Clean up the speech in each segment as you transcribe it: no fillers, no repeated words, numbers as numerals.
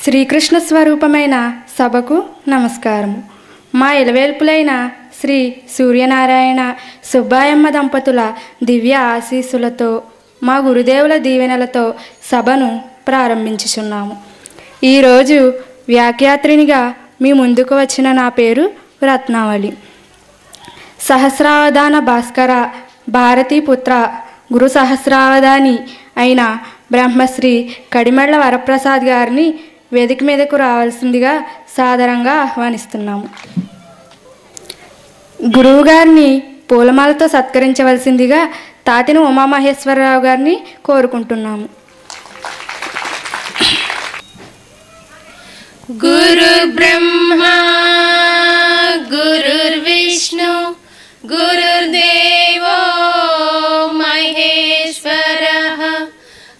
శ్రీకృష్ణ స్వరూపమైన సభకు నమస్కారము. మా ఇలవేల్పులైన శ్రీ సూర్యనారాయణ సుబ్బాయమ్మ దంపతుల దివ్య ఆశీస్సులతో మా గురుదేవుల దీవెనలతో సభను ప్రారంభించుచున్నాము. ఈరోజు వ్యాఖ్యాత్రినిగా మీ ముందుకు వచ్చిన నా పేరు రత్నావళి. సహస్రావధాన భాస్కర భారతీపుత్ర గురు సహస్రావధాని అయిన బ్రహ్మశ్రీ కడిమెళ్ల వరప్రసాద్ గారిని వేదిక మీదకు రావాల్సిందిగా సాదరంగా ఆహ్వానిస్తున్నాము. గురువుగారిని పూలమాలతో సత్కరించవలసిందిగా తాతిని ఉమామహేశ్వరరావు గారిని కోరుకుంటున్నాము. గురు బ్రహ్మ గురుర్విష్ణు గురుర్దేవో మహేశ్వరః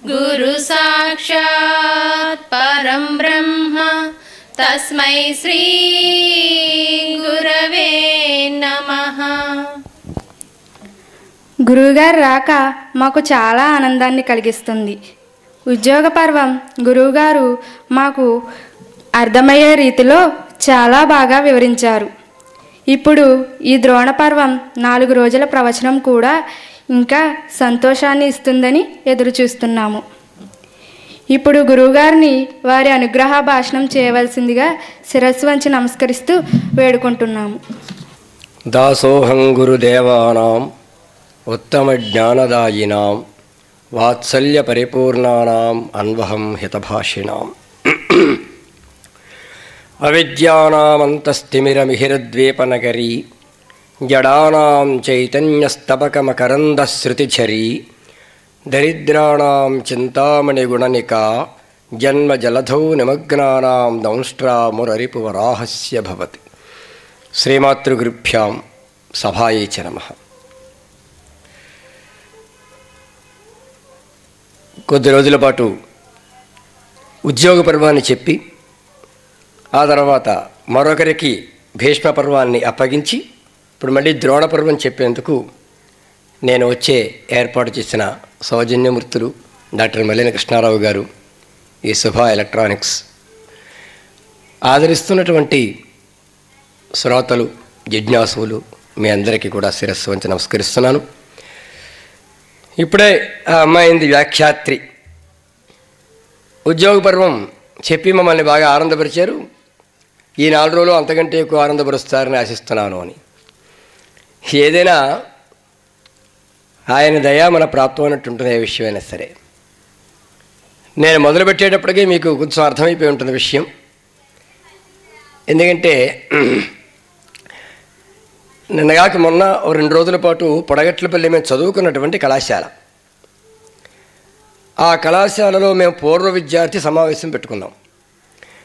గురు సాక్షాత్ పరం బ్రహ్మ తస్మై శ్రీ గురవే నమః. గురువుగారు రాక మాకు చాలా ఆనందాన్ని కలిగిస్తుంది. ఉద్యోగ పర్వం గురువుగారు మాకు అర్థమయ్యే రీతిలో చాలా బాగా వివరించారు. ఇప్పుడు ఈ ద్రోణ పర్వం 4 రోజుల ప్రవచనం కూడా ఇంకా సంతోషాన్ని ఇస్తుందని ఎదురు చూస్తున్నాము. ఇప్పుడు గురువుగారిని వారి అనుగ్రహ భాషణం చేయవలసిందిగా శిరస్సు వంచి నమస్కరిస్తూ వేడుకుంటున్నాము. దాసోహం గురుదేవానాం ఉత్తమ జ్ఞానదాయినాం వాత్సల్య పరిపూర్ణానాం అన్వహం హితభాషిణాం అవిద్యానామంతస్తిమిరమిహిరద్వీపనగరీ జడానాం చైతన్యస్తబకమకరందశ్రుతిఝరీ దరిద్రాణాం చింతామణిగుణనికా జన్మజలధౌ నిమగ్నానాం దంష్ట్రామురరిపువరాహస్య భవతి. శ్రీమాతృగురుభ్యాం సభాయై చ నమః. కొద్ది రోజుల పాటు ఉద్యోగ పర్వాన్ని చెప్పి ఆ తర్వాత మరొకరికి భీష్మ పర్వాన్ని అప్పగించి ఇప్పుడు మళ్ళీ ద్రోణ పర్వం చెప్పేందుకు నేను వచ్చే ఏర్పాటు చేసిన సౌజన్యమూర్తులు డాక్టర్ మల్లిన కృష్ణారావు గారు, ఈ శుభ ఎలక్ట్రానిక్స్, ఆదరిస్తున్నటువంటి శ్రోతలు జిజ్ఞాసులు మీ అందరికీ కూడా శిరస్సు వంచి నమస్కరిస్తున్నాను. ఇప్పుడే ఆ అమ్మాయింది వ్యాఖ్యాత్రి. ఉద్యోగ పర్వం చెప్పి మమ్మల్ని బాగా ఆనందపరిచారు. ఈ 4 రోజులు అంతకంటే ఎక్కువ ఆనందపరుస్తారని ఆశిస్తున్నాను అని. ఏదైనా ఆయన దయ మన ప్రాప్తం అన్నట్టుంటుంది. ఏ విషయమైనా సరే నేను మొదలుపెట్టేటప్పటికీ మీకు కొంచెం అర్థమైపోయి ఉంటుంది విషయం. ఎందుకంటే నిన్నగాక మొన్న 2 రోజుల పాటు పొడగట్లపల్లి మేము చదువుకున్నటువంటి కళాశాల, ఆ కళాశాలలో మేము పూర్వ విద్యార్థి సమావేశం పెట్టుకున్నాం.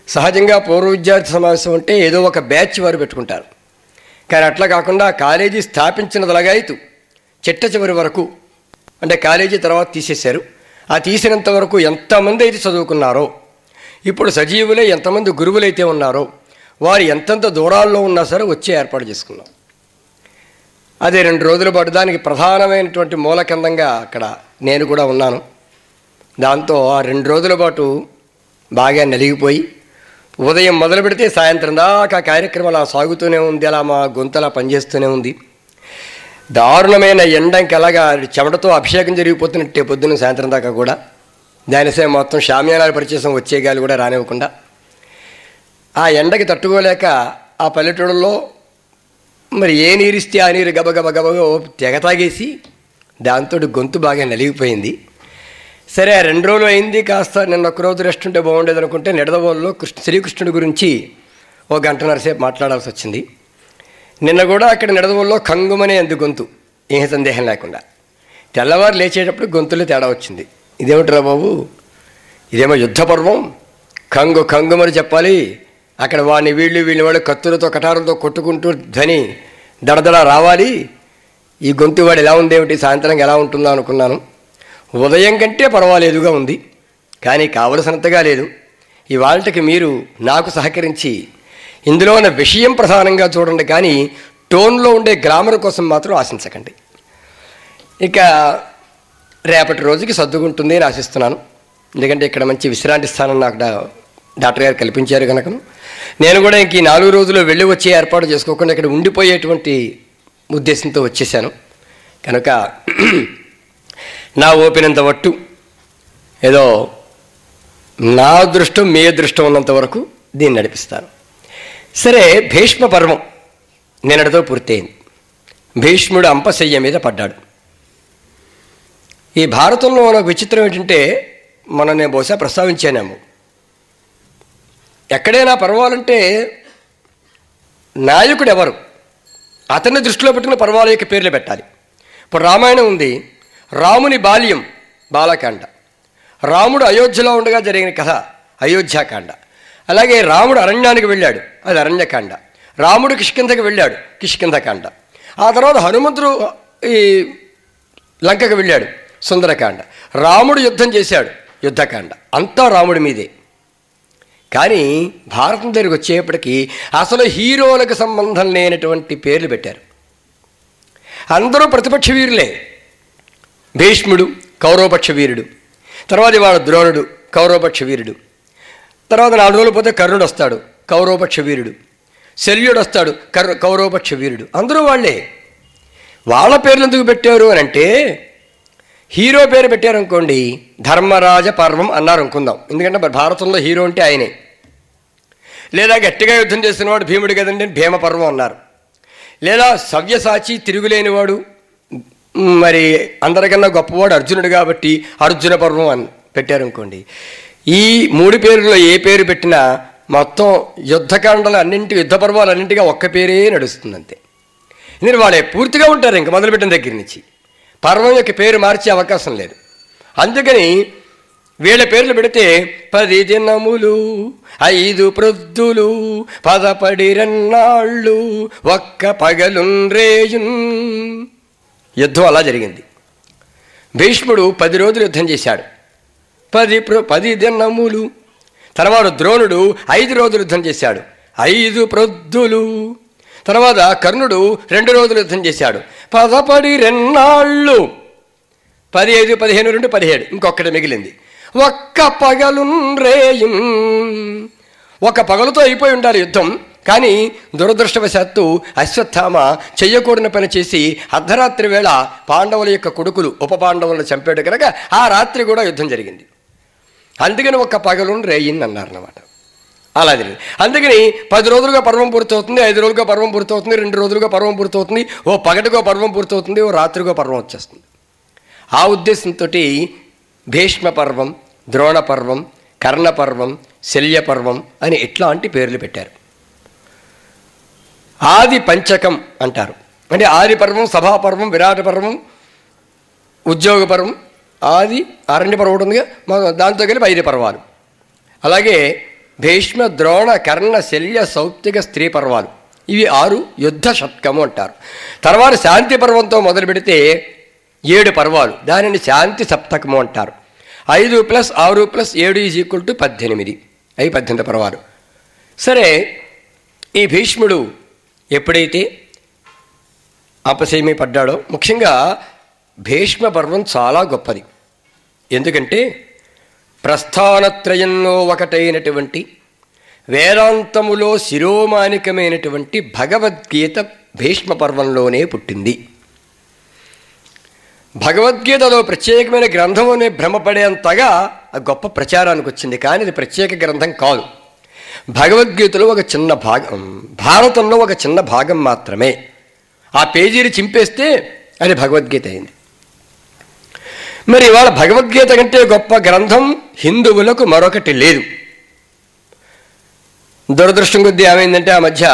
సహజంగా పూర్వ విద్యార్థి సమావేశం అంటే ఏదో ఒక బ్యాచ్ వారు పెట్టుకుంటారు. కానీ అట్లా కాకుండా కాలేజీ స్థాపించినదలగాయితూ చిట్ట చివరి వరకు, అంటే కాలేజీ తర్వాత తీసేశారు. ఆ తీసినంత వరకు ఎంతమంది అయితే చదువుకున్నారో, ఇప్పుడు సజీవులే ఎంతమంది గురువులైతే ఉన్నారో వారు ఎంతంత దూరాల్లో ఉన్నా సరే వచ్చే ఏర్పాటు చేసుకున్నాం. అదే 2 రోజుల పాటు దానికి ప్రధానమైనటువంటి మూలకందంగా అక్కడ నేను కూడా ఉన్నాను. దాంతో ఆ 2 రోజుల పాటు బాగా నలిగిపోయి ఉదయం మొదలు పెడితే సాయంత్రం దాకా కార్యక్రమం అలా సాగుతూనే ఉంది. అలా మా గొంతలా పనిచేస్తూనే ఉంది. దారుణమైన ఎండంకి అలాగా చెమటతో అభిషేకం జరిగిపోతున్నట్టే పొద్దున్న సాయంత్రం దాకా కూడా. దానిసే మొత్తం షామ్యానాలు పరిచేసం వచ్చే గాలి కూడా రానివ్వకుండా ఆ ఎండకి తట్టుకోలేక ఆ పల్లెటూళ్ళలో మరి ఏ నీరిస్తే ఆ నీరు గబగబ గబగో తెగ తాగేసి దాంతో గొంతు బాగా నలిగిపోయింది. సరే, 2 రోజులు అయింది. కాస్త నిన్న 1 రోజు రెస్ట్ ఉంటే బాగుండేది అనుకుంటే నిడదవోలులో శ్రీకృష్ణుడి గురించి 1 గంటన్నర సేపు మాట్లాడాల్సి వచ్చింది. నిన్న కూడా అక్కడ నిడదవోలులో కంగుమనే అంది గొంతు, ఏ సందేహం లేకుండా. తెల్లవారు లేచేటప్పుడు గొంతులో తేడా వచ్చింది. ఇదేమిట్రా బాబు, ఇదేమో యుద్ధ పర్వం, కంగుమని చెప్పాలి. అక్కడ వాడిని వీళ్ళు కత్తులతో కటారంతో కొట్టుకుంటూ ధ్వని దడదడ రావాలి. ఈ గొంతు వాడు ఎలా ఉందేమిటి, సాయంత్రం ఎలా ఉంటుందో అనుకున్నాను. ఉదయం కంటే పర్వాలేదుగా ఉంది, కానీ కావలసినంతగా లేదు. ఇవాళకి మీరు నాకు సహకరించి ఇందులో ఉన్న విషయం ప్రధానంగా చూడండి, కానీ టోన్లో ఉండే గ్రామర్ కోసం మాత్రం ఆశించకండి. ఇక రేపటి రోజుకి సర్దుకుంటుంది అని ఆశిస్తున్నాను. ఎందుకంటే ఇక్కడ మంచి విశ్రాంతి స్థానం నాకు డాక్టర్ గారు కల్పించారు కనుక నేను కూడా ఇంక ఈ 4 రోజులు వెళ్ళి వచ్చే ఏర్పాటు చేసుకోకుండా ఇక్కడ ఉండిపోయేటువంటి ఉద్దేశంతో వచ్చేసాను. కనుక నా ఓపినంత వట్టు ఏదో నా అదృష్టం మీ అదృష్టం ఉన్నంత వరకు దీన్ని నడిపిస్తాను. సరే, భీష్మ పర్వం నిన్నటితో పూర్తయింది. భీష్ముడు అంపశయ్య మీద పడ్డాడు. ఈ భారతంలో ఒక విచిత్రం ఏంటంటే, నేను బహుశా ప్రస్తావించానేమో, ఎక్కడైనా పర్వాలంటే నాయకుడు ఎవరు, అతన్ని దృష్టిలో పెట్టుకున్న పర్వాల యొక్క పేర్లు పెట్టాలి. ఇప్పుడు రామాయణం ఉంది, రాముని బాల్యం బాలకాండ, రాముడు అయోధ్యలో ఉండగా జరిగిన కథ అయోధ్యాకాండ, అలాగే రాముడు అరణ్యానికి వెళ్ళాడు, అది అరణ్యకాండ, రాముడు కిష్కింధకి వెళ్ళాడు, కిష్కింధకాండ, ఆ తర్వాత హనుమంతుడు ఈ లంకకు వెళ్ళాడు, సుందరకాండ, రాముడు యుద్ధం చేశాడు, యుద్ధకాండ, అంతా రాముడి మీదే. కానీ భారతం దగ్గరికి వచ్చేప్పటికీ అసలు హీరోలకు సంబంధం లేనటువంటి పేర్లు పెట్టారు. అందరూ ప్రతిపక్ష వీరులే. భీష్ముడు కౌరవపక్ష వీరుడు, తర్వాత ఇవాళ ద్రోణుడు కౌరవపక్ష వీరుడు, తర్వాత 4 రోజులు పోతే కర్ణుడు వస్తాడు కౌరవపక్ష వీరుడు, శల్యుడు వస్తాడు కౌరవపక్ష వీరుడు, అందరూ వాళ్ళే. వాళ్ళ పేర్లు ఎందుకు పెట్టారు అని అంటే, హీరో పేరు పెట్టారనుకోండి, ధర్మరాజ పర్వం అన్నారు అనుకుందాం, ఎందుకంటే భారతంలో హీరో అంటే ఆయనే. లేదా గట్టిగా యుద్ధం చేసినవాడు భీముడు కదండి, భీమ పర్వం అన్నారు. లేదా సవ్యసాచి తిరుగులేనివాడు, మరి అందరికన్నా గొప్పవాడు అర్జునుడు కాబట్టి అర్జున పర్వం అని పెట్టారనుకోండి. ఈ 3 పేర్లలో ఏ పేరు పెట్టినా మొత్తం యుద్ధకాండలు అన్నింటి యుద్ధ పర్వాలు అన్నింటిగా ఒక్క పేరే నడుస్తుంది అంతే. ఎందుకంటే వాళ్ళే పూర్తిగా ఉంటారు ఇంక మొదలుపెట్టిన దగ్గర నుంచి. పర్వం యొక్క పేరు మార్చే అవకాశం లేదు. అందుకని వీళ్ళ పేర్లు పెడితే 10 దినములు 5 ప్రొద్దులు 11 ఒక్క పగలుండ్రేయున్. యుద్ధం అలా జరిగింది. భీష్ముడు 10 రోజులు యుద్ధం చేశాడు, 10 దినములు. తర్వాత ద్రోణుడు 5 రోజులు యుద్ధం చేశాడు, 5 ప్రొద్దులు. తర్వాత కర్ణుడు 2 రోజులు యుద్ధం చేశాడు, 11 15 15 2 17, ఇంకొకటి మిగిలింది. ఒక్క పగలుండ్రేయున్, ఒక పగలుతో అయిపోయి ఉండాలి యుద్ధం. కానీ దురదృష్టవశాత్తు అశ్వత్థామ చెయ్యకూడని పని చేసి అర్ధరాత్రి వేళ పాండవుల యొక్క కొడుకులు ఉప పాండవులను చంపాడు కనుక ఆ రాత్రి కూడా యుద్ధం జరిగింది. అందుకని ఒక్క పగలుండ్రేయున్ అన్నారన్నమాట. అలా జరిగింది. అందుకని 10 రోజులుగా పర్వం పూర్తవుతుంది, 5 రోజులుగా పర్వం పూర్తవుతుంది, 2 రోజులుగా పర్వం పూర్తవుతుంది, ఓ పగటికో పర్వం పూర్తవుతుంది, ఓ రాత్రికో పర్వం వచ్చేస్తుంది. ఆ ఉద్దేశంతో భీష్మ పర్వం, ద్రోణ పర్వం, కర్ణ పర్వం, శల్య పర్వం అని ఇట్లాంటి పేర్లు పెట్టారు. ఆది పంచకం అంటారు. అంటే ఆది పర్వం, సభాపర్వం, విరాట పర్వం, ఉద్యోగ పర్వం, ఆది అరణ్య పర్వం ఉంటుందిగా, దాంతో కలిపి 5 పర్వాలు. అలాగే భీష్మ, ద్రోణ, కర్ణ, శల్య, సౌప్తిక, స్త్రీ పర్వాలు, ఇవి 6 యుద్ధ షట్కము అంటారు. తర్వాత శాంతి పర్వంతో మొదలు పెడితే 7 పర్వాలు, దానిని శాంతి సప్తకము అంటారు. 5 + 6 + 7 = 18, అవి 18 పర్వాలు. సరే, ఈ భీష్ముడు ఎప్పుడైతే అపశయ్య పడ్డాడో, ముఖ్యంగా భీష్మ పర్వం చాలా గొప్పది. ఎందుకంటే ప్రస్థానత్రయంలో ఒకటైనటువంటి వేదాంతములో శిరోమానికమైనటువంటి భగవద్గీత భీష్మ పర్వంలోనే పుట్టింది. భగవద్గీతలో ప్రత్యేకమైన గ్రంథం అనే భ్రమపడేంతగా గొప్ప ప్రచారానికి వచ్చింది. కానీ ఇది ప్రత్యేక గ్రంథం కాదు. భగవద్గీతలో ఒక చిన్న భాగం, భారతంలో ఒక చిన్న భాగం మాత్రమే. ఆ పేజీని చింపేస్తే అది భగవద్గీత అయింది. మరి ఇవాళ భగవద్గీత కంటే గొప్ప గ్రంథం హిందువులకు మరొకటి లేదు. దురదృష్టం కొద్దీ ఏమైందంటే, ఆ మధ్య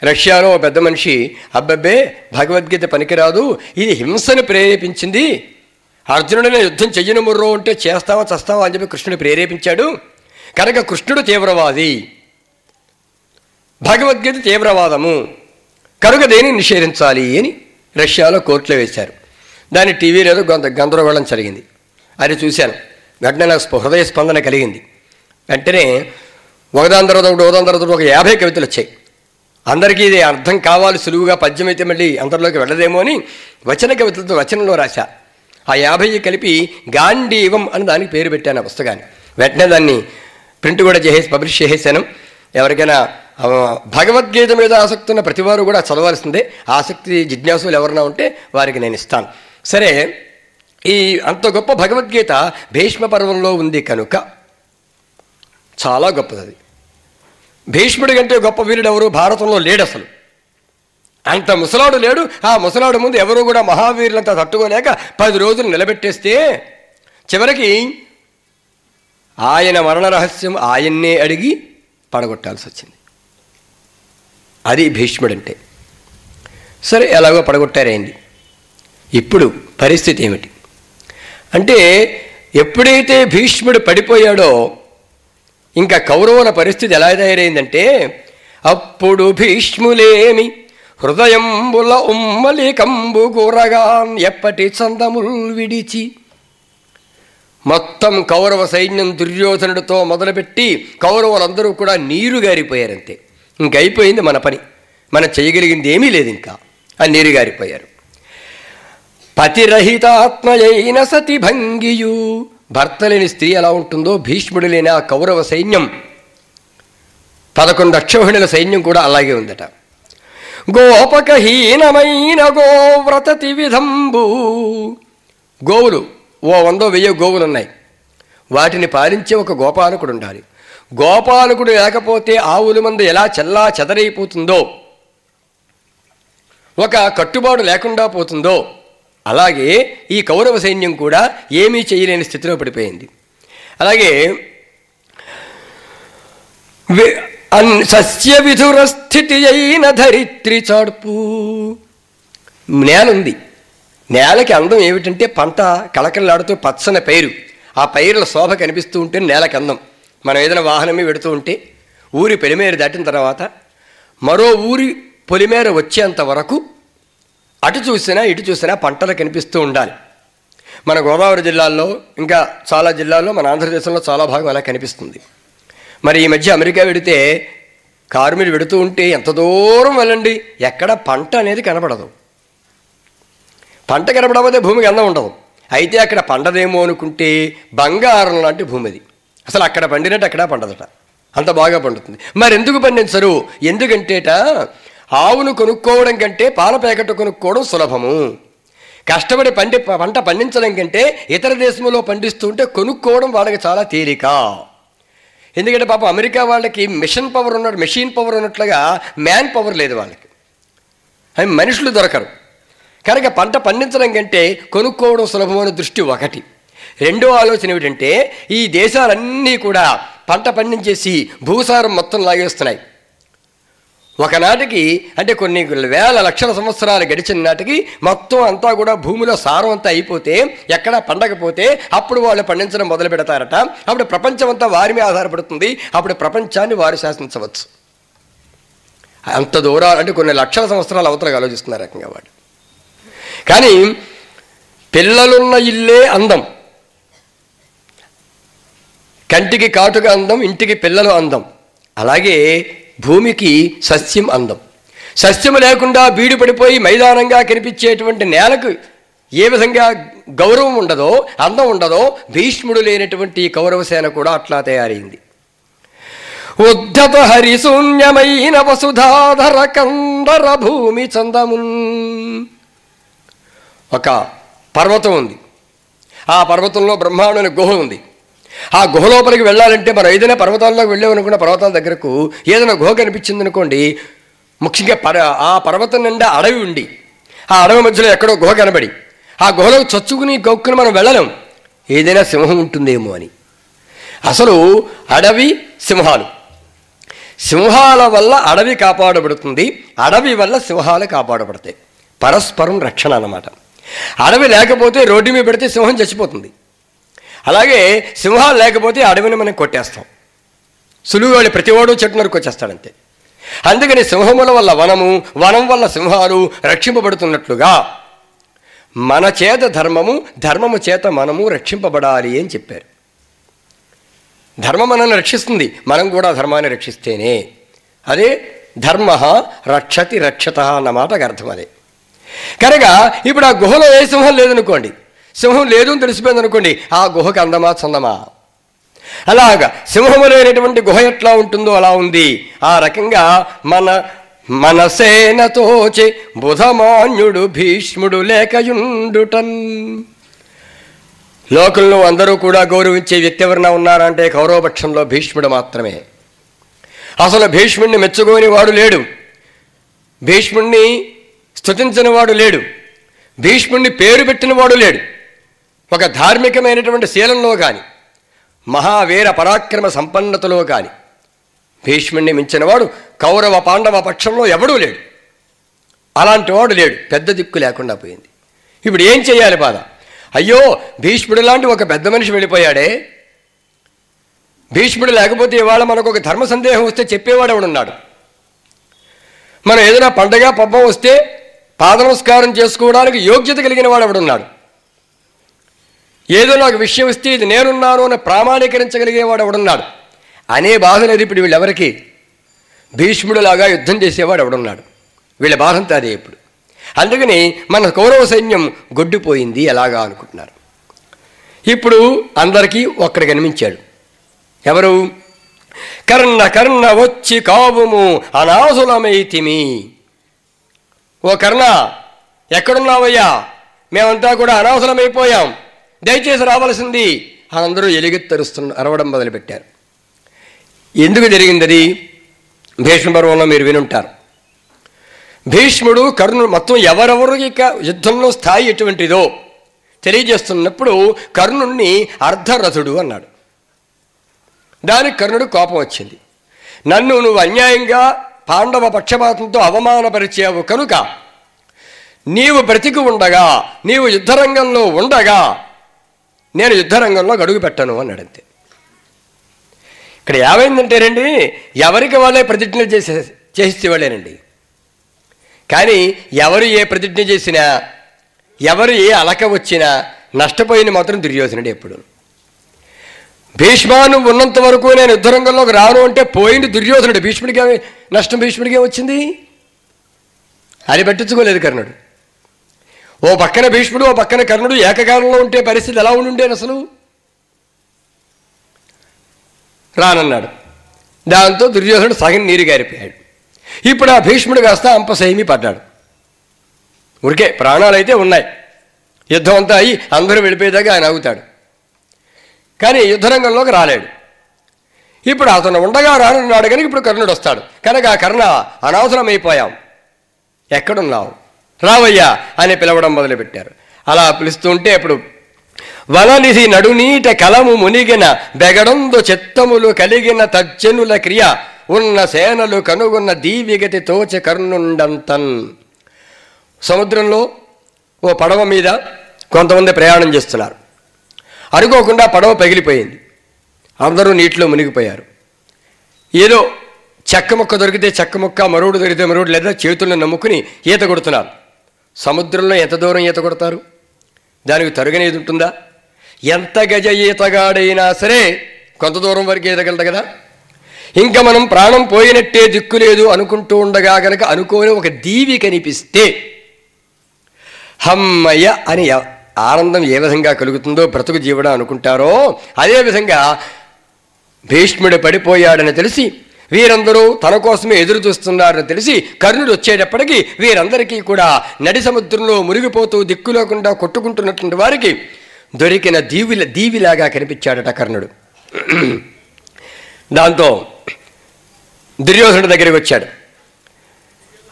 రష్యాలో పెద్ద మనిషి, అబ్బబ్బే భగవద్గీత పనికిరాదు, ఇది హింసను ప్రేరేపించింది, అర్జునుడిని యుద్ధం చెయ్యను ముర్రో అంటే చేస్తావా చస్తావా అని చెప్పి కృష్ణుడు ప్రేరేపించాడు కనుక కృష్ణుడు తీవ్రవాది, భగవద్గీత తీవ్రవాదము కనుక దేన్ని నిషేధించాలి అని రష్యాలో కోర్టులో వేశారు. దాని టీవీలో ఏదో గందరగోళం జరిగింది. అది చూశాను. వెంటనే నాకు హృదయ స్పందన కలిగింది. వెంటనే ఒకదాని తర్వాత ఒక 50 కవితలు వచ్చాయి. అందరికీ ఇది అర్థం కావాలి సులువుగా, పద్యం అయితే మళ్ళీ అందరిలోకి వెళ్ళదేమో అని వచన కవితలతో వచనంలో రాశా. ఆ 50 కలిపి గాంధీవం అని దానికి పేరు పెట్టాను ఆ పుస్తకాన్ని. వెంటనే దాన్ని ప్రింట్ కూడా పబ్లిష్ చేసేసాను. ఎవరికైనా భగవద్గీత మీద ఆసక్తి ఉన్న ప్రతివారు కూడా చదవాల్సిందే. ఆసక్తి జిజ్ఞాసులు ఎవరైనా ఉంటే వారికి నేను ఇస్తాను. సరే, ఈ అంత గొప్ప భగవద్గీత భీష్మ పర్వంలో ఉంది కనుక చాలా గొప్పది. అది భీష్ముడి కంటే గొప్ప వీరుడు ఎవరు భారతంలో లేడు. అసలు అంత ముసలాడు లేడు. ఆ ముసలాడు ముందు ఎవరు కూడా మహావీరులంతా తట్టుకోలేక 10 రోజులు నిలబెట్టేస్తే చివరికి ఆయన మరణ రహస్యం ఆయన్నే అడిగి పడగొట్టాల్సి వచ్చింది. అది భీష్ముడంటే. సరే, ఎలాగో పడగొట్టారైంది. ఇప్పుడు పరిస్థితి ఏమిటి అంటే, ఎప్పుడైతే భీష్ముడు పడిపోయాడో ఇంకా కౌరవుల పరిస్థితి ఎలా తయారైందంటే, అప్పుడు భీష్ములేమి హృదయంబుల ఉమ్మలికంబు కూరగాన్ ఎప్పటి చందముల్ విడిచి. మొత్తం కౌరవ సైన్యం దుర్యోధనుడితో మొదలుపెట్టి కౌరవులందరూ కూడా నీరు గారిపోయారంతే. ఇంకైపోయింది మన పని. మనం చేయగలిగింది ఏమీ లేదు. ఇంకా ఆ నీరు గారిపోయారు. పతిరహితాత్మయైన సతి భంగియు, భర్త లేని స్త్రీ ఎలా ఉంటుందో భీష్ముడు లేని ఆ కౌరవ సైన్యం 11 అక్షౌహిణుల సైన్యం కూడా అలాగే ఉందట. గోపకహీనమైన గోవ్రతతి విధంబు, గోవులు 100-1000 గోవులు ఉన్నాయి. వాటిని పాలించే ఒక గోపాలకుడు ఉండాలి. గోపాలకుడు లేకపోతే ఆవుల మంద ఎలా చెల్లా చెదరైపోతుందో, ఒక కట్టుబాటు లేకుండా పోతుందో, అలాగే ఈ కౌరవ సైన్యం కూడా ఏమీ చేయలేని స్థితిలో పడిపోయింది. అలాగే సస్య విధుర స్థితి అయిన ధరిత్రి చాడ్పు, నేల ఉంది. నేలకి అందం ఏమిటంటే పంట కళకళలాడుతూ పచ్చని పైరు, ఆ పైరుల శోభ కనిపిస్తూ ఉంటే నేలకి అందం. మనం ఏదైనా వాహనమే పెడుతూ ఉంటే ఊరి పొలిమేర దాటిన తర్వాత మరో ఊరి పొలిమేర వచ్చేంత వరకు అటు చూసినా ఇటు చూసినా పంటలు కనిపిస్తూ ఉండాలి. మన గోదావరి జిల్లాల్లో ఇంకా చాలా జిల్లాల్లో మన ఆంధ్రదేశంలో చాలా భాగం అలా కనిపిస్తుంది. మరి ఈ మధ్య అమెరికా వెడితే కారు మీద వెడుతూ ఉంటే ఎంత దూరం వెళ్ళండి, ఎక్కడ పంట అనేది కనపడదు. పంట కనపడకపోతే భూమికి అందం ఉండదు. అయితే అక్కడ పండదేమో అనుకుంటే బంగారం లాంటి భూమి అది. అసలు అక్కడ పండినట్టు అక్కడ పండదట, అంత బాగా పండుతుంది. మరి ఎందుకు పండించరు? ఎందుకంటేట ఆవును కొనుక్కోవడం కంటే పాల ప్యాకెట్ కొనుక్కోవడం సులభము. కష్టపడి పంట పండించడం కంటే ఇతర దేశంలో పండిస్తూ ఉంటే కొనుక్కోవడం వాళ్ళకి చాలా తేలిక. ఎందుకంటే పాపం అమెరికా వాళ్ళకి మెషిన్ పవర్ ఉన్నట్లుగా మ్యాన్ పవర్ లేదు వాళ్ళకి. అవి మనుషులు దొరకరు కనుక పంట పండించడం కంటే కొనుక్కోవడం సులభమైన దృష్టి ఒకటి. రెండో ఆలోచన ఏమిటంటే, ఈ దేశాలన్నీ కూడా పంట పండించేసి భూసారం మొత్తం లాగేస్తున్నాయి. ఒకనాటికి అంటే కొన్ని వేల లక్షల సంవత్సరాలు గడిచిన నాటికి మొత్తం అంతా కూడా భూమిలో సారం అంతా అయిపోతే, ఎక్కడా పండకపోతే అప్పుడు వాళ్ళు పండించడం మొదలు పెడతారట. అప్పుడు ప్రపంచం అంతా వారి మీద ఆధారపడుతుంది. అప్పుడు ప్రపంచాన్ని వారు శాసించవచ్చు. అంత దూరాలు అంటే కొన్ని లక్షల సంవత్సరాల అవతలకు ఆలోచిస్తున్నారు రకంగా వాడు. కానీ పిల్లలున్న ఇల్లే అందం, కంటికి కాటుగా అందం, ఇంటికి పిల్లలు అందం. అలాగే భూమికి సస్యం అందం. సస్యం లేకుండా బీడు పడిపోయి మైదానంగా కనిపించేటువంటి నేలకు ఏ విధంగా గౌరవం ఉండదో, అందం ఉండదో, భీష్ముడు లేనటువంటి కౌరవసేన కూడా అట్లా తయారైంది. ఉద్ధత హరిశూన్యమైన వసుధాధర కందర భూమి చందమున్. ఒక పర్వతం ఉంది. ఆ పర్వతంలో బ్రహ్మాండమైన గుహ ఉంది. ఆ గుహ లోపలికి వెళ్ళాలంటే మనం ఏదైనా పర్వతాల్లోకి వెళ్ళామనుకున్న పర్వతాల దగ్గరకు ఏదైనా గుహ కనిపించింది అనుకోండి, ముఖ్యంగా ఆ పర్వతం నిండా అడవి ఉండి ఆ అడవి మధ్యలో ఎక్కడో గుహ కనబడి ఆ గుహలో చచ్చుకుని గొక్కుని మనం వెళ్ళలేం, ఏదైనా సింహం ఉంటుందేమో అని. అసలు అడవి సింహాలు, సింహాల వల్ల అడవి కాపాడబడుతుంది, అడవి వల్ల సింహాలు కాపాడబడతాయి. పరస్పరం రక్షణ అన్నమాట. అడవి లేకపోతే రోడ్డు మీద పెడితే సింహం చచ్చిపోతుంది. అలాగే సింహాలు లేకపోతే అడవిని మనం కొట్టేస్తాం. సులువుగా ప్రతివాడు చెట్టు నరుకొచ్చేస్తాడంతే. అందుకని సింహముల వల్ల వనము, వనం వల్ల సింహాలు రక్షింపబడుతున్నట్లుగా మన చేత ధర్మము, ధర్మము చేత మనము రక్షింపబడాలి అని చెప్పారు. ధర్మం మనల్ని రక్షిస్తుంది, మనం కూడా ధర్మాన్ని రక్షిస్తేనే. అదే ధర్మ రక్షతి రక్షత అన్న మాటకు అర్థం అదే. కనుక ఇప్పుడు ఆ గుహలో ఏ సింహం లేదనుకోండి, సింహం లేదు అని తెలిసిపోయింది అనుకోండి, ఆ గుహకు అందమా చందమా? అలాగా సింహము లేనటువంటి గుహ ఎట్లా ఉంటుందో అలా ఉంది. ఆ రకంగా మన సేనతోచే బుధమాన్యుడు భీష్ముడు లేకయుండుటన్. లోకంలో అందరూ కూడా గౌరవించే వ్యక్తి ఎవరైనా ఉన్నారంటే కౌరవపక్షంలో భీష్ముడు మాత్రమే. అసలు భీష్ముడిని మెచ్చుకోని వాడు లేడు, భీష్ముడిని స్తుతించని వాడు లేడు, భీష్ముడిని పేరు పెట్టిన వాడు లేడు. ఒక ధార్మికమైనటువంటి శీలంలో కానీ మహావీర పరాక్రమ సంపన్నతలో కానీ భీష్ముడిని మించినవాడు కౌరవ పాండవ పక్షంలో ఎవడూ లేడు. అలాంటి వాడు లేడు. పెద్ద దిక్కు లేకుండా పోయింది. ఇప్పుడు ఏం చేయాలి బాధ? అయ్యో, భీష్ముడు లాంటి ఒక పెద్ద మనిషి వెళ్ళిపోయాడే. భీష్ముడు లేకపోతే ఇవాళ మనకు ఒక ధర్మ సందేహం వస్తే చెప్పేవాడు ఎవడున్నాడు? మనం ఏదైనా పండగ పబ్బం వస్తే పాద నమస్కారం చేసుకోవడానికి యోగ్యత కలిగిన వాడు ఎవడున్నాడు? ఏదో నాకు విషయం వస్తే ఇది నేనున్నాను అని ప్రామాణీకరించగలిగేవాడు ఎవడున్నాడు? అనే బాధ లేదు ఇప్పుడు వీళ్ళెవరికి. భీష్ముడులాగా యుద్ధం చేసేవాడు ఎవడున్నాడు? వీళ్ళ బాధంతా అదే ఇప్పుడు. అందుకని మన కౌరవ సైన్యం గొడ్డిపోయింది ఎలాగా అనుకుంటున్నారు. ఇప్పుడు అందరికీ ఒక్కడు కనిపించాడు. ఎవరు? కర్ణ వచ్చి కావుము అనాసులమైతిమి. ఓ కర్ణ, ఎక్కడున్నావయ్యా? మేమంతా కూడా అనాసులమైపోయాం, దయచేసి రావలసింది. అందరూ ఎలుగెత్తరుస్తున్న అరవడం మొదలుపెట్టారు. ఎందుకు జరిగింది అది? భీష్మ పర్వంలో మీరు వినుంటారు. భీష్ముడు కర్ణుడు మొత్తం ఎవరెవరు ఇక యుద్ధంలో స్థాయి ఎటువంటిదో తెలియజేస్తున్నప్పుడు కర్ణుణ్ణి అర్ధరథుడు అన్నాడు. దానికి కర్ణుడు కోపం వచ్చింది. నువ్వు అన్యాయంగా పాండవ పక్షపాతంతో అవమానపరిచావు కనుక నీవు బ్రతికి ఉండగా, నీవు యుద్ధరంగంలో ఉండగా నేను యుద్ధరంగంలో అడుగు పెట్టను అన్నాడంతే. ఇక్కడ ఏమైందంటేనండి, ఎవరికి వాళ్ళే ప్రతిజ్ఞ చేసేవాళ్ళేనండి. కానీ ఎవరు ఏ ప్రతిజ్ఞ చేసినా, ఎవరు ఏ అలక వచ్చినా నష్టపోయిన మాత్రం దుర్యోధనుడు ఎప్పుడు. భీష్మ నువ్వు ఉన్నంత వరకు నేను యుద్ధరంగంలోకి రాను అంటే పోయింది దుర్యోధనుడు. భీష్ముడికి నష్టం భీష్ముడికే వచ్చింది. అది పట్టించుకోలేదు కర్ణుడు. ఓ పక్కన భీష్ముడు, ఓ పక్కన కర్ణుడు ఏకకాలంలో ఉంటే పరిస్థితి ఎలా ఉండుండేది అసలు? రానన్నాడు. దాంతో దుర్యోధనుడు సగం నీరు గారిపోయాడు. ఇప్పుడు ఆ భీష్ముడు కాస్త అంపసైమి పడ్డాడు. ఊరికే ప్రాణాలైతే ఉన్నాయి, యుద్ధం అంతా అయ్యి అందరూ వెళ్ళిపోయేదాకా ఆయన ఆగుతాడు. కానీ యుద్ధరంగంలోకి రాలేడు. ఇప్పుడు అతను ఉండగా రానున్నాడు కనుక ఇప్పుడు కర్ణుడు వస్తాడు కనుక ఆ కర్ణ అనవసరమైపోయాం, ఎక్కడున్నావు రావయ్యా అని పిలవడం మొదలుపెట్టారు. అలా పిలుస్తూ ఉంటే ఇప్పుడు వలనిసి నడునీట కలము మునిగిన బెగడందు చిత్తములు కలిగిన తజ్జనుల క్రియ ఉన్న సేనలు కనుగొన్న దీవిగతి తోచ కర్ణుండంతన్. సముద్రంలో ఓ పడవ మీద కొంతమంది ప్రయాణం చేస్తున్నారు. అనుకోకుండా పడవ పగిలిపోయింది. అందరూ నీటిలో మునిగిపోయారు. ఏదో చెక్క ముక్క దొరికితే చెక్క ముక్క, మరుడు దొరికితే మరుడు, లేదా చేతులను నమ్ముకుని ఈత కొడుతున్నారు. సముద్రంలో ఎంత దూరం ఈత కొడతారు? దానికి తరుగనేది ఉంటుందా? ఎంత గజ ఈతగాడైనా సరే కొంత దూరం వరకు ఈతగలదు కదా. ఇంకా మనం ప్రాణం పోయినట్టే దిక్కు లేదు అనుకుంటూ ఉండగా గనక అనుకోని ఒక దీవి కనిపిస్తే హమ్మయ్య అని ఆనందం ఏ విధంగా కలుగుతుందో బ్రతుకు జీవడం అనుకుంటారో అదేవిధంగా భీష్ముడు పడిపోయాడని తెలిసి వీరందరూ తన కోసమే ఎదురు చూస్తున్నారని తెలిసి కర్ణుడు వచ్చేటప్పటికీ వీరందరికీ కూడా నడి సముద్రంలో మునిగిపోతూ దిక్కు లేకుండా కొట్టుకుంటున్నటువంటి వారికి దొరికిన దీవిలాగా కనిపించాడట కర్ణుడు. దాంతో దుర్యోధనుడి దగ్గరికి వచ్చాడు.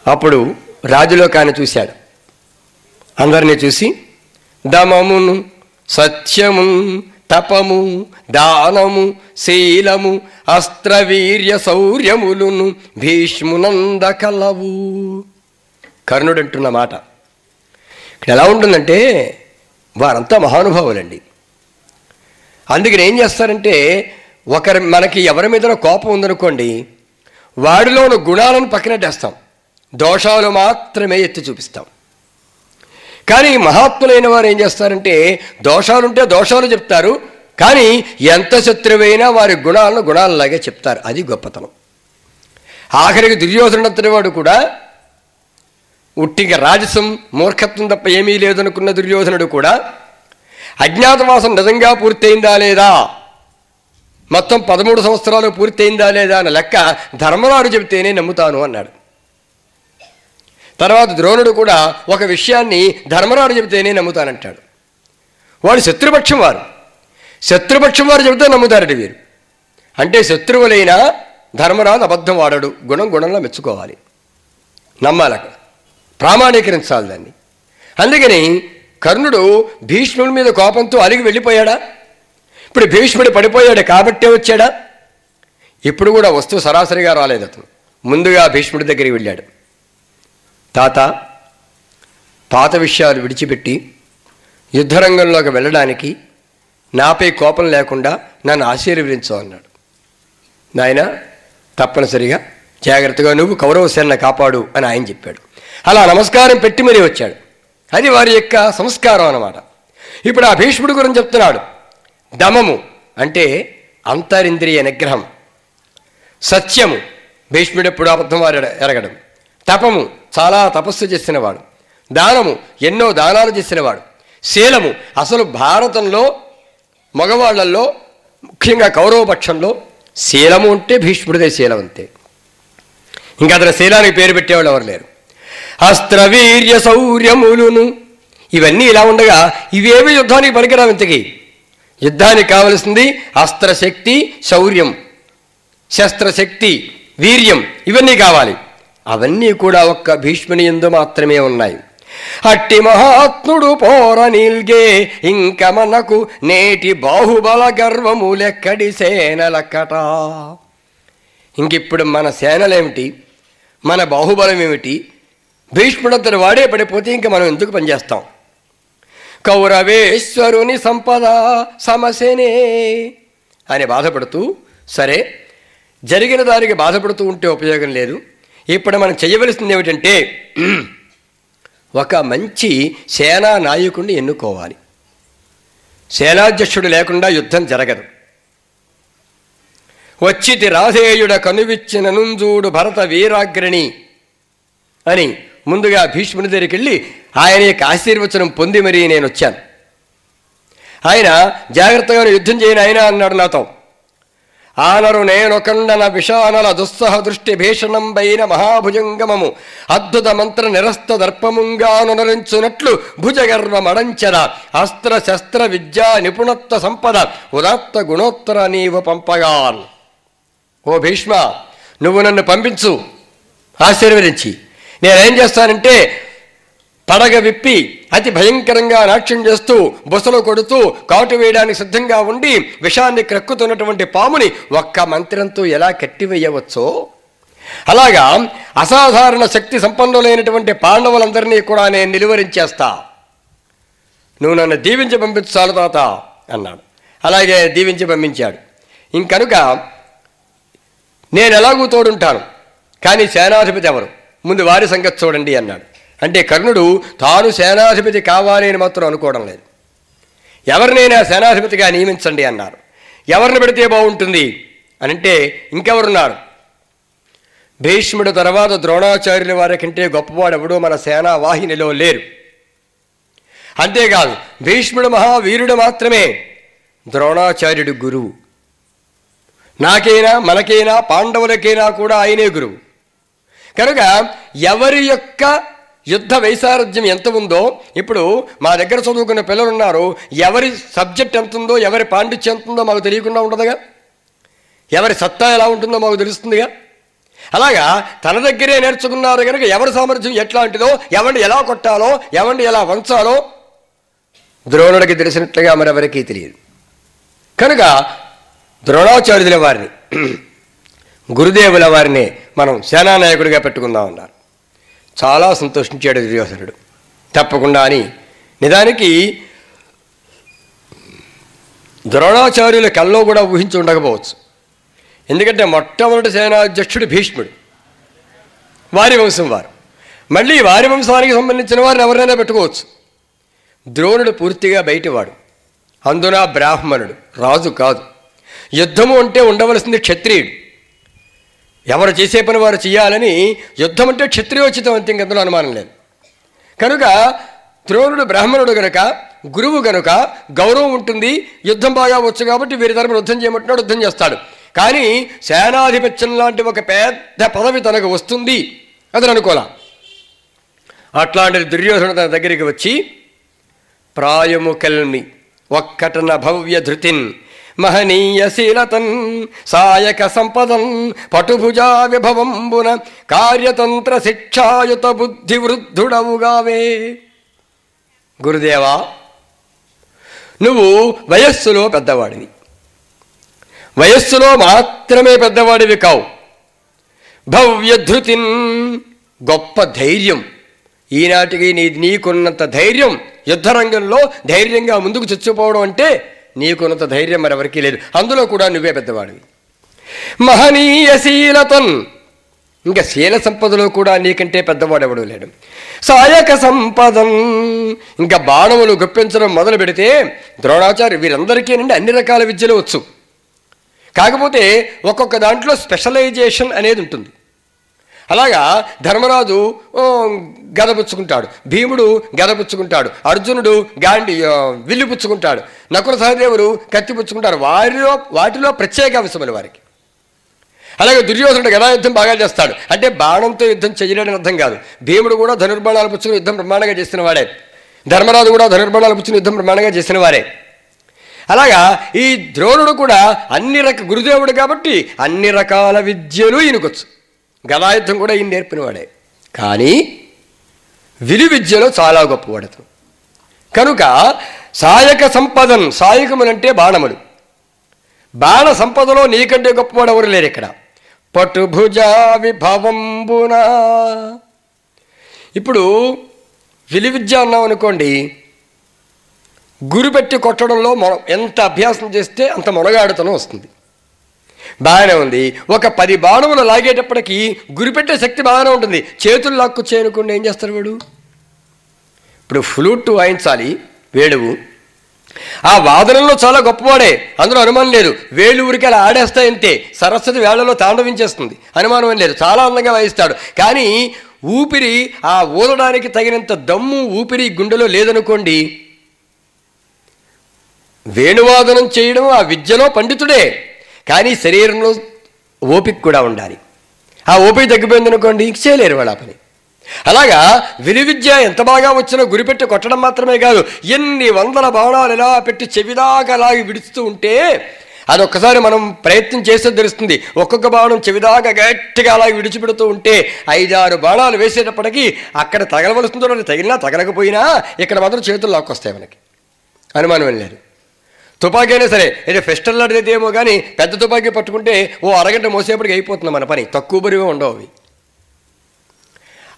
అప్పుడు రాజులోకాన్ని చూశాడు. అందరినీ చూసి దమమును సత్యము తపము దానము శీలము అస్త్రవీర్య శౌర్యములును భీష్మునంద కలవు. కర్ణుడు అంటున్న మాట ఇక్కడ ఎలా ఉంటుందంటే వారంతా మహానుభావులండి. అందుకని ఏం చేస్తారంటే మనకి ఎవరి మీద కోపం ఉందనుకోండి, వాడిలో ఉన్న గుణాలను పక్కనట్టేస్తాం, దోషాలు మాత్రమే ఎత్తి చూపిస్తాం. కానీ మహాత్ములైన వారు ఏం చేస్తారంటే దోషాలుంటే దోషాలు చెప్తారు, కానీ ఎంత శత్రువైనా వారి గుణాలను గుణాలలాగే చెప్తారు. అది గొప్పతనం. ఆఖరికి దుర్యోధనుడంతటి వాడు కూడా ఉట్టిగా రాజసం మూర్ఖత్వం తప్ప ఏమీ లేదనుకున్న దుర్యోధనుడు కూడా అజ్ఞాతవాసం నిజంగా పూర్తయిందా లేదా మొత్తం 13 సంవత్సరాలు పూర్తయిందా లేదా అన్న లెక్క ధర్మరాజు చెబితేనే నమ్ముతాను అన్నాడు. తర్వాత ద్రోణుడు కూడా ఒక విషయాన్ని ధర్మరాజు చెబితేనే నమ్ముతానంటాడు. వాడు శత్రుపక్షం వారు, శత్రుపక్షం వారు చెబితే నమ్ముతారట వీరు. అంటే శత్రువులైనా ధర్మరాజు అబద్ధం వాడడు, గుణంలో మెచ్చుకోవాలి, నమ్మాలి, అక్కడ ప్రామాణీకరించాలి దాన్ని. అందుకని కర్ణుడు భీష్ముడి మీద కోపంతో అలిగి వెళ్ళిపోయాడా? ఇప్పుడు భీష్ముడు పడిపోయాడు కాబట్టే వచ్చాడా? ఇప్పుడు కూడా వస్తూ సరాసరిగా రాలేదు. అతను ముందుగా భీష్ముడి దగ్గరికి వెళ్ళాడు. తాత, పాత విషయాలు విడిచిపెట్టి యుద్ధరంగంలోకి వెళ్ళడానికి నాపై కోపం లేకుండా నన్ను ఆశీర్వదించు అన్నాడు. నాయన, తప్పనిసరిగా జాగ్రత్తగా నువ్వు కౌరవ సేన కాపాడు అని ఆయన చెప్పాడు. అలా నమస్కారం పెట్టి మరీ వచ్చాడు. అది వారి యొక్క సంస్కారం అన్నమాట. ఇప్పుడు ఆ భీష్ముడి గురించి చెప్తున్నాడు. దమము అంటే అంతరింద్రియ నిగ్రహం, సత్యము, భీష్ముడు ఎప్పుడు అబద్ధం వారు ఎరగడం, తపము, చాలా తపస్సు చేసినవాడు, దానము, ఎన్నో దానాలు చేసినవాడు, శీలము, అసలు భారతంలో మగవాళ్లలో ముఖ్యంగా కౌరవ పక్షంలో శీలము అంటే భీష్ముడిదే శీలం అంతే. ఇంకా అతని శీలానికి పేరు పెట్టేవాళ్ళు ఎవరు లేరు. అస్త్రవీర్య శౌర్యములును, ఇవన్నీ ఇలా ఉండగా ఇవేవి యుద్ధానికి పనికిరావు. ఇంతకీ యుద్ధానికి కావలసింది అస్త్రశక్తి, శౌర్యం, శస్త్రశక్తి, వీర్యం, ఇవన్నీ కావాలి. అవన్నీ కూడా ఒక్క భీష్ముని యందు మాత్రమే ఉన్నాయి. అట్టి మహాత్ముడు పోర నీల్గే ఇంక మనకు నేటి బాహుబల గర్వము లెక్కడి సేనలక్కట. ఇంకిప్పుడు మన సేనలేమిటి, మన బాహుబలం ఏమిటి? భీష్ముడంతటి వాడే పడిపోతే ఇంక మనం ఎందుకు పనిచేస్తాం? కౌరవేశ్వరుని సంపద సమసేనే అని బాధపడుతూ, సరే జరిగిన దానికి బాధపడుతూ ఉంటే ఉపయోగం లేదు. ఇప్పుడు మనం చేయవలసింది ఏమిటంటే ఒక మంచి సేనా నాయకుడిని ఎన్నుకోవాలి. సేనాధ్యక్షుడు లేకుండా యుద్ధం జరగదు. వచ్చితి రాధేయుడ కనువిచ్చిన నుంజూడు భరత వీరాగ్రణి అని ముందుగా భీష్ముని దగ్గరికి వెళ్ళి ఆయన యొక్క ఆశీర్వచనం పొంది మరీ నేను వచ్చాను. ఆయన జాగ్రత్తగా యుద్ధం చేయని ఆయన అన్నాడు నాతో. ఆనరు నేనొకండన విషానల దుస్సహ దృష్టి భీషణం పైన మహాభుజంగమము అద్భుత మంత్ర నిరస్త దర్పముంగానునరించునట్లు భుజగర్వ మడంచర అస్త్ర శస్త్ర విద్యా నిపుణత్వ సంపద ఉదాత్త గుణోత్తర నీవు పంపగాన్. ఓ భీష్మ, నువ్వు నన్ను పంపించు ఆశీర్వదించి. నేనేం చేస్తానంటే పడగ విప్పి అతి భయంకరంగా నాట్యం చేస్తూ బుసలు కొడుతూ కాటు వేయడానికి సిద్ధంగా ఉండి విషాన్ని క్రక్కుతున్నటువంటి పాముని ఒక్క మంత్రంతో ఎలా కట్టివేయవచ్చో అలాగా అసాధారణ శక్తి సంపన్నులైనటువంటి పాండవులందరినీ కూడా నేను నిలువరించేస్తా. నువ్వు నన్ను దీవించి పంపించు చాలు తాత అన్నాడు. అలాగే దీవించి పంపించాడు. ఇంకనుక నేను ఎలాగూ తోడుంటాను, కానీ సేనాధిపతి ఎవరు, ముందు వారి సంగతి చూడండి అన్నాడు. అంటే కర్ణుడు తాను సేనాధిపతి కావాలి అని మాత్రం అనుకోవడం లేదు. ఎవరినైనా సేనాధిపతిగా నియమించండి అన్నారు. ఎవరిని పెడితే బాగుంటుంది అని అంటే ఇంకెవరున్నారు? భీష్ముడు తర్వాత ద్రోణాచార్యుల వారి కంటే గొప్పవాడు ఎవడో మన సేనా వాహినిలో లేరు. అంతేకాదు భీష్ముడు మహావీరుడు మాత్రమే, ద్రోణాచార్యుడు గురువు. నాకైనా మనకైనా పాండవులకైనా కూడా ఆయనే గురువు. కనుక ఎవరి యొక్క యుద్ధ వైసారథ్యం ఎంత ఉందో, ఇప్పుడు మా దగ్గర చదువుకున్న పిల్లలు ఉన్నారు, ఎవరి సబ్జెక్ట్ ఎంత ఉందో, ఎవరి పాండిత్యం ఎంత ఉందో మాకు తెలియకుండా ఉండదుగా, ఎవరి సత్తా ఎలా ఉంటుందో మాకు తెలుస్తుందిగా. అలాగా తన దగ్గరే నేర్చుకున్నారు కనుక ఎవరి సామర్థ్యం ఎట్లాంటిదో, ఎవరిని ఎలా కొట్టాలో, ఎవరిని ఎలా వంచాలో ద్రోణుడికి తెలిసినట్లుగా మరెవరికీ తెలియదు. కనుక ద్రోణాచార్యుల వారిని, గురుదేవుల వారిని మనం సేనానాయకుడిగా పెట్టుకుందాం అన్నారు. చాలా సంతోషించాడు దుర్యోధనుడు. తప్పకుండా అని నిజానికి ద్రోణాచార్యుల కల్లో కూడా ఊహించి ఉండకపోవచ్చు. ఎందుకంటే మొట్టమొదటి సేనాధ్యక్షుడు భీష్ముడు, వారి వంశం వారు. మళ్ళీ వారి వంశానికి సంబంధించిన వారిని ఎవరైనా పెట్టుకోవచ్చు. ద్రోణుడు పూర్తిగా బయటివాడు, అందున బ్రాహ్మణుడు, రాజు కాదు. యుద్ధము అంటే ఉండవలసింది క్షత్రియుడు. ఎవరు చేసే పని వారు చేయాలని, యుద్ధం అంటే క్షత్రియోచితం అంతే, ఇంకెందులో అనుమానం లేదు. కనుక ద్రోణుడు బ్రాహ్మణుడు కనుక గురువు గనుక గౌరవం ఉంటుంది, యుద్ధం బాగా వచ్చు కాబట్టి వీరి తరపున యుద్ధం చేయమంటున్నాడు, యుద్ధం చేస్తాడు. కానీ సేనాధిపత్యం లాంటి ఒక పెద్ద పదవి తనకు వస్తుంది అతను అనుకోలా. అట్లాంటి దుర్యోధనుడు తన దగ్గరికి వచ్చి ప్రాయము కల్మి ఒక్కటన భవ్య ధృతిన్ మహనీయశీలతన్ సాయక సంపదన్ పటుభుజా విభవంబున కార్యతంత్ర శిక్షాయుత బుద్ధి వృద్ధుడవుగావే. గురుదేవా, నువ్వు వయస్సులో పెద్దవాడివి, వయస్సులో మాత్రమే పెద్దవాడివి కావు. భవ్యధృతిన్ గొప్ప ధైర్యం, ఈనాటికి నీకున్నంత ధైర్యం యుద్ధరంగంలో ధైర్యంగా ముందుకు చచ్చిపోవడం అంటే నీకున్నంత ధైర్యం మరెవరికీ లేదు, అందులో కూడా నువ్వే పెద్దవాడివి. మహనీయశీలతన్, ఇంకా శీల సంపదలో కూడా నీకంటే పెద్దవాడెవడూ లేడు. సాయక సంపదం, ఇంకా బాణములు గుప్పించడం మొదలు పెడితే ద్రోణాచార్య వీరందరికీ నుండి అన్ని రకాల విద్యలు వచ్చు. కాకపోతే ఒక్కొక్క దాంట్లో స్పెషలైజేషన్ అనేది ఉంటుంది. అలాగా ధర్మరాజు గద పుచ్చుకుంటాడు, భీముడు గద పుచ్చుకుంటాడు, అర్జునుడు విల్లు పుచ్చుకుంటాడు, నకుల సహదేవులు కత్తి పుచ్చుకుంటారు. వాటిలో ప్రత్యేక అంశములు వారికి. అలాగే దుర్యోధనుడు గదాయుద్ధం బాగా చేస్తాడు, అంటే బాణంతో యుద్ధం చేయలేడని అర్థం కాదు. భీముడు కూడా ధనుర్బాణాలు పుచ్చుకుని యుద్ధం బ్రహ్మాండంగా చేసిన వాడే, ధర్మరాజు కూడా ధనుర్బాణాలు పుచ్చుకుని యుద్ధం బ్రహ్మాండంగా చేసిన వారే. అలాగా ఈ ద్రోణుడు కూడా గురుదేవుడు కాబట్టి అన్ని రకాల విద్యలు ఈయనకొచ్చు. గదాయుద్ధం కూడా ఈయన నేర్పినవాడే, కానీ విలు విద్యలో చాలా గొప్పవాడతాడు. కనుక సాయక సంపదన్, సాయకములంటే బాణములు, బాణ సంపదలో నీకంటే గొప్పవాడు ఎవరు లేరు ఇక్కడ. పటుభుజా విభవంబున, ఇప్పుడు విలు విద్య అన్నాం అనుకోండి, గురి పెట్టి కొట్టడంలో ఎంత అభ్యాసం చేస్తే అంత మొనగాడుతనం వస్తుంది. బాగానే ఉంది. ఒక 10 బాణములు లాగేటప్పటికీ గురిపెట్టే శక్తి బాగానే ఉంటుంది. చేతులు లాక్కు చేయనుకుండా ఏం చేస్తారు వాడు? ఇప్పుడు ఫ్లూట్ వాయించాలి వేణువు, ఆ వాదనలో చాలా గొప్పవాడే, అందులో అనుమానం లేదు. వేళ్ళు ఊరికి అలా ఆడేస్తాయంతే, సరస్వతి వేళ్లలో తాండవించేస్తుంది, అనుమానం లేదు. చాలా అందంగా వాయిస్తాడు. కానీ ఊపిరి ఆ ఊదడానికి తగినంత దమ్ము ఊపిరి గుండెలో లేదనుకోండి, వేణువాదనం చేయడం ఆ విద్యలో పండితుడే, కానీ శరీరంలో ఓపిక కూడా ఉండాలి. ఆ ఓపిక తగ్గిపోయిందనుకోండి ఇంక చేయలేరు వాళ్ళ పని. అలాగా విలు విద్య ఎంత బాగా వచ్చినా గురిపెట్టి కొట్టడం మాత్రమే కాదు, ఎన్ని వందల బాణాలు ఎలా పెట్టి చెవిదాకా అలాగే విడుస్తూ ఉంటే అదొక్కసారి మనం ప్రయత్నం చేస్తే తెలుస్తుంది. ఒక్కొక్క బాణం చెవిదాకా గట్టిగా అలాగే విడిచిపెడుతూ ఉంటే 5-6 బాణాలు వేసేటప్పటికీ అక్కడ తగలవలసిందో తగిలినా తగలకపోయినా ఇక్కడ మాత్రం చేతులు లాక్కొస్తాయి, మనకి అనుమానం లేదు. తుపాకీ అయినా సరే, ఏదో ఫెస్టల్ లాంటిది ఏమో కానీ పెద్ద తుపాకీ పట్టుకుంటే ఓ అరగంట మోసేపటికి అయిపోతుంది మన పని, తక్కువ బరువే ఉండవు అవి.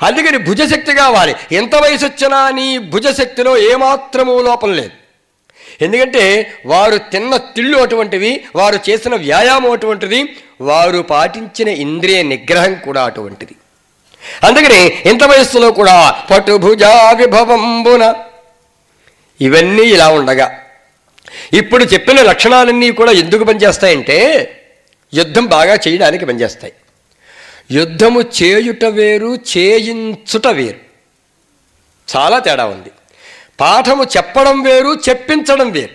అందుకని భుజశక్తి కావాలి. ఎంత వయసు వచ్చినా నీ భుజశక్తిలో ఏమాత్రమూ లోపం లేదు. ఎందుకంటే వారు తిన్న తిళ్ళు అటువంటివి, వారు చేసిన వ్యాయామం అటువంటిది, వారు పాటించిన ఇంద్రియ నిగ్రహం కూడా అటువంటిది. అందుకని ఎంత వయస్సులో కూడా పటుభుజా విభవంబున, ఇవన్నీ ఇలా ఉండగా ఇప్పుడు చెప్పిన లక్షణాలన్నీ కూడా ఎందుకు పనిచేస్తాయంటే యుద్ధం బాగా చేయడానికి పనిచేస్తాయి. యుద్ధము చేయుట వేరు, చేయించుట వేరు, చాలా తేడా ఉంది. పాఠము చెప్పడం వేరు, చెప్పించడం వేరు.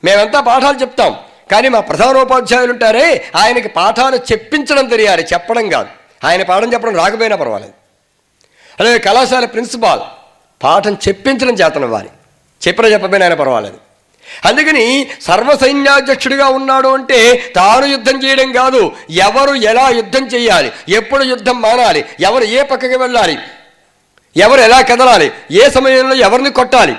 మేమంతా పాఠాలు చెప్తాం, కానీ మా ప్రధానోపాధ్యాయులు ఉంటారే ఆయనకి పాఠాలు చెప్పించడం తెలియాలి, చెప్పడం కాదు. ఆయన పాఠం చెప్పడం రాకపోయినా పర్వాలేదు. అలాగే కళాశాల ప్రిన్సిపాల్ పాఠం చెప్పించడం చేతనవ్వాలి, చెప్పకపోయినా ఆయన పర్వాలేదు. అందుకని సర్వసైన్యాధ్యక్షుడిగా ఉన్నాడు అంటే తాను యుద్ధం చేయడం కాదు, ఎవరు ఎలా యుద్ధం చేయాలి, ఎప్పుడు యుద్ధం మానాలి, ఎవరు ఏ పక్కకి వెళ్ళాలి, ఎవరు ఎలా కదలాలి, ఏ సమయంలో ఎవరిని కొట్టాలి,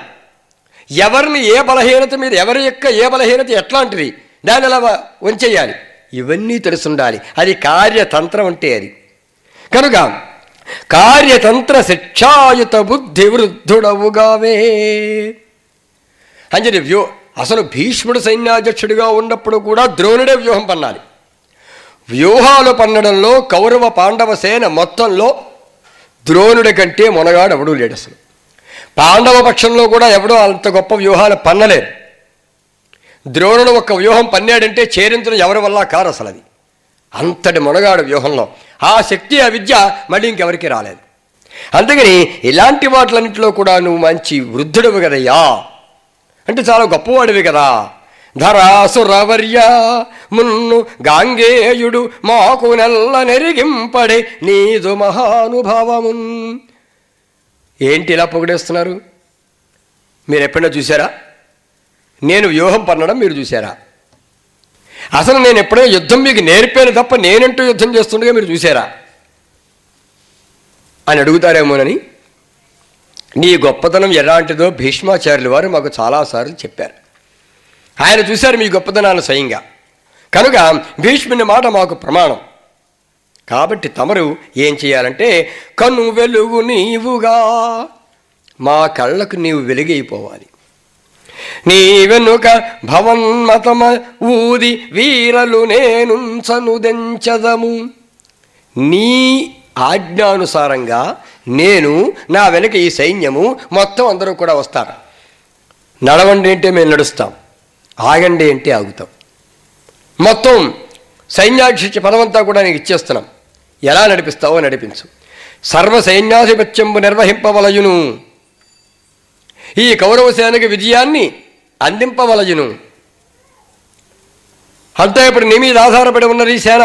ఎవరిని ఏ బలహీనత మీద, ఎవరి యొక్క ఏ బలహీనత ఎట్లాంటిది, దాన్ని ఎలా వంచేయాలి, ఇవన్నీ తెలుసుండాలి. అది కార్యతంత్రం అంటే అది. కనుక కార్యతంత్ర శిక్షాయుత బుద్ధి వృద్ధుడవుగావే అని చెప్పి అసలు భీష్ముడు సైన్యాధ్యక్షుడిగా ఉన్నప్పుడు కూడా ద్రోణుడే వ్యూహం పన్నాలి. వ్యూహాలు పన్నడంలో కౌరవ పాండవ సేన మొత్తంలో ద్రోణుడి కంటే మొనగాడు ఎవడూ లేడు. అసలు పాండవ పక్షంలో కూడా ఎవడో అంత గొప్ప వ్యూహాలు పన్నలేరు. ద్రోణుడు ఒక్క వ్యూహం పన్నాడంటే చేరించడం ఎవరి వల్ల కారు అసలు, అది అంతటి మొనగాడు వ్యూహంలో. ఆ శక్తి, ఆ విద్య మళ్ళీ ఇంకెవరికి రాలేదు. అందుకని ఇలాంటి వాటిలన్నింటిలో కూడా నువ్వు మంచి వృద్ధుడవు కదయ్యా, అంటే చాలా గొప్పవాడివి కదా. ధరాసురవర్య మున్ను గాంగేయుడు మాకు నెల్ల నెరిగింపడే నీదు మహానుభావమున్. ఏంటి ఇలా పొగిడేస్తున్నారు? మీరు ఎప్పుడైనా చూసారా? నేను వ్యూహం పన్నడం మీరు చూసారా? అసలు నేను ఎప్పుడైనా యుద్ధం మీకు నేర్పాను తప్ప నేనంటూ యుద్ధం చేస్తుండగా మీరు చూసారా అని అడుగుతారేమోనని. నీ గొప్పతనం ఎలాంటిదో భీష్మాచార్యుల వారు మాకు చాలాసార్లు చెప్పారు. ఆయన చూశారు మీ గొప్పతనాన్ని స్వయంగా. కనుక భీష్ముని మాట మాకు ప్రమాణం. కాబట్టి తమరు ఏం చేయాలంటే, కన్ను వెలుగు నీవుగా, మా కళ్ళకు నీవు వెలుగైపోవాలి. నీ వెనుక భవన్మతమ ఊది వీరలు నేనుంచనుదెంచదము. నీ ఆజ్ఞానుసారంగా నేను, నా వెనుక ఈ సైన్యము మొత్తం అందరూ కూడా వస్తారు. నడవండి అంటే మేము నడుస్తాం, ఆగండి అంటే ఆగుతాం. మొత్తం సైన్యాధ్యక్ష పదమంతా కూడా నీకు ఇచ్చేస్తున్నాం, ఎలా నడిపిస్తావో నడిపించు. సర్వ సైన్యాధిపత్యంబు నిర్వహింపవలయును, ఈ కౌరవసేనకి విజయాన్ని అందింపవలయును. అంతా ఇప్పుడు నీ మీద ఆధారపడి ఉన్నది ఈ సేన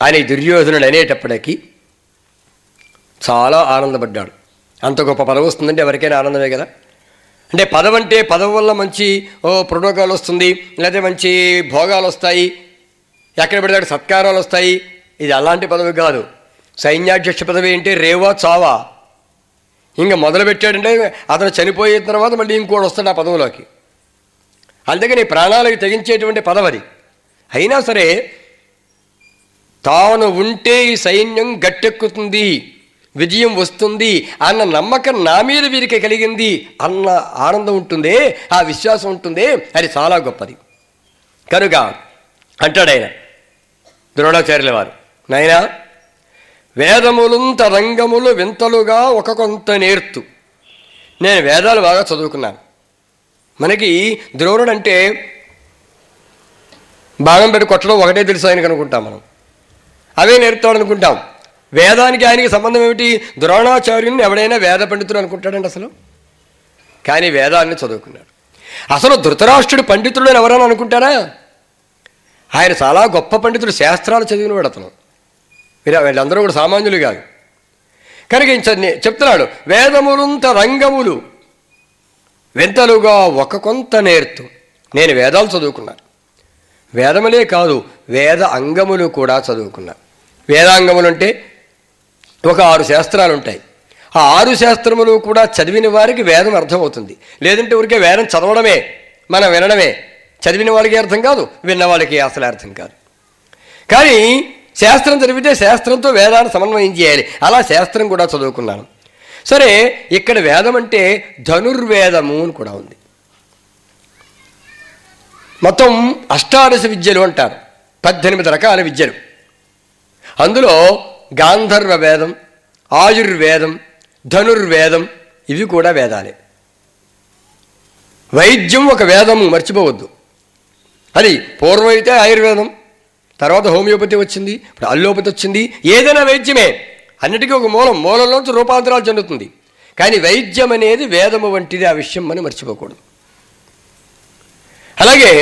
అని దుర్యోధనుడు అనేటప్పటికీ చాలా ఆనందపడ్డాడు. అంత గొప్ప పదవి వస్తుందంటే ఎవరికైనా ఆనందమే కదా. అంటే పదవి అంటే పదవి వల్ల మంచి ప్రోటోకాల్ వస్తుంది, లేకపోతే మంచి భోగాలు వస్తాయి, ఎక్కడ పెడతాడు సత్కారాలు వస్తాయి. ఇది అలాంటి పదవి కాదు. సైన్యాధ్యక్ష పదవి అంటే రేవా చావా. ఇంకా మొదలుపెట్టాడంటే అతను చనిపోయిన తర్వాత మళ్ళీ ఇంకోటి వస్తాడు ఆ పదవిలోకి. అందుకని ప్రాణాలకు తెగించేటువంటి పదవి. అయినా సరే తాను ఉంటే ఈ సైన్యం గట్టెక్కుతుంది, విజయం వస్తుంది అన్న నమ్మకం నా మీద వీరికి కలిగింది అన్న ఆనందం ఉంటుందే, ఆ విశ్వాసం ఉంటుందే, అది చాలా గొప్పది. కనుక అంటాడు ఆయన ద్రోణాచార్యుల వారు, నాయనా వేదములుంత రంగములు వింతలుగా ఒక కొంత నేర్తు. నేను వేదాలు బాగా చదువుకున్నాను. మనకి ద్రోణుడు అంటే బాణం పెట్టి కొట్టడం ఒకటే తెలుసు ఆయనకు అనుకుంటాం, మనం అవే నేర్పుతాడు అనుకుంటాం. వేదానికి ఆయనకి సంబంధం ఏమిటి? ద్రోణాచార్యుని ఎవడైనా వేద పండితుడు అనుకుంటాడండి అసలు. కానీ వేదాన్ని చదువుకున్నాడు. అసలు ధృతరాష్ట్రుడు పండితుడు అని ఎవరైనా అనుకుంటారా? ఆయన చాలా గొప్ప పండితుడు, శాస్త్రాలు చదివినవాడు అతను. వీళ్ళందరూ కూడా సామాన్యులు కాదు. కనుక చెప్తున్నాడు, వేదములుంత రంగములు వింతలుగా ఒక కొంత నేర్తు. నేను వేదాలు చదువుకున్నాను. వేదములే కాదు, వేద అంగములు కూడా చదువుకున్నాను. వేదాంగములు అంటే ఒక 6 శాస్త్రాలు ఉంటాయి. ఆ 6 శాస్త్రములు కూడా చదివిన వారికి వేదం అర్థమవుతుంది. లేదంటే ఊరికే వేదం చదవడమే, మనం వినడమే. చదివిన వాళ్ళకి అర్థం కాదు, విన్న వాళ్ళకి అసలు అర్థం కాదు. కానీ శాస్త్రం చదివితే శాస్త్రంతో వేదాన్ని సమన్వయం చేయాలి. అలా శాస్త్రం కూడా చదువుకున్నాను. సరే, ఇక్కడ వేదం అంటే ధనుర్వేదము అని కూడా ఉంది. మొత్తం 18 విద్యలు అంటారు, 18 రకాల విద్యలు. అందులో గాంధర్వ వేదం, ఆయుర్వేదం, ధనుర్వేదం ఇవి కూడా వేదాలే. వైద్యం ఒక వేదము, మర్చిపోవద్దు. అది పూర్వం అయితే ఆయుర్వేదం, తర్వాత హోమియోపతి వచ్చింది, ఇప్పుడు అల్లోపతి వచ్చింది. ఏదైనా వైద్యమే, అన్నిటికీ ఒక మూలంలోంచి రూపాంతరాలు చెందుతుంది. కానీ వైద్యం అనేది వేదము వంటిది, ఆ విషయం మనం మర్చిపోకూడదు. అలాగే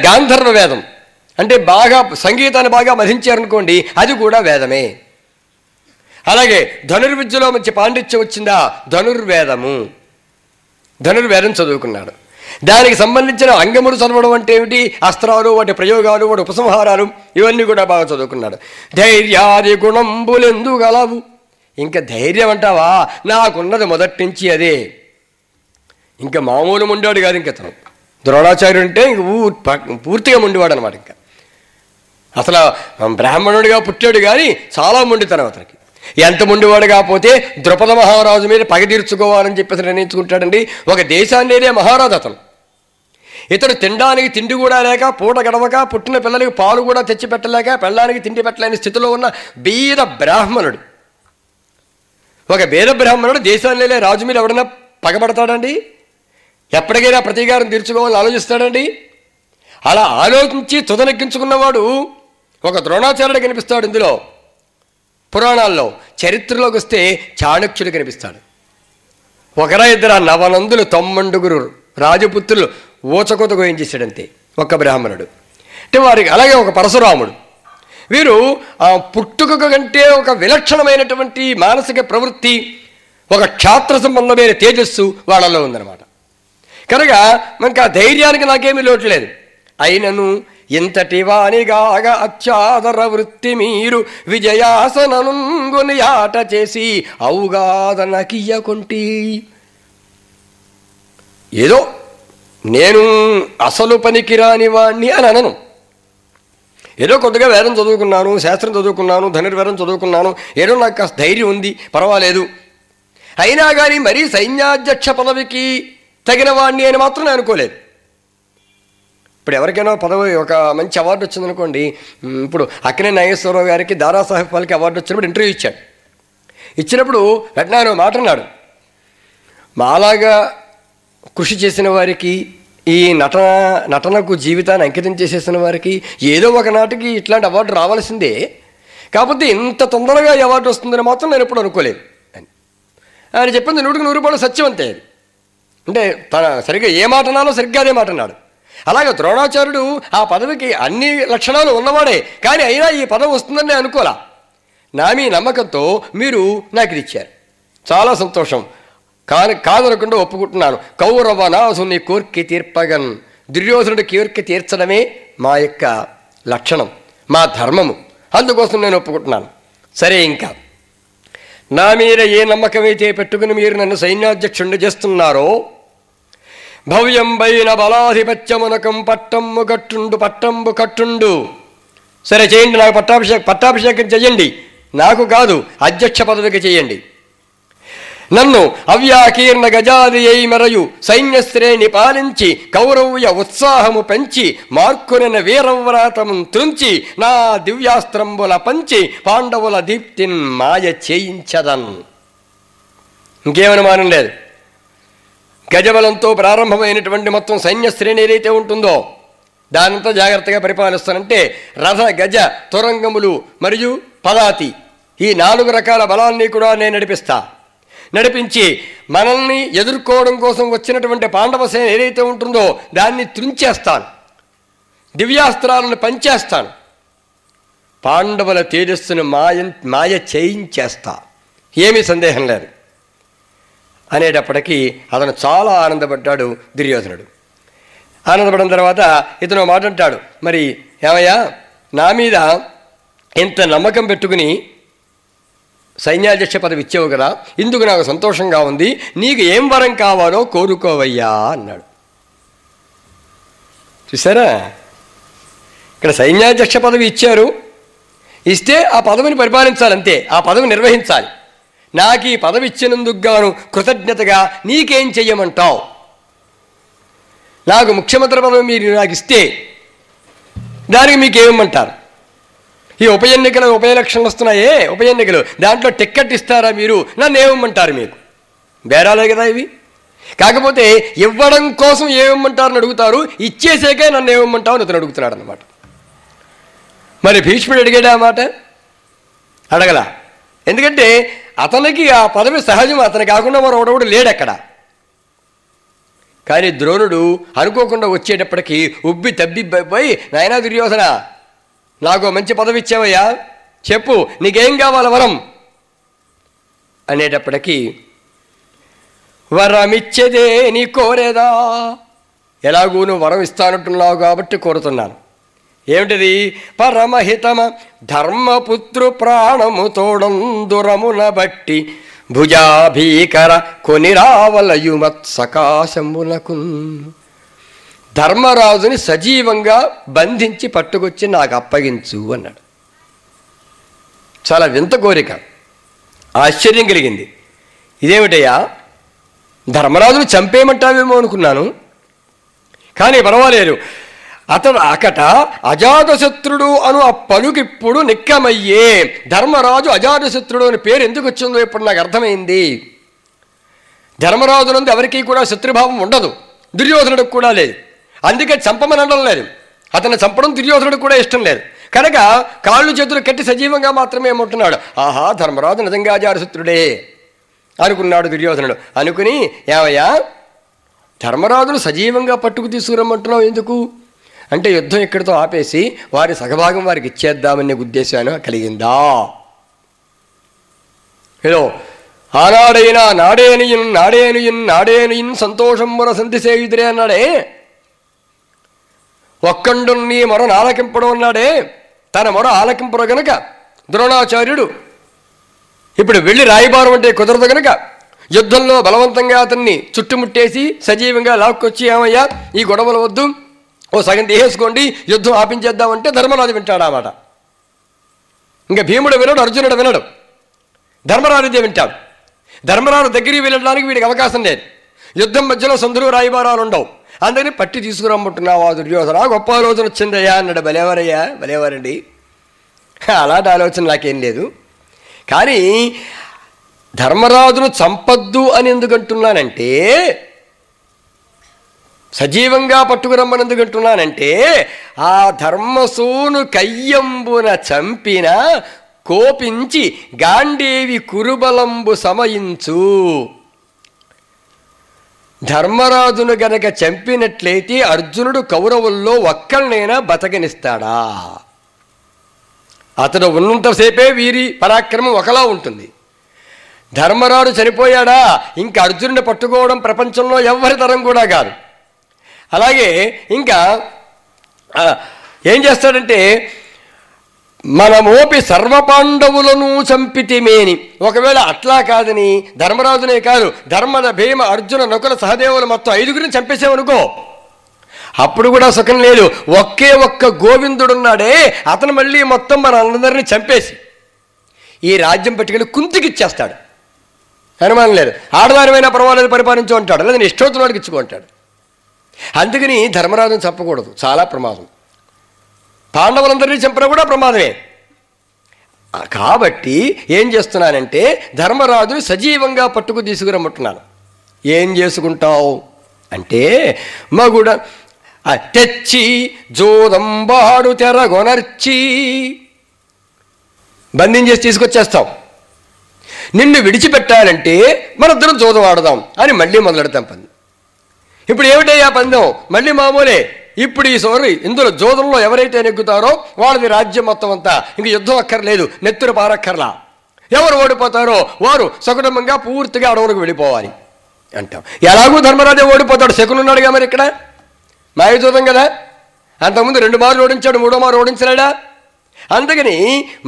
గాంధర్వ వేదం అంటే బాగా సంగీతాన్ని బాగా మధించారనుకోండి, అది కూడా వేదమే. అలాగే ధనుర్విద్యలో మంచి పాండిత్యం వచ్చిందా, ధనుర్వేదము. ధనుర్వేదం చదువుకున్నాడు. దానికి సంబంధించిన అంగములు చదవడం అంటే ఏమిటి, అస్త్రాలు, వాటి ప్రయోగాలు, వాటి ఉపసంహారాలు, ఇవన్నీ కూడా బాగా చదువుకున్నాడు. ధైర్యాది గుణంబులెందు గలవు. ఇంకా ధైర్యం అంటావా, నాకున్నది మొదటి నుంచి అదే. ఇంకా మామూలు ముండేవాడు కాదు. ఇంక అతను ద్రోణాచార్యుడు అంటే ఇంక పూర్తిగా ముండివాడు అనమాట. ఇంకా అసలు బ్రాహ్మణుడిగా పుట్టాడు కానీ చాలా ముండితనం అతనికి. ఎంత ముండివాడు కాకపోతే ద్రుపద మహారాజు మీద పగ తీర్చుకోవాలని చెప్పేసి నిర్ణయించుకుంటాడండి. ఒక దేశాన్నేదే మహారాజు అతను. ఇతడు తినడానికి తిండి కూడా లేక, పూట గడవక, పుట్టిన పిల్లలకి పాలు కూడా తెచ్చిపెట్టలేక, పెళ్ళానికి తిండి పెట్టలేని స్థితిలో ఉన్న బీద బ్రాహ్మణుడు. ఒక బీద బ్రాహ్మణుడు దేశాన్నేలే రాజు మీద ఎవడన్నా పగబడతాడండి? ఎప్పటికైనా ప్రతీకారం తీర్చుకోవాలని ఆలోచిస్తాడండి? అలా ఆలోచించి తుదనెక్కించుకున్నవాడు ఒక ద్రోణాచార్యుడు కనిపిస్తాడు ఇందులో. పురాణాల్లో చరిత్రలోకి వస్తే చాణక్యుడు కనిపిస్తాడు. ఒకరా ఇద్దరు నవనందులు 90 రాజపుత్రులు ఊచకోత గోయించేశాడంతే ఒక్క బ్రాహ్మణుడు. అంటే వారికి అలాగే ఒక పరశురాముడు. వీరు పుట్టుక కంటే ఒక విలక్షణమైనటువంటి మానసిక ప్రవృత్తి, ఒక క్షాత్ర సంబంధమైన తేజస్సు వాళ్ళలో ఉందన్నమాట. కనుక మనకు ఆ ధైర్యానికి నాకేమీ లోటు లేదు. అయినను ఇంతటి వానిగాగ అత్యాదర వృత్తి మీరు విజయాసననుంగుని ఆట చేసి అవుగాదనకియ్యకుంటి. ఏదో నేను అసలు పనికిరాని వాణ్ణి అని అనను. ఏదో కొద్దిగా వేదం చదువుకున్నాను, శాస్త్రం చదువుకున్నాను, ధనుర్వేదం చదువుకున్నాను, ఏదో నాకు కాస్త ధైర్యం ఉంది, పర్వాలేదు. అయినా కానీ మరీ సైన్యాధ్యక్ష పదవికి తగిన వాణ్ణి అని మాత్రం నేను అనుకోలేదు. ఇప్పుడు ఎవరికైనా పదవి ఒక మంచి అవార్డు వచ్చిందనుకోండి, ఇప్పుడు అక్కినేని నాగేశ్వరరావు గారికి దాదాసాహెబ్ ఫాల్కే అవార్డు వచ్చినప్పుడు ఇంటర్వ్యూ ఇచ్చాడు. ఇచ్చినప్పుడు వెంటనే మాట అన్నాడు, మాలాగా కృషి చేసిన వారికి, ఈ నటనకు జీవితాన్ని అంకితం చేసేసిన వారికి ఏదో ఒకనాటికి ఇట్లాంటి అవార్డు రావాల్సిందే, కాకపోతే ఇంత తొందరగా ఈ అవార్డు వస్తుందని మాత్రం నేను ఎప్పుడు అనుకోలేదు అని ఆయన చెప్పింది 100% సత్యం అంతే. అంటే తన సరిగ్గా ఏ మాట అన్నాలో సరిగ్గా అదే మాట అన్నాడు. అలాగే ద్రోణాచార్యుడు ఆ పదవికి అన్ని లక్షణాలు ఉన్నవాడే, కానీ అయినా ఈ పదవి వస్తుందని నేను అనుకోలే. నా మీ నమ్మకంతో మీరు నాకు ఇది ఇచ్చారు, చాలా సంతోషం, కాదనకుండా ఒప్పుకుంటున్నాను. కౌరవ నాసుని కోర్కి తీర్పగన్, దుర్యోధనుడి కోర్కి తీర్చడమే మా యొక్క లక్షణం, మా ధర్మము, అందుకోసం నేను ఒప్పుకుంటున్నాను. సరే, ఇంకా నా మీద ఏ నమ్మకమైతే పెట్టుకుని మీరు నన్ను సైన్యాధ్యక్షుణ్ణి చేస్తున్నారో, భవ్యంబైన బలాధిపత్యమునకం పట్టంబు కట్టుండు. సరే చేయండి, నాకు పట్టాభిషేకం చెయ్యండి, నాకు కాదు అధ్యక్ష పదవికి చెయ్యండి. నన్ను అవ్యాకీర్ణ గజాది అయి మెరయు సైన్యశ్రేణి పాలించి కౌరవ్య ఉత్సాహము పెంచి మార్కునైన వీరవ్రాతము త్రుంచి నా దివ్యాస్త్రంబుల పంచి పాండవుల దీప్తిన్ మాయ చేయించదన్. ఇంకేమనుమానం లేదు. గజబలంతో ప్రారంభమైనటువంటి మొత్తం సైన్యశ్రేణి ఏదైతే ఉంటుందో దానంతా జాగ్రత్తగా పరిపాలిస్తానంటే రథ, గజ, తురంగములు మరియు పదాతి, ఈ 4 రకాల బలాన్ని కూడా నేను నడిపించి మనల్ని ఎదుర్కోవడం కోసం వచ్చినటువంటి పాండవ సేన ఏదైతే ఉంటుందో దాన్ని త్రుంచేస్తాను, దివ్యాస్త్రాలను పంచేస్తాను, పాండవుల తేజస్సును మాయ చేయించేస్తా, ఏమీ సందేహం లేదు అనేటప్పటికీ అతను చాలా ఆనందపడ్డాడు దుర్యోధనుడు. ఆనందపడిన తర్వాత ఇతను మాట అంటాడు, మరి ఏమయ్యా, నా మీద ఇంత నమ్మకం పెట్టుకుని సైన్యాధ్యక్ష పదవి ఇచ్చావు కదా, ఇందుకు నాకు సంతోషంగా ఉంది, నీకు ఏం వరం కావాలో కోరుకోవయ్యా అన్నాడు. చూసారా, ఇక్కడ సైన్యాధ్యక్ష పదవి ఇచ్చారు, ఇస్తే ఆ పదవిని పరిపాలించాలంతే, ఆ పదవి నిర్వహించాలి. నాకు ఈ పదవి ఇచ్చినందుకు గాను కృతజ్ఞతగా నీకేం చెయ్యమంటావు? నాకు ముఖ్యమంత్రి పదవి మీరు నాకు ఇస్తే దానికి మీకేమంటారు? ఈ ఉప ఎలక్షన్లు వస్తున్నాయే, ఉప ఎన్నికలు, దాంట్లో టిక్కెట్ ఇస్తారా మీరు? నన్ను ఏమమ్మంటారు? మీకు బేరాలే కదా ఇవి. కాకపోతే ఇవ్వడం కోసం ఏమమ్మంటారని అడుగుతారు, ఇచ్చేసాకే నన్ను ఏమమ్మంటావు అని అతను అడుగుతున్నాడు అన్నమాట. మరి భీష్ముడు అడిగాడు ఆ మాట? అడగలా. ఎందుకంటే అతనికి ఆ పదవి సహజం, అతను కాకుండా మరొకడు లేడు అక్కడ. కానీ ద్రోణుడు అనుకోకుండా వచ్చేటప్పటికి ఉబ్బి తబ్బిబ్బైపోయి, నాయనా దుర్యోధన, నాకు మంచి పదవి ఇచ్చావయ్యా, చెప్పు నీకేం కావాలి వరం అనేటప్పటికీ, వరమిచ్చేదే నీ కోరేదా, ఎలాగూ నువ్వు వరం ఇస్తానంటున్నావు కాబట్టి కోరుతున్నాను. ఏమిటిది? పరమహితమ ధర్మపుత్రు ప్రాణము తోడందురమున బట్టి భుజాభీకర కొని రావలయుమత్ సకాశమునకు. ధర్మరాజుని సజీవంగా బంధించి పట్టుకొచ్చి నాకు అప్పగించు అన్నాడు. చాలా వింత కోరిక, ఆశ్చర్యం కలిగింది. ఇదేమిటయ్యా, ధర్మరాజుని చంపేయమంటావేమో అనుకున్నాను, కానీ పర్వాలేదు, అతడు అకట అజాతశత్రుడు అను ఆ పలుకిప్పుడు నిక్కమయ్యే. ధర్మరాజు అజాతశత్రుడు అని పేరు ఎందుకు వచ్చిందో ఇప్పుడు నాకు అర్థమైంది. ధర్మరాజునందు ఎవరికీ కూడా శత్రుభావం ఉండదు, దుర్యోధనుడికి కూడా లేదు. అందుకే చంపమని అనడం లేదు, అతన్ని చంపడం దుర్యోధనుడికి కూడా ఇష్టం లేదు. కనుక కాళ్ళు చేతులు కట్టి సజీవంగా మాత్రమే ఉంటున్నాడు. ఆహా, ధర్మరాజు నిజంగా జారసూత్రుడే అనుకున్నాడు దుర్యోధనుడు. అనుకుని, ఏమయ్యా ధర్మరాజును సజీవంగా పట్టుకు తీసుకురమ్మంటున్నావు ఎందుకు అంటే, యుద్ధం ఇక్కడితో ఆపేసి వారి సగభాగం వారికి ఇచ్చేద్దామనే ఉద్దేశాన్ని కలిగిందా? ఏదో ఆనాడైనా నాడేనుయిన్ సంతోషం మొర సంధి సేయుదిరే అన్నాడే, ఒక్కండు నీ మొరను ఆలకింపడం అన్నాడే. తన మొర ఆలకింపరు గనక ద్రోణాచార్యుడు ఇప్పుడు వెళ్ళి రాయబారం అంటే కుదరదు గనక యుద్ధంలో బలవంతంగా అతన్ని చుట్టుముట్టేసి సజీవంగా లాక్కొచ్చి, ఏమయ్యా ఈ గొడవలు వద్దు, ఓ సగం తీసేసుకోండి, యుద్ధం ఆపించేద్దామంటే ధర్మరాజు వింటాడు ఆ మాట. ఇంకా భీముడు వినడు, అర్జునుడు వినడు, ధర్మరాజుదే వింటాడు. ధర్మరాజు దగ్గరికి వెళ్ళడానికి వీడికి అవకాశం లేదు. యుద్ధం మధ్యలో సందులు రాయబారాలు ఉండవు. అందరినీ పట్టి తీసుకురమ్మంటున్నావు ఆ దుర్యోధన, గొప్ప ఆలోచన వచ్చిందయ్యా అన్నాడు. భలేవారయ్యా, భలేవారండి, అలాంటి ఆలోచన నాకేం లేదు. కానీ ధర్మరాజును చంపద్దు అని ఎందుకంటున్నానంటే, సజీవంగా పట్టుకురమ్మని ఎందుకంటున్నానంటే, ఆ ధర్మసూను కయ్యంబున చంపిన కోపించి గాండేవి కురుబలంబు సమయించు. ధర్మరాజును గనక చంపినట్లయితే అర్జునుడు కౌరవుల్లో ఒక్కళ్ళనైనా బతకనిస్తాడా? అతడు ఉన్నంతసేపే వీరి పరాక్రమం ఒకలా ఉంటుంది. ధర్మరాజు చనిపోయాడా, ఇంకా అర్జునుడిని పట్టుకోవడం ప్రపంచంలో ఎవ్వరి తరం కూడా కాదు. అలాగే ఇంకా ఏం చేస్తాడంటే, మనమోపి సర్వపాండవులను చంపితిమేని, ఒకవేళ అట్లా కాదని ధర్మరాజునే కాదు ధర్మద భీమ అర్జున నకుల సహదేవులు మొత్తం 5గురిని చంపేసామనుకో, అప్పుడు కూడా సుఖం లేదు. ఒకే ఒక్క గోవిందుడున్నాడే, అతను మళ్ళీ మొత్తం మన అందరినీ చంపేసి ఈ రాజ్యం పట్టుకెళ్ళి కుంతికిచ్చేస్తాడు. అనుమానం లేదు. ఆడదానిమైనా పర్వాలేదు పరిపాలించు అంటాడు, లేదా ఇష్టోత్తరం వాడికి ఇచ్చుకుంటాడు. అందుకని ధర్మరాజును చంపకూడదు, చాలా ప్రమాదం. పాండవులందరినీ చంపినా కూడా ప్రమాదమే. కాబట్టి ఏం చేస్తున్నానంటే, ధర్మరాజుని సజీవంగా పట్టుకు తీసుకురమ్మంటున్నాను. ఏం చేసుకుంటావు అంటే, మగుడ తెచ్చి జోదంబాడు తెరగొనర్చి బంధించేసి తీసుకొచ్చేస్తాం. నిన్ను విడిచిపెట్టాలంటే మనిద్దరం జోదం ఆడదాం అని మళ్ళీ మొదలెడతాం పందెం. ఇప్పుడు ఏమిటయ్యా పందెం? మళ్ళీ మామూలే. ఇప్పుడు ఈ సోరి ఇందులో జోదంలో ఎవరైతే నెగ్గుతారో వాళ్ళది రాజ్యం మొత్తం అంతా, ఇంక యుద్ధం అక్కర్లేదు, నెత్తురు పారక్కర్లా. ఎవరు ఓడిపోతారో వారు సకుటుంబంగా పూర్తిగా అడవులకు వెళ్ళిపోవాలి అంటాం. ఎలాగూ ధర్మరాజే ఓడిపోతాడు, శకునున్నాడుగా మరి ఇక్కడ, మాయజోదం కదా. అంతకుముందు 2 మార్లు ఓడించాడు, 3వ మారు ఓడించలేడా? అందుకని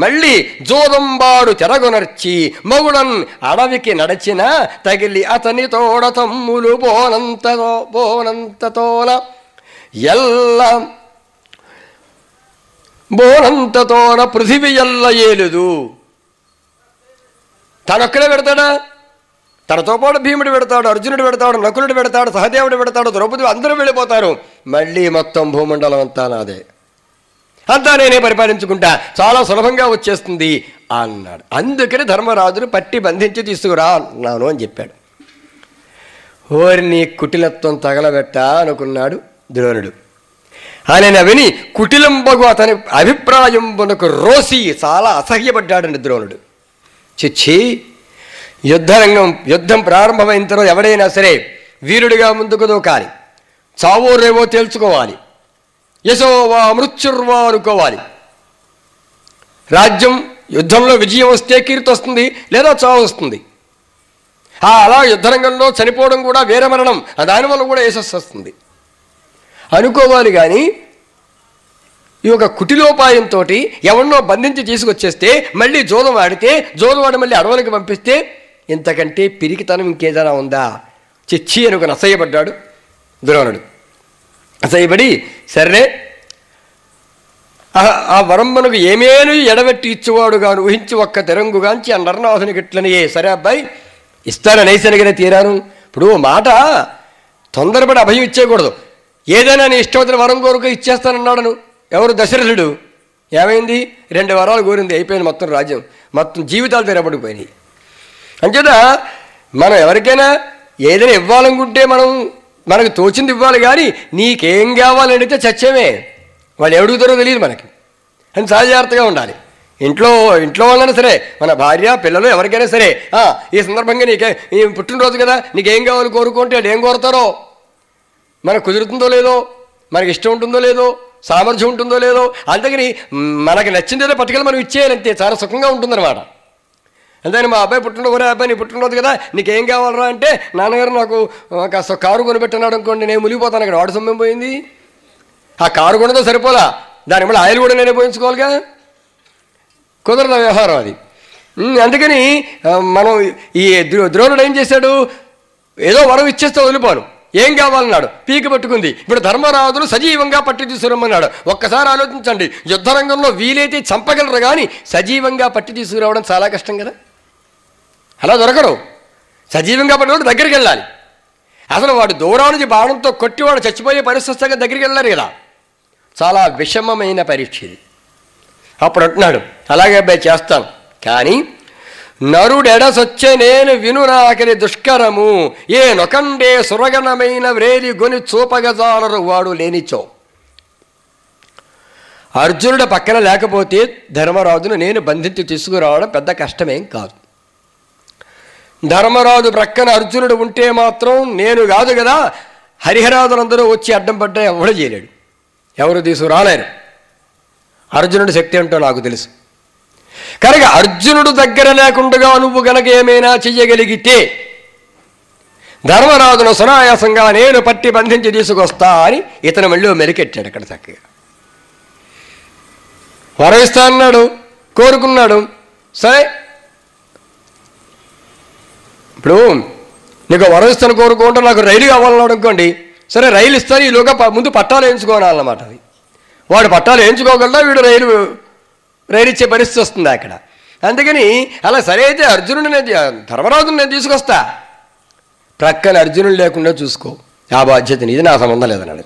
మళ్ళీ జోదంబాడు తెరగొనర్చి మగుడన్ అడవికి నడచిన తగిలి అతని తోడ తమ్ములు బోనంతతోన ఎల్ల బోనంతతోన పృథివి ఎల్ల ఏలుదు. తనొక్కడే పెడతాడా? తనతో పాటు భీముడు పెడతాడు, అర్జునుడు పెడతాడు, నకులుడు పెడతాడు, సహదేవుడు పెడతాడు, ద్రౌపది, అందరూ వెళ్ళిపోతారు. మళ్ళీ మొత్తం భూమండలం అంతా నాదే, అంతా నేనే పరిపాలించుకుంటా, చాలా సులభంగా వచ్చేస్తుంది అన్నాడు. అందుకని ధర్మరాజును పట్టి బంధించి తీసుకురా అన్నాను అని చెప్పాడు. ఓరిని కుటిలత్వం తగలబెట్ట అనుకున్నాడు ద్రోణుడు. ఆయన విని కుటిలంబగు అతని అభిప్రాయంబునకు రోసి చాలా అసహ్యపడ్డాడండి ద్రోణుడు. చిచ్చి, యుద్ధం ప్రారంభమైన తర్వాత ఎవడైనా సరే వీరుడిగా ముందుకు దూకాలి, చావో రేవో తేల్చుకోవాలి, యశోవా మృత్యుర్వా అనుకోవాలి. రాజ్యం యుద్ధంలో విజయం వస్తే కీర్తి వస్తుంది, లేదా చావు వస్తుంది. అలా యుద్ధరంగంలో చనిపోవడం కూడా వేరే మరణం, దానివల్ల కూడా యశస్సు వస్తుంది అనుకోవాలి. కానీ ఈ యొక్క కుటిలోపాయంతో ఎవరినో బంధించి తీసుకొచ్చేస్తే, మళ్ళీ జోదం ఆడితే, జోదం ఆడి మళ్ళీ అడవులకు పంపిస్తే ఇంతకంటే పిరికితనం ఇంకేదైనా ఉందా? చిచ్చి అనుకుని అసహ్యపడ్డాడు ద్రోణుడు. అసహ్యపడి, సరే ఆ వరంబనుకు ఏమేను ఎడబెట్టి ఇచ్చేవాడుగాను ఊహించి ఒక్క తెరంగుగాంచి ఆ నరనాథునికి ఇట్లనియే. సరే అబ్బాయి, ఇస్తాను నైసనిగానే తీరాను. ఇప్పుడు మాట తొందరపడి అభయం ఇచ్చేయకూడదు. ఏదైనా నీ ఇష్టమైన వరం కోరుకు ఇచ్చేస్తానన్నాడను. ఎవరు? దశరథుడు. ఏమైంది? 2 వరాలు కోరింది, అయిపోయింది మొత్తం రాజ్యం, మొత్తం జీవితాలు తెరపడిపోయినాయి. అంచేత మనం ఎవరికైనా ఏదైనా ఇవ్వాలనుకుంటే మనకు తోచింది ఇవ్వాలి. కానీ నీకేం కావాలని అడిగితే చచ్చేమే, వాళ్ళు ఎవడుగుతారో తెలియదు మనకి. అని చాలా జాగ్రత్తగా ఉండాలి. ఇంట్లో వాళ్ళైనా సరే, మన భార్య పిల్లలు ఎవరికైనా సరే, ఈ సందర్భంగా ఈ పుట్టినరోజు కదా, నీకేం కావాలి కోరుకుంటే అది ఏం కోరుతారో, మనకు కుదురుతుందో లేదో, మనకి ఇష్టం ఉంటుందో లేదో, సామర్థ్యం ఉంటుందో లేదో, అందుకని మనకి నచ్చిందేదో పట్టుకెళ్ళి మనం ఇచ్చేయాలంతే, చాలా సుఖంగా ఉంటుందన్నమాట. అంతేని మా అబ్బాయి పుట్టినరోజు, అబ్బాయి నీ పుట్టినరోజు కదా, నీకేం కావాలరా అంటే, నాన్నగారు నాకు కాస్త కారు కొనిపెట్టినాడు అనుకోండి, నేను మునిగిపోతాను. అక్కడ వాడు సొమ్మేం పోయింది? ఆ కారు కొనదో సరిపోలా, దాని వల్ల ఆయిల్ కూడా నేనే పోయించుకోవాలిగా, కుదరదు వ్యవహారం అది. అందుకని మనం ఈ ద్రోణుడు ఏం చేశాడు, ఏదో వరం ఇచ్చేస్తే వదిలిపోను, ఏం కావాలన్నాడు, పీక పట్టుకుంది. ఇప్పుడు ధర్మరాజును సజీవంగా పట్టి తీసుకురమ్మన్నాడు. ఒక్కసారి ఆలోచించండి, యుద్ధరంగంలో వీలైతే చంపగలరు కానీ సజీవంగా పట్టి తీసుకురావడం చాలా కష్టం కదా, అలా దొరకడు. సజీవంగా పట్టినప్పుడు దగ్గరికి వెళ్ళాలి. అసలు వాడు దూరం నుంచి బాణంతో కొట్టి వాడు చచ్చిపోయే పరిస్థితి దగ్గరికి వెళ్ళారు కదా, చాలా విషమమైన పరీక్ష ఇది. అప్పుడు అంటున్నాడు, అలాగే అబ్బాయి చేస్తాను, కానీ నరుడెడసొచ్చే నేను వినురాకరి దుష్కరము, ఏ నొకండే సురగణమైన వ్రేలి గొని చూపగజాలరు వాడు లేనిచో. అర్జునుడు పక్కన లేకపోతే ధర్మరాజును నేను బంధించి తీసుకురావడం పెద్ద కష్టమేం కాదు. ధర్మరాజు ప్రక్కన అర్జునుడు ఉంటే మాత్రం నేను కాదు కదా, హరిహరాదులందరూ వచ్చి అడ్డం పడ్డా ఎవడు చేయలేడు, ఎవరు తీసుకురాలేరు. అర్జునుడి శక్తి ఏంటో నాకు తెలుసు కనుక అర్జునుడు దగ్గర లేకుండా నువ్వు గనక ఏమైనా చెయ్యగలిగితే ధర్మరాజును సునాయాసంగా నేను పట్టి బంధించి తీసుకొస్తా అని ఇతను మళ్ళీ మెలికెట్టాడు. అక్కడ చక్కగా వరమిస్తా అన్నాడు, కోరుకున్నాడు. సరే, ఇప్పుడు నీకు వరమిస్తాను కోరుకుంటే నాకు రైలు కావాలన్నాడు అనుకోండి, సరే రైలు ఇస్తాను, ఈలోగా ముందు పట్టాలు వేయించుకోవాలన్నమాట. అది వాడు పట్టాలు వేయించుకోగలడా, వీడు రైలు ఇచ్చే పరిస్థితి వస్తుంది అక్కడ. అందుకని అలా సరే అయితే ధర్మరాజును నేను తీసుకొస్తా, ప్రక్కన అర్జునుడు లేకుండా చూసుకో, ఆ బాధ్యతని, ఇది నా సంబంధం లేదని.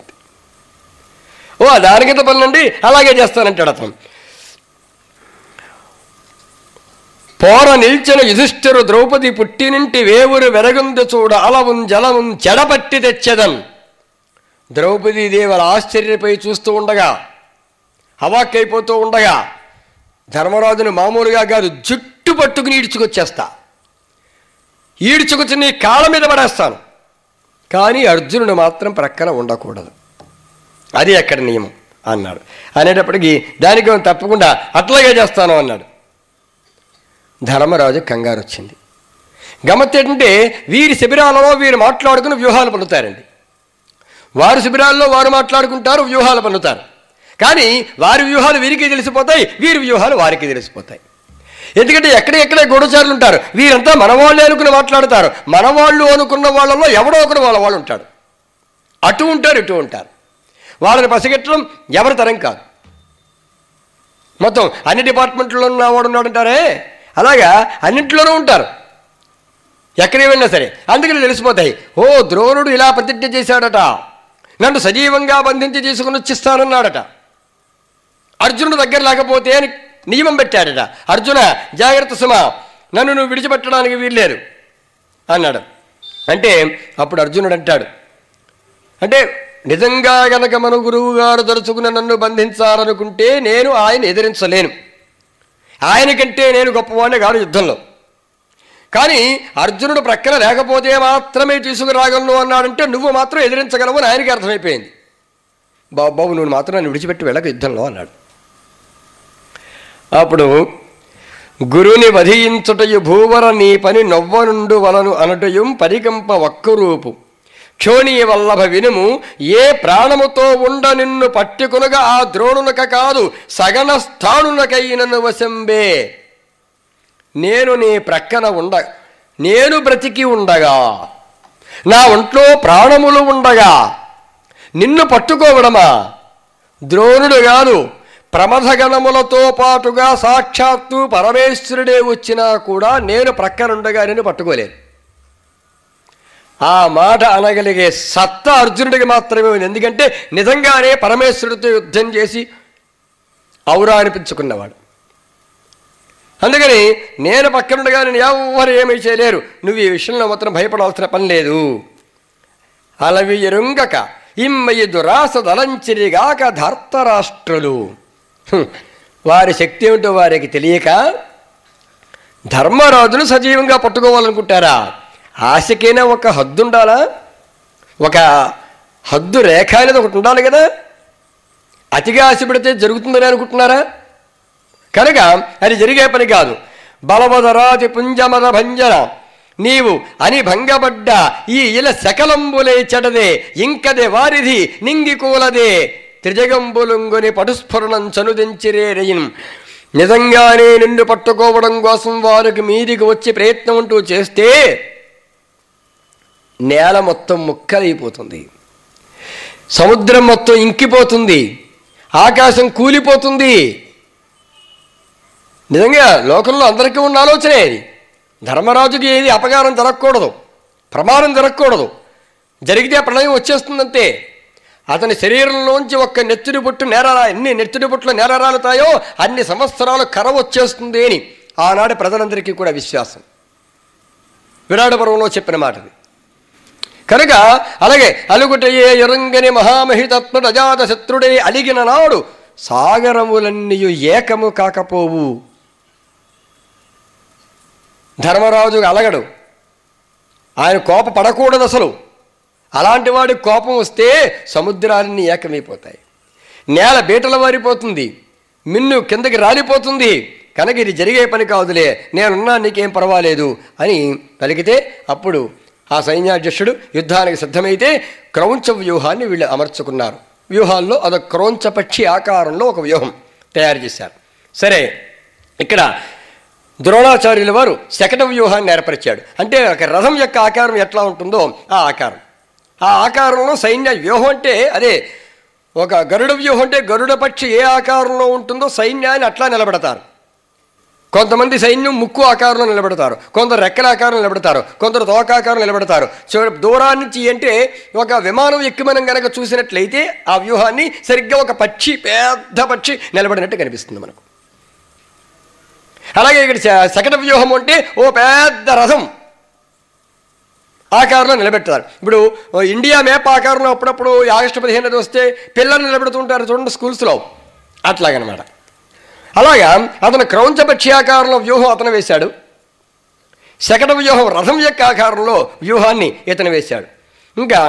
దానికింత పనులండి, అలాగే చేస్తానంటాడు అతను. పోర నిల్చిన యుధిష్ఠిరు ద్రౌపది పుట్టినింటి వేవురు వెరగుంది చూడ అలవున్ జలమున్ చెడపట్టి తెచ్చెదన్. ద్రౌపదీదేవుల ఆశ్చర్యపోయి చూస్తూ ఉండగా, హవాక్కైపోతూ ఉండగా, ధర్మరాజుని మామూలుగా కాదు జుట్టు పట్టుకుని ఈడ్చుకొచ్చేస్తా, ఈడ్చుకొచ్చి నీ కాళ్ళ మీద పడేస్తాను, కానీ అర్జునుడు మాత్రం ప్రక్కన ఉండకూడదు, అది అక్కడ నియమం అన్నాడు. అనేటప్పటికీ దానికి తప్పకుండా అట్లాగే చేస్తాను అన్నాడు. ధర్మరాజు కంగారు వచ్చింది. గమ్మత్తు ఏంటంటే వీరి శిబిరాలలో వీరు మాట్లాడుకుని వ్యూహాలు పన్నుతారండి. వారి శిబిరాల్లో వారు మాట్లాడుకుంటారు, వ్యూహాలు పన్నుతారు. కానీ వారి వ్యూహాలు వీరికి తెలిసిపోతాయి, వీరి వ్యూహాలు వారికి తెలిసిపోతాయి. ఎందుకంటే ఎక్కడెక్కడే గూఢచారులు ఉంటారు, వీరంతా మనవాళ్ళే అనుకుని మాట్లాడతారు. మనవాళ్ళు అనుకున్న వాళ్ళలో ఎవడో ఒకడు వాళ్ళు ఉంటాడు, అటు ఉంటారు ఇటు ఉంటారు. వాళ్ళని పసిగట్టడం ఎవరి తరం కాదు. మొత్తం అన్ని డిపార్ట్మెంట్లో ఉన్నవాడు ఉన్నాడంటారే, అలాగా అన్నింటిలోనూ ఉంటారు, ఎక్కడికి వెళ్ళినా సరే. అందుకని తెలిసిపోతాయి, ఓ ద్రోణుడు ఇలా ప్రతిజ్ఞ చేశాడట, నన్ను సజీవంగా బంధించి తీసుకుని వచ్చిస్తానన్నాడట, అర్జునుడు దగ్గర లేకపోతే అని నియమం పెట్టాడట. అర్జున జాగ్రత్త సుమా, నన్ను నువ్వు విడిచిపెట్టడానికి వీల్లేదు అన్నాడు. అంటే అప్పుడు అర్జునుడు అంటాడు, అంటే నిజంగా గనక మన గురువు గారు తలుచుకుని నన్ను బంధించాలనుకుంటే నేను ఆయన ఎదిరించలేను, ఆయనకంటే నేను గొప్పవాడిని కాదు యుద్ధంలో. కానీ అర్జునుడు ప్రక్కన లేకపోతే మాత్రమే తీసుకురాగలను అన్నాడంటే నువ్వు మాత్రం ఎదిరించగలవు అని ఆయనకి అర్థమైపోయింది. బాబు నువ్వు మాత్రం నన్ను విడిచిపెట్టి వెళ్ళక యుద్ధంలో అన్నాడు. అప్పుడు గురుని వధించుటయు భూవర నీ పని నొవ్వనుండు వలను అనటయం పరికంప వక్కురూపు క్షోణీ వల్లభ వినుము, ఏ ప్రాణముతో ఉండ నిన్ను పట్టుకునగా ఆ ద్రోణునక కాదు సగన స్థానునకైనను వశంబే. నేను నీ ప్రక్కన నేను బ్రతికి ఉండగా, నా ఒంట్లో ప్రాణములు ఉండగా నిన్ను పట్టుకోవడమా? ద్రోణుడు కాదు, ప్రమథగణములతో పాటుగా సాక్షాత్తు పరమేశ్వరుడే వచ్చినా కూడా నేను ప్రక్కనుండగా నిన్ను పట్టుకోలేను. ఆ మాట అనగలిగే సత్తా అర్జునుడికి మాత్రమే ఉంది. ఎందుకంటే నిజంగానే పరమేశ్వరుడితో యుద్ధం చేసి ఔరా అనిపించుకున్నవాడు. అందుకని నేను పక్కనుండగా నేను ఎవరు ఏమీ చేయలేరు, నువ్వు ఈ విషయంలో మాత్రం భయపడాల్సిన పని లేదు. అలవి ఎరుంగక ఇమ్మయి దురాస దలంచిరిగాక ధర్తరాష్ట్రులు. వారి శక్తి ఏమిటో వారికి తెలియక ధర్మరాజును సజీవంగా పట్టుకోవాలనుకుంటారా? ఆశకైనా ఒక హద్దు ఉండాలా? ఒక హద్దు రేఖ అనేది ఒకటి ఉండాలి కదా. అతిగా ఆశపడితే జరుగుతుందని అనుకుంటున్నారా? కనుక అది జరిగే పని కాదు. బలవదరాతి పుంజమద భంజన నీవు అని భంగపడ్డ ఈ ఇల శకలంబులే చెడదే ఇంకదే వారిది నింగికూలదే త్రిజగంబులుంగుని పటుస్ఫురణం చనుదించిరేరయిన్. నిజంగానే నిన్ను పట్టుకోవడం కోసం వారికి మీదికి వచ్చి ప్రయత్నం అంటూ చేస్తే నేల మొత్తం ముక్కలైపోతుంది, సముద్రం మొత్తం ఇంకిపోతుంది, ఆకాశం కూలిపోతుంది. నిజంగా లోకంలో అందరికీ ఉన్న ఆలోచనే అది. ధర్మరాజుకి ఏది అపకారం జరగకూడదు, ప్రమాదం జరగకూడదు. జరిగితే ప్రళయం వచ్చేస్తుందంతే. అతని శరీరంలోంచి ఒక్క నెత్తుడి బొట్టు ఎన్ని నెత్తుడి బొట్లు నేలరాలుతాయో అన్ని సంవత్సరాలు కర వచ్చేస్తుంది అని ఆనాడు ప్రజలందరికీ కూడా విశ్వాసం. విరాట పర్వంలో చెప్పిన మాటది. కనుక అలాగే అలుగుటయే ఎరంగని మహామహితత్ముడు అజాత శత్రుడే అలిగిన నాడు సాగరములన్నీ ఏకము కాకపోవు. ధర్మరాజు అలగడు, ఆయన కోప పడకూడదు అసలు. అలాంటి వాడికి కోపం వస్తే సముద్రాలన్నీ ఏకమైపోతాయి, నేల బీటల వారిపోతుంది, మిన్ను కిందకి రాలిపోతుంది. కనుక ఇది జరిగే పని కాదులే, నేనున్నా నీకేం పర్వాలేదు అని పలికితే అప్పుడు ఆ సైన్యాధ్యక్షుడు యుద్ధానికి సిద్ధమైతే క్రౌంచ వ్యూహాన్ని వీళ్ళు అమర్చుకున్నారు. వ్యూహాల్లో అదొక క్రౌంచపక్షి ఆకారంలో ఒక వ్యూహం తయారు చేశారు. సరే, ఇక్కడ ద్రోణాచార్యుల వారు శకట వ్యూహాన్ని ఏర్పరిచాడు. అంటే ఒక రథం యొక్క ఆకారం ఎట్లా ఉంటుందో ఆ ఆకారం, ఆ ఆకారంలో సైన్య వ్యూహం అంటే అదే. ఒక గరుడ వ్యూహం అంటే గరుడ పక్షి ఏ ఆకారంలో ఉంటుందో సైన్యాన్ని అట్లా నిలబెడతారు. కొంతమంది సైన్యం ముక్కు ఆకారంలో నిలబెడతారు, కొందరు రెక్కల ఆకారంలో నిలబెడతారు, కొందరు తోకాకారం నిలబెడతారు. దూరాన్ని నుంచి అంటే ఒక విమానం ఎక్కి మనం కనుక చూసినట్లయితే ఆ వ్యూహాన్ని సరిగ్గా ఒక పక్షి, పెద్ద పక్షి నిలబడినట్టు కనిపిస్తుంది మనకు. అలాగే ఇక్కడ శకట వ్యూహం అంటే ఓ పెద్ద రథం ఆకారంలో నిలబెడతారు. ఇప్పుడు ఇండియా మ్యాప్ ఆకారంలో అప్పుడప్పుడు ఆగస్టు 15 వస్తే పిల్లలు నిలబెడుతుంటారు చూడండి స్కూల్స్లో, అట్లాగనమాట. అలాగా అతను క్రౌంచపక్షి ఆకారంలో వ్యూహం అతను వేశాడు. శకట వ్యూహం రథం యొక్క ఆకారంలో వ్యూహాన్ని ఇతను వేశాడు. ఇంకా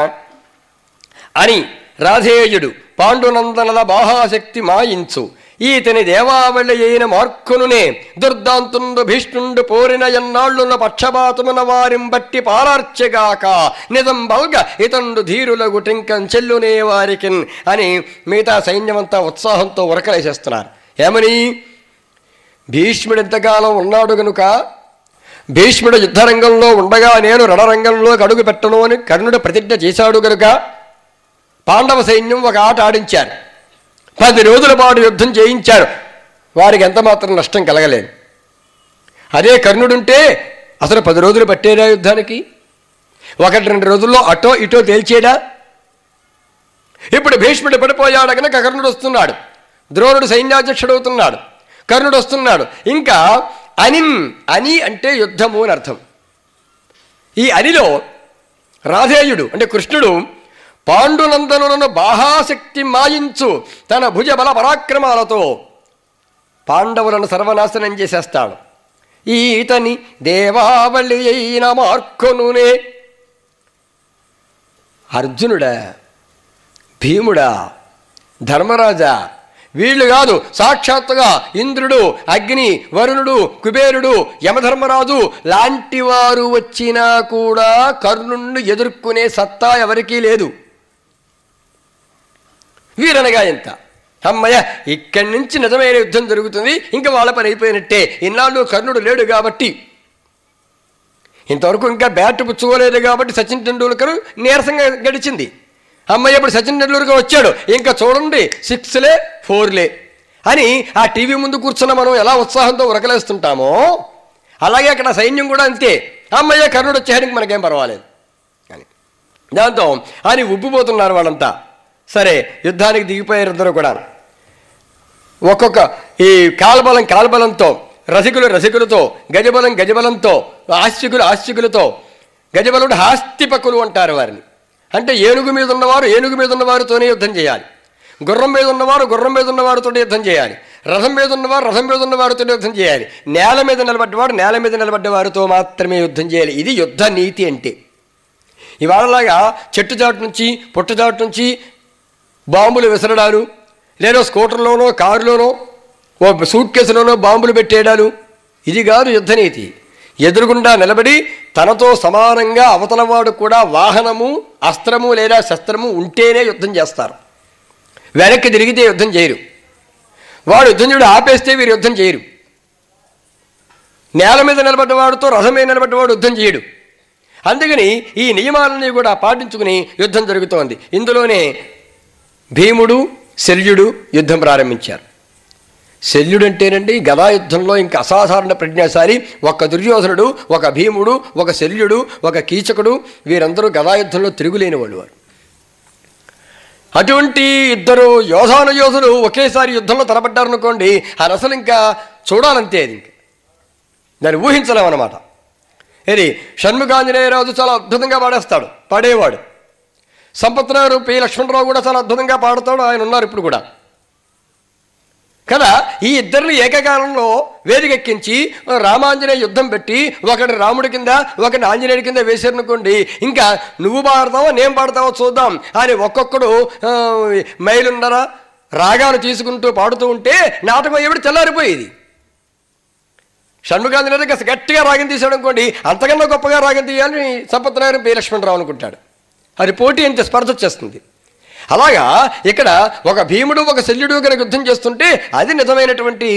అని రాధేయుడు పాండునందనల బాహాశక్తి మాయించు ఈతని దేవావళి అయిన మార్కునునే దుర్దాంతుండు భీష్ణుండు పోరిన ఎన్నాళ్ళున్న పక్షపాతమున వారిం బట్టి పారార్చెగాక నిజం బల్గ ఇతండు ధీరులకు టింకం చెల్లునే వారికిన్ అని మిగతా సైన్యమంతా ఉత్సాహంతో ఉరకలేసేస్తున్నారు. ఏమని? భీష్ముడు ఎంతకాలం ఉన్నాడు గనుక, భీష్ముడు యుద్ధరంగంలో ఉండగా నేను రణరంగంలోకి అడుగు పెట్టను అని కర్ణుడు ప్రతిజ్ఞ చేశాడు గనుక పాండవ సైన్యం ఒక ఆట ఆడించారు. 10 రోజుల పాటు యుద్ధం చేయించారు. వారికి ఎంత మాత్రం నష్టం కలగలేదు. అదే కర్ణుడుంటే అసలు 10 రోజులు పట్టేదా యుద్ధానికి? 1-2 రోజుల్లో అటో ఇటో తేల్చేడా? ఇప్పుడు భీష్ముడు పడిపోయాడు కనుక కర్ణుడు వస్తున్నాడు, ద్రోణుడు సైన్యాధ్యక్షుడు అవుతున్నాడు, కర్ణుడు వస్తున్నాడు. ఇంకా అని అంటే యుద్ధము అని అర్థం. ఈ అనిలో రాధేయుడు అంటే కృష్ణుడు పాండునందనులను బాహాశక్తి మాయించు తన భుజ బల పరాక్రమాలతో పాండవులను సర్వనాశనం చేసేస్తాడు. ఈతని దేవావళి అయిన మార్కొనునే. అర్జునుడా, భీముడా, ధర్మరాజా వీళ్ళు కాదు, సాక్షాత్తుగా ఇంద్రుడు, అగ్ని, వరుణుడు, కుబేరుడు, యమధర్మరాజు లాంటి వారు వచ్చినా కూడా కర్ణుణ్ణి ఎదుర్కొనే సత్తా ఎవరికీ లేదు. వీరనగా ఎంత అమ్మయ్య, ఇక్కడి నుంచి నిజమైన యుద్ధం జరుగుతుంది, ఇంకా వాళ్ళ పని అయిపోయినట్టే. ఇన్నాళ్ళు కర్ణుడు లేడు కాబట్టి, ఇంతవరకు ఇంకా బ్యాట్ పుచ్చుకోలేదు కాబట్టి సచిన్ టెండూల్కర్ నీరసంగా గడిచింది. అమ్మయ్య ఇప్పుడు సచిన్ టెండూల్కర్ వచ్చాడు, ఇంకా చూడండి 6లే 4లే అని ఆ టీవీ ముందు కూర్చున్న మనం ఎలా ఉత్సాహంతో ఉరకలేస్తుంటామో అలాగే అక్కడ సైన్యం కూడా అంతే. అమ్మయ్య కర్ణుడు వచ్చేయడానికి మనకేం పర్వాలేదు అని దాంతో అని ఉబ్బిపోతున్నారు వాళ్ళంతా. సరే, యుద్ధానికి దిగిపోయారు ఇద్దరు కూడా. ఒక్కొక్క ఈ కాల్బలంతో, రసికులతో, గజబలంతో, ఆస్తికులతో. గజబలుడు హాస్తిపకులు అంటారు వారిని. అంటే ఏనుగు మీద ఉన్నవారితోనే యుద్ధం చేయాలి, గుర్రం మీద ఉన్నవారితోనే యుద్ధం చేయాలి, రథం మీద ఉన్నవారు రథం మీద ఉన్న వారితో యుద్ధం చేయాలి, నేల మీద నిలబడ్డవాడు నేల మీద నిలబడ్డ వారితో మాత్రమే యుద్ధం చేయాలి. ఇది యుద్ధ నీతి అంటే. ఇవాళలాగా చెట్టుచాటు నుంచి పుట్టచాటు నుంచి బాంబులు విసరడాలు, లేదా స్కూటర్లోనో కారులోనో ఓ సూట్ కేసులోనో బాంబులు పెట్టేయడాలు, ఇది కాదు యుద్ధనీతి. ఎదురుగుండా నిలబడి తనతో సమానంగా అవతలవాడు కూడా వాహనము అస్త్రము లేదా శస్త్రము ఉంటేనే యుద్ధం చేస్తారు. వెనక్కి తిరిగితే యుద్ధం చేయరు. వాడు యుద్ధం చేయడు ఆపేస్తే వీరు యుద్ధం చేయరు. నేల మీద నిలబడ్డవాడితో రథం మీద నిలబడ్డవాడు యుద్ధం చేయడు. అందుకని ఈ నియమాలన్నీ కూడా పాటించుకుని యుద్ధం జరుగుతోంది. ఇందులోనే భీముడు శల్యుడు యుద్ధం ప్రారంభించారు. శల్యుడు అంటేనండి గదాయుద్ధంలో ఇంకా అసాధారణ ప్రజ్ఞాశాలి. ఒక దుర్యోధనుడు, ఒక భీముడు, ఒక శల్యుడు, ఒక కీచకుడు, వీరందరూ గదాయుద్ధంలో తిరుగులేని వాళ్ళు. వారు అటువంటి ఇద్దరు యోధులు ఒకేసారి యుద్ధంలో తలపడ్డారనుకోండి, అది అసలు ఇంకా చూడాలంతే. అది ఇంకా దాన్ని ఊహించలేమన్నమాట. ఇది షణ్ముఖాంజనేయరాజు చాలా అద్భుతంగా పాడేవాడు. సంపత్నగరు పి లక్ష్మణరావు కూడా చాలా అద్భుతంగా పాడుతాడు. ఆయన ఉన్నారు ఇప్పుడు కూడా కదా. ఈ ఇద్దరిని ఏకకాలంలో వేదికెక్కించి రామాంజనేయ యుద్ధం పెట్టి ఒకటి రాముడి కింద ఒకటి ఆంజనేయుడి కింద వేసారనుకోండి, ఇంకా నువ్వు పాడతావో నేను పాడతావో చూద్దాం అని ఒక్కొక్కడు మైలున్నర రాగాలు తీసుకుంటూ పాడుతూ ఉంటే నాటకం ఏమిటి తెల్లారిపోయేది. షణ్ముఖాంజనేయుడికి గట్టిగా రాగం తీసాడు అనుకోండి, అంతకన్నా గొప్పగా రాగం తీయాలని సంపత్నగరం పి లక్ష్మణరావు అనుకుంటాడు. అది పోటీ అంతే, స్పర్ధ వచ్చేస్తుంది. అలాగా ఇక్కడ ఒక భీముడు ఒక శల్యుడు కనుక యుద్ధం చేస్తుంటే అది నిజమైనటువంటి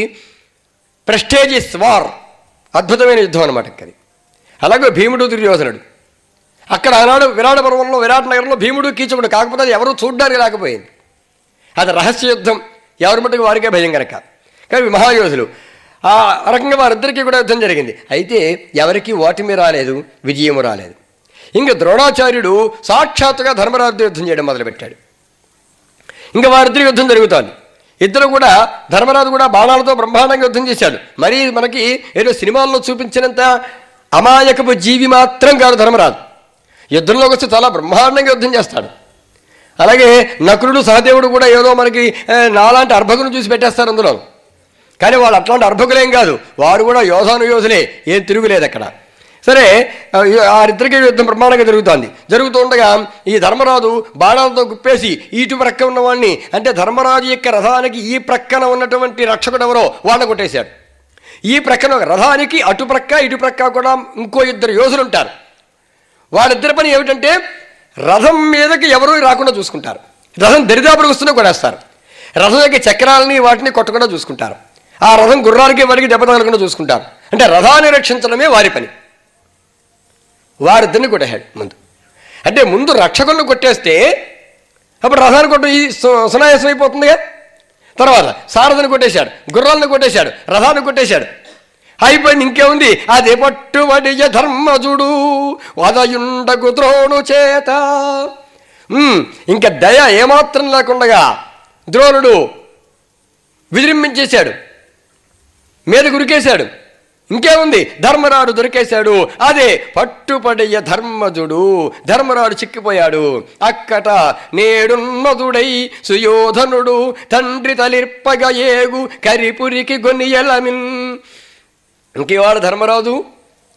ప్రెస్టేజియస్ వార్, అద్భుతమైన యుద్ధం అనమాట. అది అలాగే భీముడు దుర్యోధనుడు అక్కడ ఆనాడు విరాట పర్వంలో విరాట నగరంలో భీముడు కీచకుడు, కాకపోతే అది ఎవరూ చూడ్డానికి రాకపోయింది. అది రహస్య యుద్ధం, ఎవరి మట్టుకు వారికే భయం కనుక. కానీ మహాయోధులు ఆ రకంగా వారిద్దరికీ కూడా యుద్ధం జరిగింది. అయితే ఎవరికీ ఓటమి రాలేదు, విజయము రాలేదు. ఇంకా ద్రోణాచార్యుడు సాక్షాత్తుగా ధర్మరాజుతో యుద్ధం చేయడం మొదలుపెట్టాడు. ఇంకా వారిద్దరి యుద్ధం జరుగుతుంది. ఇద్దరు కూడా ధర్మరాజు కూడా బాణాలతో బ్రహ్మాండంగా యుద్ధం చేశాడు. మరి మనకి ఏదో సినిమాల్లో చూపించినంత అమాయకపు జీవి మాత్రం కాదు ధర్మరాజు. యుద్ధంలోకి వస్తే చాలా బ్రహ్మాండంగా యుద్ధం చేస్తాడు. అలాగే నకులుడు సహదేవుడు కూడా ఏదో మనకి నాలాంటి అర్భకును చూసి పెట్టేస్తారు అందులో. కానీ వాళ్ళు అట్లాంటి అర్భకులేం కాదు, వారు కూడా యోధులే, ఏం తిరుగులేదు అక్కడ. సరే, వారిద్దరికీ యుద్ధం బ్రహ్మాండంగా జరుగుతుండగా ఈ ధర్మరాజు బాణాలతో గుప్పేసి ఇటు ప్రక్క ఉన్నవాడిని, అంటే ధర్మరాజు యొక్క రథానికి ఈ ప్రక్కన ఉన్నటువంటి రక్షకుడు ఎవరో వాళ్ళని కొట్టేశాడు. ఈ ప్రక్కన రథానికి అటు ప్రక్క ఇటు ప్రక్క కూడా ఇంకో ఇద్దరు యోధులు ఉంటారు. వాళ్ళిద్దరి పని ఏమిటంటే రథం మీదకి ఎవరూ రాకుండా చూసుకుంటారు. రథం దరిదాపులకు వస్తూనే కొడేస్తారు. రథం యొక్క చక్రాలని వాటిని కొట్టకుండా చూసుకుంటారు. ఆ రథం గుర్రాలకి వారికి దెబ్బ తగలకుండా చూసుకుంటారు. అంటే రథాన్ని రక్షించడమే వారి పని. వారిద్దరిని కొట్టేశాడు ముందు. అంటే ముందు రక్షకులను కొట్టేస్తే అప్పుడు రథాన్ని కొట్టు ఈ సునాయాసం అయిపోతుందిగా. తర్వాత సారథిని కొట్టేశాడు, గుర్రాలను కొట్టేశాడు, రథాన్ని కొట్టేశాడు, అయిపోయింది. ఇంకేముంది? అదే పట్టుబడి ధర్మజుడు వదయుండకు ద్రోణు చేత. ఇంకా దయ ఏమాత్రం లేకుండా ద్రోణుడు విజృంభించేశాడు, మీద గురికేశాడు. ఇంకేముంది? ధర్మరాజు దొరికేశాడు. అదే పట్టుపడయ్య ధర్మజుడు. ధర్మరాజు చిక్కిపోయాడు. అక్కట నేడున్నదుడై సుయోధనుడు తండ్రి తలిర్పగ ఏగు కరిపురికి గొనియలమిన్. ఇంకేవాడు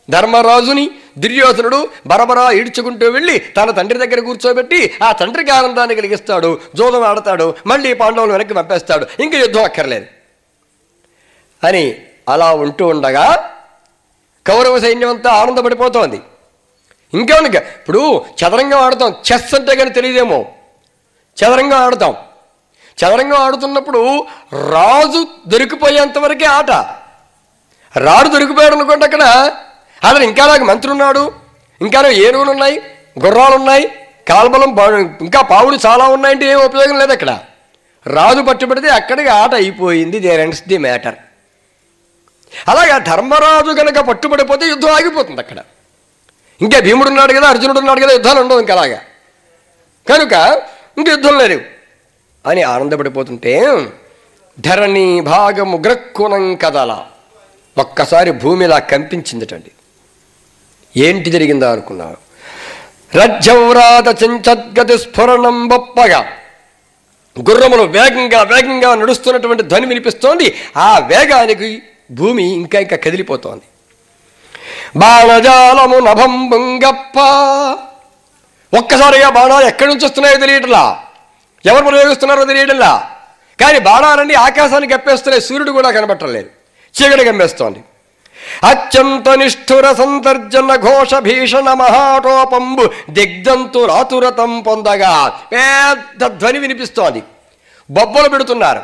ధర్మరాజుని దుర్యోధనుడు బరబరా ఈడ్చుకుంటూ వెళ్ళి తన తండ్రి దగ్గర కూర్చోబెట్టి ఆ తండ్రికి ఆనందాన్ని కలిగిస్తాడు. జోదం ఆడతాడు, మళ్ళీ పాండవులు వెనక్కి పంపేస్తాడు. ఇంక యుద్ధం అక్కర్లేదు అని అలా ఉంటూ ఉండగా కౌరవ సైన్యం అంతా ఆనందపడిపోతోంది. ఇంకేమన్నా ఇప్పుడు చదరంగం ఆడతాం, చెస్ అంటే కానీ తెలియదేమో. చదరంగం ఆడుతున్నప్పుడు రాజు దొరికిపోయేంతవరకే ఆట. రాడు దొరికిపోయాడు అనుకోండి, అక్కడ అతను ఇంకా నాకు మంత్రి ఉన్నాడు, ఇంకా ఏనుగులు ఉన్నాయి, గుర్రాలు ఉన్నాయి, కాల్బలం, ఇంకా పావులు చాలా ఉన్నాయంటే ఏం ఉపయోగం లేదు. అక్కడ రాజు పట్టుబడితే అక్కడికి ఆట అయిపోయింది. There ends the matter. అలాగా ధర్మరాజు కనుక పట్టుబడిపోతే యుద్ధం ఆగిపోతుంది అక్కడ. ఇంకా భీముడు ఉన్నాడు కదా, అర్జునుడు ఉన్నాడు కదా, యుద్ధాలు ఉండవు ఇంకా. అలాగా కనుక ఇంక యుద్ధం లేదు అని ఆనందపడిపోతుంటే ధరణి భాగము గ్రక్కునం కదల. ఒక్కసారి భూమిలా కంపించిందటండి. ఏంటి జరిగిందా అనుకున్నారు? రజ్జవ్రాత చెంచద్గతి స్ఫురణం బొప్పగా గుర్రములు వేగంగా వేగంగా నడుస్తున్నటువంటి ధ్వని వినిపిస్తోంది. ఆ వేగానికి భూమి ఇంకా ఇంకా కదిలిపోతోంది. బాణజాలము నభం బుంగప్ప. ఒక్కసారిగా బాణాలు ఎక్కడి నుంచి వస్తున్నాయో తెలియటంలా, ఎవరు ప్రయోగిస్తున్నారో తెలియటంలా. కానీ బాణాలన్నీ ఆకాశానికి కప్పేస్తున్నాయి. సూర్యుడు కూడా కనబట్టలేదు, చీకటి కమ్మేస్తోంది. అత్యంత నిష్ఠుర సంతర్జన ఘోష భీషణ మహాటోపంబు దిగ్జంతు రాతురతం పొందగా పెద్ద ధ్వని వినిపిస్తోంది. బొబ్బలు పెడుతున్నారు,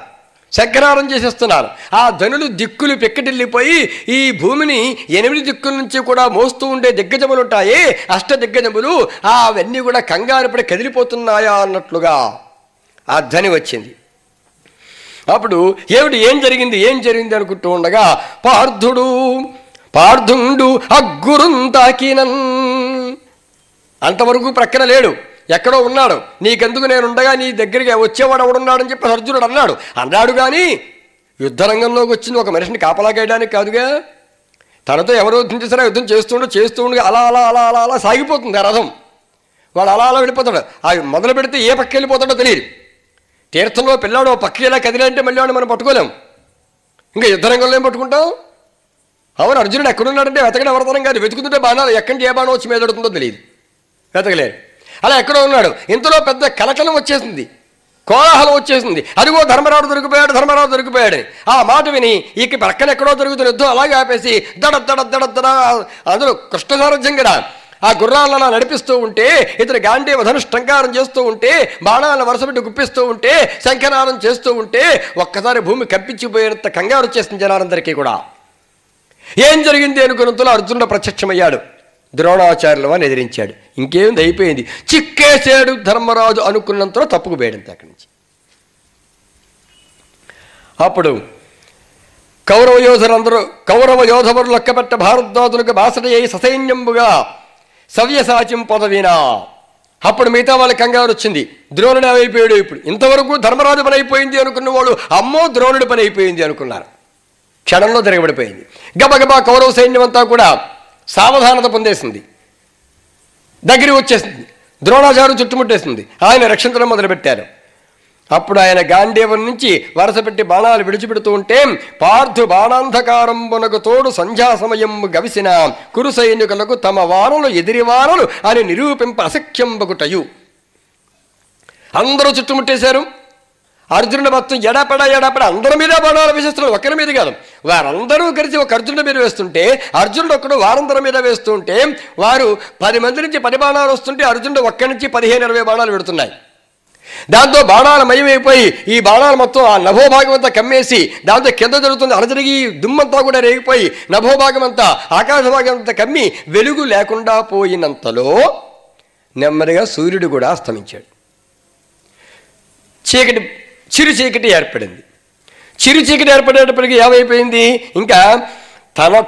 శంఖనారం చేసేస్తున్నారు. ఆ ధ్వనులు దిక్కులు పెక్కటిల్లిపోయి ఈ భూమిని 8 దిక్కుల నుంచి కూడా మోస్తూ ఉండే దిగ్గజములు ఉంటాయి, అష్ట దిగ్గజములు, అవన్నీ కూడా కంగారు పడి కదిలిపోతున్నాయా అన్నట్లుగా ఆ ధ్వని వచ్చింది. అప్పుడు ఏం జరిగింది అనుకుంటూ ఉండగా పార్థుండు అగ్గురుంతాకినన్. అంతవరకు ప్రక్కన లేడు, ఎక్కడో ఉన్నాడు. నీకెందుకు నేనుండగా నీ దగ్గరికి వచ్చేవాడు ఎవడున్నాడని చెప్పి అర్జునుడు అన్నాడు. కానీ యుద్ధరంగంలోకి వచ్చింది ఒక మనిషిని కాపలా కాయడానికి కాదుగా. తనతో ఎవరో యుద్ధం చేసినా యుద్ధం చేస్తూ అలా అలా అలా అలా అలా సాగిపోతుంది ఆ రథం. వాడు అలా అలా వెళ్ళిపోతాడు. అవి మొదలు పెడితే ఏ పక్క వెళ్ళిపోతాడో తెలియదు. తీర్థంలో పిల్లాడు పక్కకి ఇలా కదిలంటే మళ్ళీ వాడిని మనం పట్టుకోలేం. ఇంకా యుద్ధరంగంలో ఏం పట్టుకుంటాం? అవును, అర్జునుడు ఎక్కడున్నాడంటే వెతకడం ఎవరితరం కాదు. వెతుకుతుంటే బాణాలు ఎక్కడి ఏ బాణం వచ్చి మీదడుతుందో తెలియదు, వెతకలేదు. అలా ఎక్కడో ఉన్నాడు. ఇంతలో పెద్ద కలకలం వచ్చేసింది, కోలాహలం వచ్చేసింది. అదిగో ధర్మరాజు దొరికిపోయాడు. ఆ మాట విని ఇక పక్కన ఎక్కడో దొరుకుతున్న యుద్ధం అలాగే ఆపేసి దడ అందులో కృష్ణసారథ్యం కదా, ఆ గుర్రాలను నడిపిస్తూ ఉంటే, ఇతను గాంధీవ ధనుష్టంకారం చేస్తూ ఉంటే, బాణాలను వరుసపెట్టి గుప్పిస్తూ ఉంటే, శంఖనారం చేస్తూ ఉంటే ఒక్కసారి భూమి కంపించిపోయేంత కంగారు వచ్చేసింది జనాలందరికీ కూడా. ఏం జరిగింది అనుకున్నంతలో అర్జునుడు ప్రత్యక్షమయ్యాడు. ద్రోణాచార్యుల వారిని ఎదిరించాడు. ఇంకేముంది, అయిపోయింది. చిక్కేసాడు ధర్మరాజు అనుకున్నంతలో తప్పుకుపోయాడంతే అక్కడి నుంచి. అప్పుడు కౌరవ యోధవరు లెక్కపెట్ట భారద్వాజులకు బాసట అయి ససైన్యంబుగా సవ్యసాచిం పొదవినా. అప్పుడు మిగతా వాళ్ళ కంగారు వచ్చింది. ద్రోణుడు అయిపోయాడు. ఇప్పుడు ఇంతవరకు ధర్మరాజు పని అయిపోయింది అనుకున్న వాళ్ళు అమ్మో ద్రోణుడి పని అయిపోయింది అనుకున్నారు. క్షణంలో తిరగబడిపోయింది. గబగబా కౌరవ సైన్యం అంతా కూడా సావధానత పొందేసింది, దగ్గరికి వచ్చేసింది. ద్రోణాచార్యుడు చుట్టుముట్టేసింది. ఆయన రక్షించడం మొదలుపెట్టారు. అప్పుడు ఆయన గాంధీవం నుంచి వరుస పెట్టి బాణాలు విడిచిపెడుతూ ఉంటే పార్థు బాణాంధకారంబునకు తోడు సంధ్యా సమయం గవిసిన కురు సైనికులకు తమ వానలు ఎదిరి వానలు అని నిరూపింప అసఖ్యంబగుటయు. అందరూ చుట్టుముట్టేశారు. అర్జునుడి మొత్తం ఎడపడ అందరి మీద బాణాలు వేసేస్తున్నారు, ఒక్కరి మీద కాదు. వారందరూ కలిసి ఒక అర్జునుడి మీద వేస్తుంటే, అర్జునుడు ఒక్కడు వారందరి మీద వేస్తూ ఉంటే, వారు 10 మంది నుంచి 10 బాణాలు వస్తుంటే అర్జునుడు ఒక్కడి నుంచి 15-20 బాణాలు పెడుతున్నాయి. దాంతో బాణాలు మయమైపోయి ఈ బాణాలు మొత్తం ఆ నభోభాగం అంతా కమ్మేసి దాంతో కింద జరుగుతుంది అలజడిగి దుమ్మంతా కూడా రేగిపోయి నభోభాగం అంతా ఆకాశ భాగం అంతా కమ్మి వెలుగు లేకుండా పోయినంతలో నెమ్మదిగా సూర్యుడు కూడా అస్తమించాడు. చిరు చీకటి ఏర్పడింది. చిరు చీకటి ఏర్పడేటప్పటికి ఏమైపోయింది, ఇంకా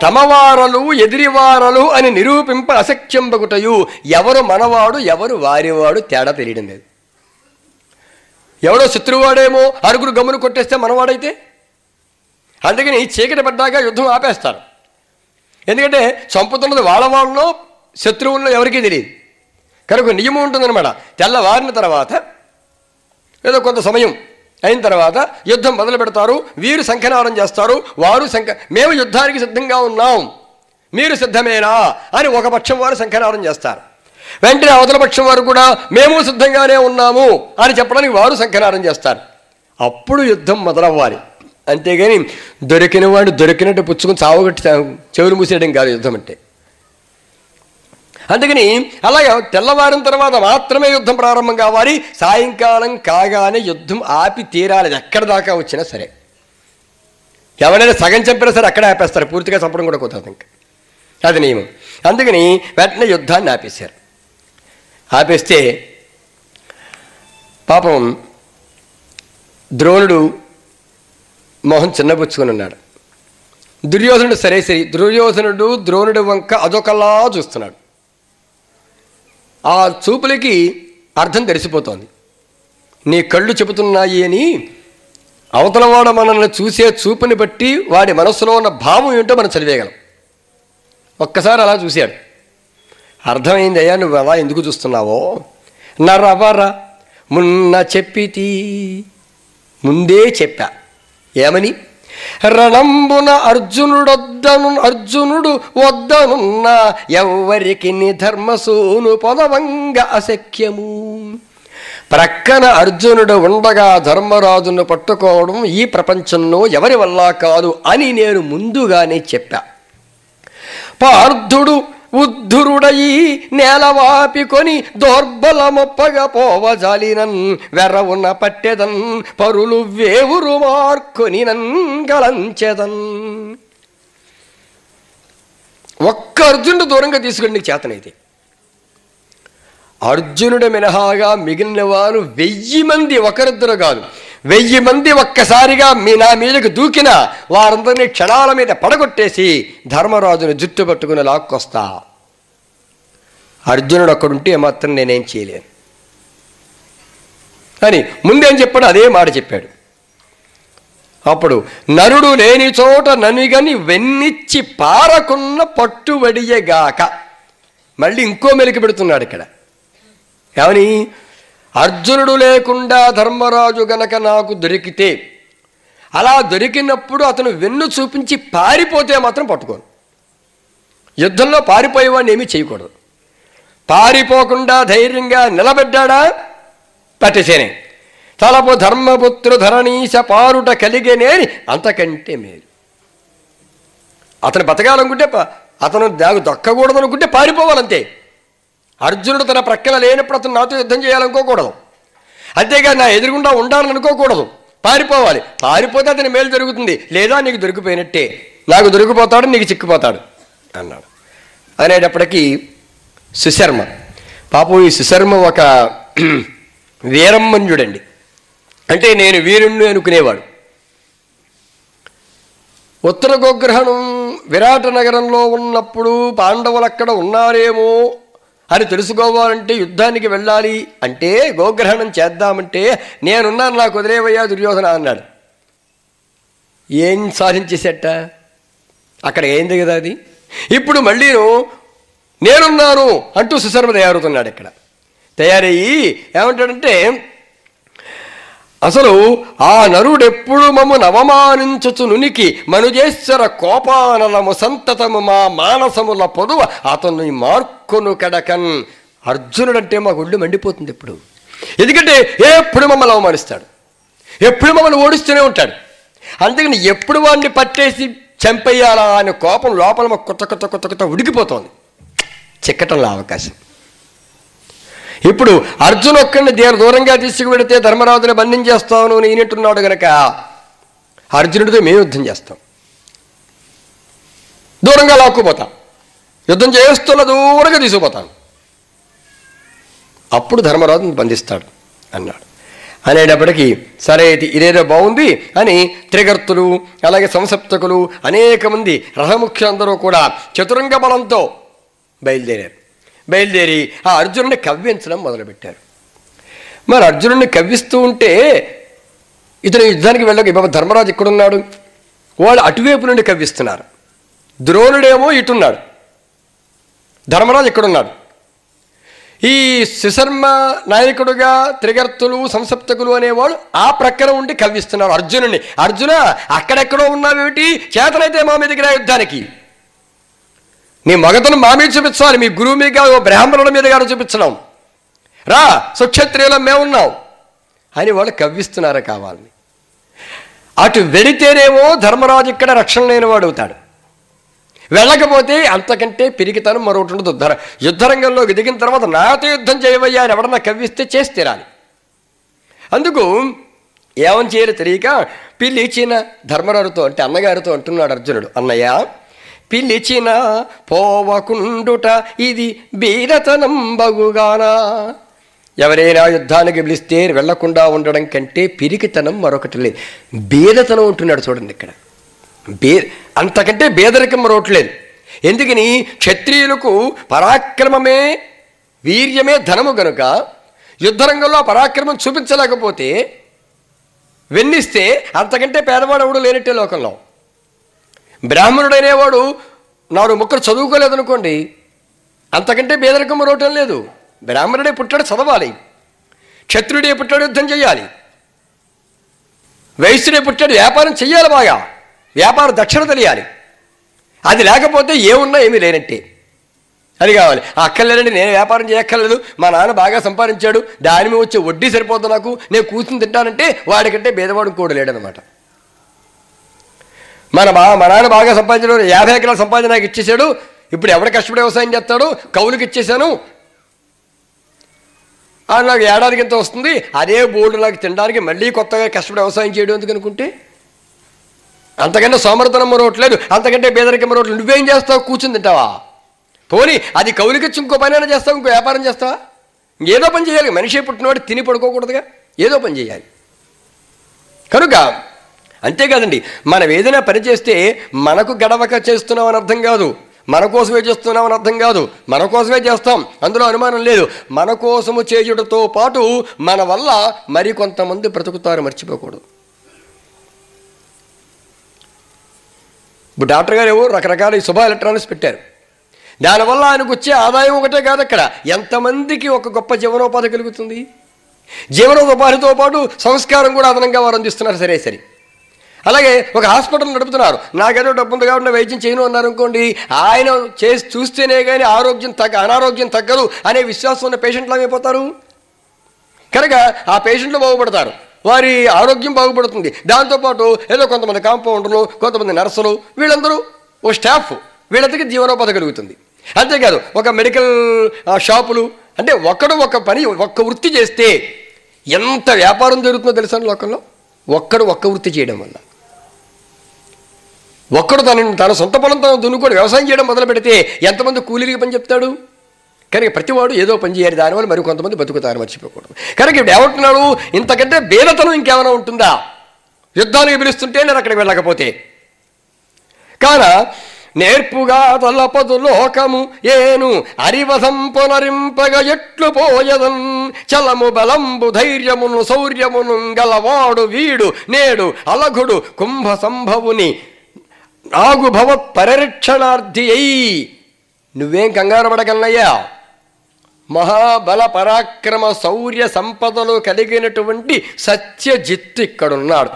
తమవారలు ఎదిరివారలు అని నిరూపింప అసఖ్యంబగుటయు. ఎవరు మనవాడు ఎవరు వారివాడు తేడా తెలియడం లేదు. ఎవడో శత్రువాడేమో అరుగురు గమ్మును కొట్టేస్తే మనవాడైతే. అందుకని చీకటి పడ్డాక యుద్ధం ఆపేస్తారు. ఎందుకంటే చంపుతున్నది వాళ్ళలో శత్రువుల్లో ఎవరికీ తెలియదు కనుక నియమం ఉంటుందన్నమాట. తెల్లవారిన తర్వాత ఏదో కొంత సమయం అయిన తర్వాత యుద్ధం మొదలు పెడతారు. వీరు శంఖనాదం చేస్తారు, వారు మేము యుద్ధానికి సిద్ధంగా ఉన్నాం, మీరు సిద్ధమేనా అని ఒక పక్షం వారు శంఖనాదం చేస్తారు. వెంటనే అవతల పక్షం వారు కూడా మేము సిద్ధంగానే ఉన్నాము అని చెప్పడానికి వారు శంఖనాదం చేస్తారు. అప్పుడు యుద్ధం మొదలవ్వాలి. అంతేగాని దొరికిన వాడు దొరికినట్టు పుచ్చుకుని చావగట్టి చెవులు మూసేయడం కాదు యుద్ధం అంటే. అందుకని అలాగే తెల్లవారిన తర్వాత మాత్రమే యుద్ధం ప్రారంభం కావాలి. సాయంకాలం కాగానే యుద్ధం ఆపి తీరాలి, ఎక్కడి దాకా వచ్చినా సరే. ఎవరైనా సగం చంపినా సరే అక్కడే ఆపేస్తారు, పూర్తిగా చంపడం కూడా కుదరదు ఇంకా, అది నియమం. అందుకని వెంటనే యుద్ధాన్ని ఆపేశారు. ఆపేస్తే పాపం ద్రోణుడు మొహం చిన్నపుచ్చుకొని ఉన్నాడు. దుర్యోధనుడు సరే దుర్యోధనుడు ద్రోణుడు వంక అదొకలా చూస్తున్నాడు. ఆ చూపులకి అర్థం తెలిసిపోతోంది. నీ కళ్ళు చెబుతున్నాయి అని అవతలవాడు మనల్ని చూసే చూపుని బట్టి వాడి మనస్సులో ఉన్న భావం ఏంటో మనం చదివేయగలం. ఒక్కసారి అలా చూశాడు. అర్థమైంది, అయ్యా నువ్వు అలా ఎందుకు చూస్తున్నావో. నరవర మున్న చెప్పితి, ముందే చెప్పా. ఏమని? రణంబున అర్జునుడు వద్దనున్న ఎవ్వరికి ధర్మసూను పొదవంగ అశక్యము. ప్రక్కన అర్జునుడు ఉండగా ధర్మరాజును పట్టుకోవడం ఈ ప్రపంచంలో ఎవరి వల్ల కాదు అని నేను ముందుగానే చెప్పా. పార్థుడు ఉద్ధురుడయి నేలవాపికొని దోర్బలమొప్పగా పోవజాలినన్ వెర్రవున పట్టెదన్ పరులు వేవురు మార్కొని నన్ గలంచెదన్. ఒక్క అర్జునుడు దూరంగా తీసుకుని నీకు చేతనైతే, అర్జునుడు మినహాగా మిగిలిన వారు 1000 మంది, ఒకరిద్దరు కాదు 1000 మంది ఒక్కసారిగా నా మీదకి దూకినా వారందరినీ క్షణాల మీద పడగొట్టేసి ధర్మరాజును జుట్టు పట్టుకుని లాక్కొస్తా. అర్జునుడు అక్కడుంటే ఏమాత్రం నేనేం చేయలేను అని ముందేం చెప్పాడు, అదే మాట చెప్పాడు. అప్పుడు నరుడు లేని చోట ననిగని వెన్నిచ్చి పారకున్న పట్టువడియగాక. మళ్ళీ ఇంకో మెలికి పెడుతున్నాడు ఇక్కడ. ఏమని? అర్జునుడు లేకుండా ధర్మరాజు గనక నాకు దొరికితే, అలా దొరికినప్పుడు అతను వెన్ను చూపించి పారిపోతే మాత్రం పట్టుకోను. యుద్ధంలో పారిపోయేవాడిని ఏమీ చేయకూడదు. పారిపోకుండా ధైర్యంగా నిలబడ్డా పట్టేసేనే. తలపు ధర్మపుత్రు ధరణీశ పారుట కలిగేనేని అంతకంటే మేలు. అతను బతకాలనుకుంటే, అతను దక్కకూడదనుకుంటే పారిపోవాలంతే. అర్జునుడు తన ప్రక్కన లేనప్పుడు అతను నాతో యుద్ధం చేయాలనుకోకూడదు. అంతేగా నా ఎదురుగుండా ఉండాలని అనుకోకూడదు. పారిపోవాలి. పారిపోతే అతని మేలు జరుగుతుంది, లేదా నీకు దొరికిపోయినట్టే. నాకు దొరికిపోతాడు, నీకు చిక్కిపోతాడు అన్నాడు. అనేటప్పటికీ సుశర్మ, పాపం ఈ సుశర్మ ఒక వీరమ్మన్యుడండి. అంటే నేను వీరుణ్ణి అనుకునేవాడు. ఉత్తర గోగ్రహణం విరాట నగరంలో ఉన్నప్పుడు పాండవులు అక్కడ ఉన్నారేమో అని తెలుసుకోవాలంటే యుద్ధానికి వెళ్ళాలి అంటే, గోగ్రహణం చేద్దామంటే నేనున్నాను, నాకు వదిలేవయ్యా దుర్యోధన అన్నాడు. ఏం సాధించేసేట అక్కడ ఏంది కదా అది. ఇప్పుడు మళ్ళీ నేనున్నాను అంటూ సుశర్మ తయారవుతున్నాడు. ఇక్కడ తయారయ్యి ఏమంటాడంటే, అసలు ఆ నరుడెప్పుడు మమ్ము నవమానించుచు నునికి మనుజేశ్వర కోపానలము సంతతము మా మానసముల పొదువ అతను మార్కొను కడకన్. అర్జునుడంటే మాకు ఒళ్ళు మండిపోతుంది ఎప్పుడు. ఎందుకంటే ఎప్పుడు మమ్మల్ని అవమానిస్తాడు, ఎప్పుడు మమ్మల్ని ఓడిస్తూనే ఉంటాడు. అందుకని ఎప్పుడు వాడిని పట్టేసి చంపేయాలా అనే కోపం లోపల మాకు కొత్త ఉడికిపోతోంది. చిక్కటంలో అవకాశం. ఇప్పుడు అర్జున్ ఒక్కడిని దూరంగా తీసుకువెడితే ధర్మరాజుని బంధించేస్తాను నేనంటున్నాడు గనక అర్జునుడితో మేము యుద్ధం చేస్తాం, దూరంగా లాక్కుపోతాం, యుద్ధం చేస్తున్న దూరంగా తీసుకుపోతాను, అప్పుడు ధర్మరాజుని బంధిస్తాడు అన్నాడు. అనేటప్పటికీ సరే ఇదేదో బాగుంది అని త్రిగర్తులు అలాగే సంసప్తకులు అనేక మంది రథముఖ్యులందరూ కూడా చతురంగ బలంతో బయలుదేరి ఆ అర్జునుడిని కవ్వించడం మొదలుపెట్టారు. మరి అర్జునుడిని కవ్విస్తూ ఉంటే ఇతను యుద్ధానికి వెళ్ళక ధర్మరాజు ఇక్కడున్నాడు, వాళ్ళు అటువైపు నుండి కవ్విస్తున్నారు. ద్రోణుడేమో ఇటున్నాడు, ధర్మరాజు ఇక్కడున్నాడు. ఈ సుశర్మ నాయకుడుగా త్రిగర్తులు సంసప్తకులు అనేవాడు ఆ ప్రక్కన ఉండి కవ్విస్తున్నారు అర్జునుడిని. అర్జున అక్కడెక్కడో ఉన్నావేమిటి, చేతనైతే మా మీదకి రా యుద్ధానికి, నీ మగతను మా మీద చూపించాలి, మీ గురువు మీద కాదు బ్రాహ్మణుల మీద కాదు చూపించడం, రా సుక్షత్రియులం మేమున్నాం అని వాళ్ళు కవ్విస్తున్నారు కావాలని. అటు వెడితేనేమో ధర్మరాజు ఇక్కడ రక్షణ లేనివాడు అవుతాడు, వెళ్ళకపోతే అంతకంటే పిరికితనం మరొకటి ఉండదు. యుద్ధరంగంలోకి దిగిన తర్వాత నాతో యుద్ధం చేయవయ్యా అని ఎవడన్నా కవ్విస్తే చేసి తీరాలి. అందుకు ఏమని చేయరు తెలియక పిలిచిన ధర్మరాజుతో అంటే అన్నగారితో అంటున్నాడు అర్జునుడు, అన్నయ్య పిలిచిన పోవకుండుట ఇది బీరతనం బగుగానా. ఎవరైనా యుద్ధానికి పిలిస్తే వెళ్లకుండా ఉండడం కంటే పిరికితనం మరొకటి లేదు. బీదతనం ఉంటున్నాడు చూడండి ఇక్కడ. అంతకంటే బేదరికం మరొకట్లేదు. ఎందుకని క్షత్రియులకు పరాక్రమమే వీర్యమే ధనము గనుక యుద్ధరంగంలో పరాక్రమం చూపించలేకపోతే వెన్నిస్తే అంతకంటే పేదవాడు ఎవడు లేనట్టే లోకంలో. బ్రాహ్మణుడైనవాడు 4 ముక్కలు చదువుకోలేదనుకోండి, అంతకంటే పేదరికం మరొకటం లేదు. బ్రాహ్మణుడే పుట్టాడు, చదవాలి. క్షత్రుడే పుట్టాడు, యుద్ధం చేయాలి. వైశ్యుడే పుట్టాడు, వ్యాపారం చెయ్యాలి, బాగా వ్యాపార దక్షిణ తెలియాలి. అది లేకపోతే ఏమున్నా ఏమీ లేనంటే. అది కావాలి. అక్కర్లేదండి, నేను వ్యాపారం చేయక్కర్లేదు, మా నాన్న బాగా సంపాదించాడు, దాని మీద వచ్చే వడ్డీ సరిపోద్దు నాకు, నేను కూర్చుని తింటానంటే వాడికంటే భేదవాడు కూడా లేడనమాట. మా నాన్న బాగా సంపాదించాడు, 50 ఎకరాల సంపాదన నాకు ఇచ్చేసాడు, ఇప్పుడు ఎవడ కష్టపడి వ్యవసాయం చేస్తాడు, కౌలుకి ఇచ్చేసాను, నాకు ఏడాదికి ఎంత వస్తుంది, అదే బోర్డు నాకు తినడానికి మళ్ళీ కొత్తగా కష్టపడి వ్యవసాయం చేయడం ఎందుకు అనుకుంటే, అంతకంటే సోమరతనం మరొకట్లేదు, అంతకంటే పేదరికం మరొకట్లేదు. నువ్వేం చేస్తావు? కూర్చుని తింటావా? పోనీ అది కౌలుకిచ్చి ఇంకో పనైనా చేస్తావు, ఇంకో వ్యాపారం చేస్తావా? ఏదో పని చేయాలి. మనిషి పుట్టినవాడు తిని పడుకోకూడదుగా, ఏదో పని చేయాలి. కనుక అంతేకాదండి, మనం ఏదైనా పని చేస్తే మనకు గడవక చేస్తున్నామని అర్థం కాదు, మన కోసమే చేస్తున్నామని అర్థం కాదు, మన కోసమే చేస్తాం, అందులో అనుమానం లేదు. మన కోసము చేయుటతో పాటు మన వల్ల మరికొంతమంది బ్రతుకుతారు, మర్చిపోకూడదు. ఇప్పుడు డాక్టర్ గారు రకరకాల శుభ ఎలక్ట్రానిక్స్ పెట్టారు. దానివల్ల ఆయనకు వచ్చే ఆదాయం ఒకటే కాదు, అక్కడ ఎంతమందికి ఒక గొప్ప జీవనోపాధి కలుగుతుంది. జీవనోపాధితో పాటు సంస్కారం కూడా అదనంగా వారు అందిస్తున్నారు. సరే. అలాగే ఒక హాస్పిటల్ నడుపుతున్నారు, నాకేదో డబ్బు ఉంది కాబట్టి వైద్యం చేయను అన్నారు అనుకోండి, ఆయన చేసి చూస్తేనే కానీ అనారోగ్యం తగ్గదు అనే విశ్వాసం ఉన్న పేషెంట్లు ఏమైపోతారు. కనుక ఆ పేషెంట్లు బాగుపడతారు, వారి ఆరోగ్యం బాగుపడుతుంది. దాంతోపాటు ఏదో కొంతమంది కాంపౌండర్లు, కొంతమంది నర్సులు, వీళ్ళందరూ ఓ స్టాఫ్, వీళ్ళందరికీ జీవనోపాధి కలుగుతుంది. అంతేకాదు ఒక మెడికల్ షాపులు, అంటే ఒక పని ఒక్క వృత్తి చేస్తే ఎంత వ్యాపారం జరుగుతుందో తెలుసా లోకంలో. ఒక్క వృత్తి చేయడం వల్ల, ఒక్కడు తన సొంత పొలంతో దున్నుకొని వ్యవసాయం చేయడం మొదలు పెడితే ఎంతమంది కూలీలకి పని చెప్తాడు. కనుక ప్రతివాడు ఏదో పని చేయాలి, దానివల్ల మరి కొంతమంది బతుకుతారు, మర్చిపోకూడదు. కనుక ఇప్పుడు ఏమంటున్నాడు, ఇంతకంటే బేదతనం ఇంకేమైనా ఉంటుందా? యుద్ధానికి పిలుస్తుంటే నేను అక్కడికి వెళ్ళకపోతే. కాన నేర్పుగా తలపదు లోకము ఏను అరివసం పునరింపగ ఎట్లు పోయదన్ చలము బలంబు ధైర్యమును శౌర్యమును గలవాడు వీడు నేడు అలఘుడు కుంభ సంభవుని నాగు భవ పరిరక్షణార్థి అయి. నువ్వేం కంగారు పడగలనయ్యా, మహాబల పరాక్రమ శౌర్య సంపదలు కలిగినటువంటి సత్యజిత్తు ఇక్కడున్నాడు.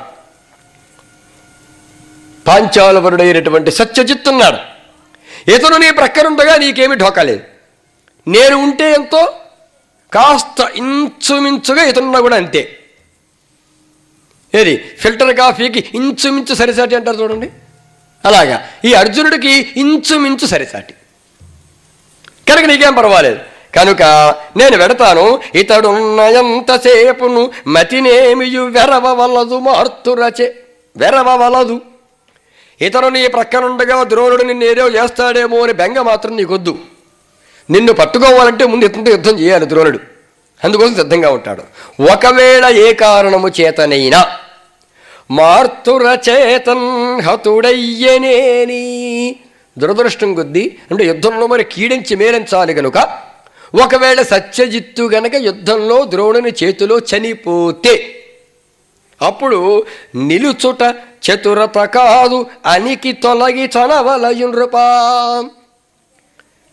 పాంచాలవరుడైనటువంటి సత్యజిత్తు ఉన్నాడు. ఇతను నీ ప్రక్కనుండగా నీకేమీ ఢోకాలేదు. నేను ఉంటే ఎంతో కాస్త ఇంచుమించుగా ఇతనున్నా కూడా అంతే. ఏది ఫిల్టర్ కాఫీకి ఇంచుమించు సరిసాటి అంటారు చూడండి, అలాగా ఈ అర్జునుడికి ఇంచుమించు సరిసాటి. కనుక నీకేం పర్వాలేదు. కనుక నేను వెడతాను, ఇతడున్నయంతసేపును మతినేమియు వెరవవలదు మార్తురచే వెరవవలదు. ఇతను నీ ప్రక్కనుండగా ద్రోణుడు నిన్ను ఏదో చేస్తాడేమో అని బెంగ మాత్రం నీకొద్దు. నిన్ను పట్టుకోవాలంటే ముందు ఇతనితో యుద్ధం చేయాలి ద్రోణుడు, అందుకోసం సిద్ధంగా ఉంటాడు. ఒకవేళ ఏ కారణము చేతనైనా మార్తురచేతన్ హతుడయ్యనేని, దురదృష్టం కొద్దీ అంటే యుద్ధంలో మరి కీడించి మేలించాలి గనుక, ఒకవేళ సత్యజిత్తు గనక యుద్ధంలో ద్రోణుని చేతిలో చనిపోతే అప్పుడు నిలుచుట చతురత కాదు అనికి తొలగి చనవలయునృపా.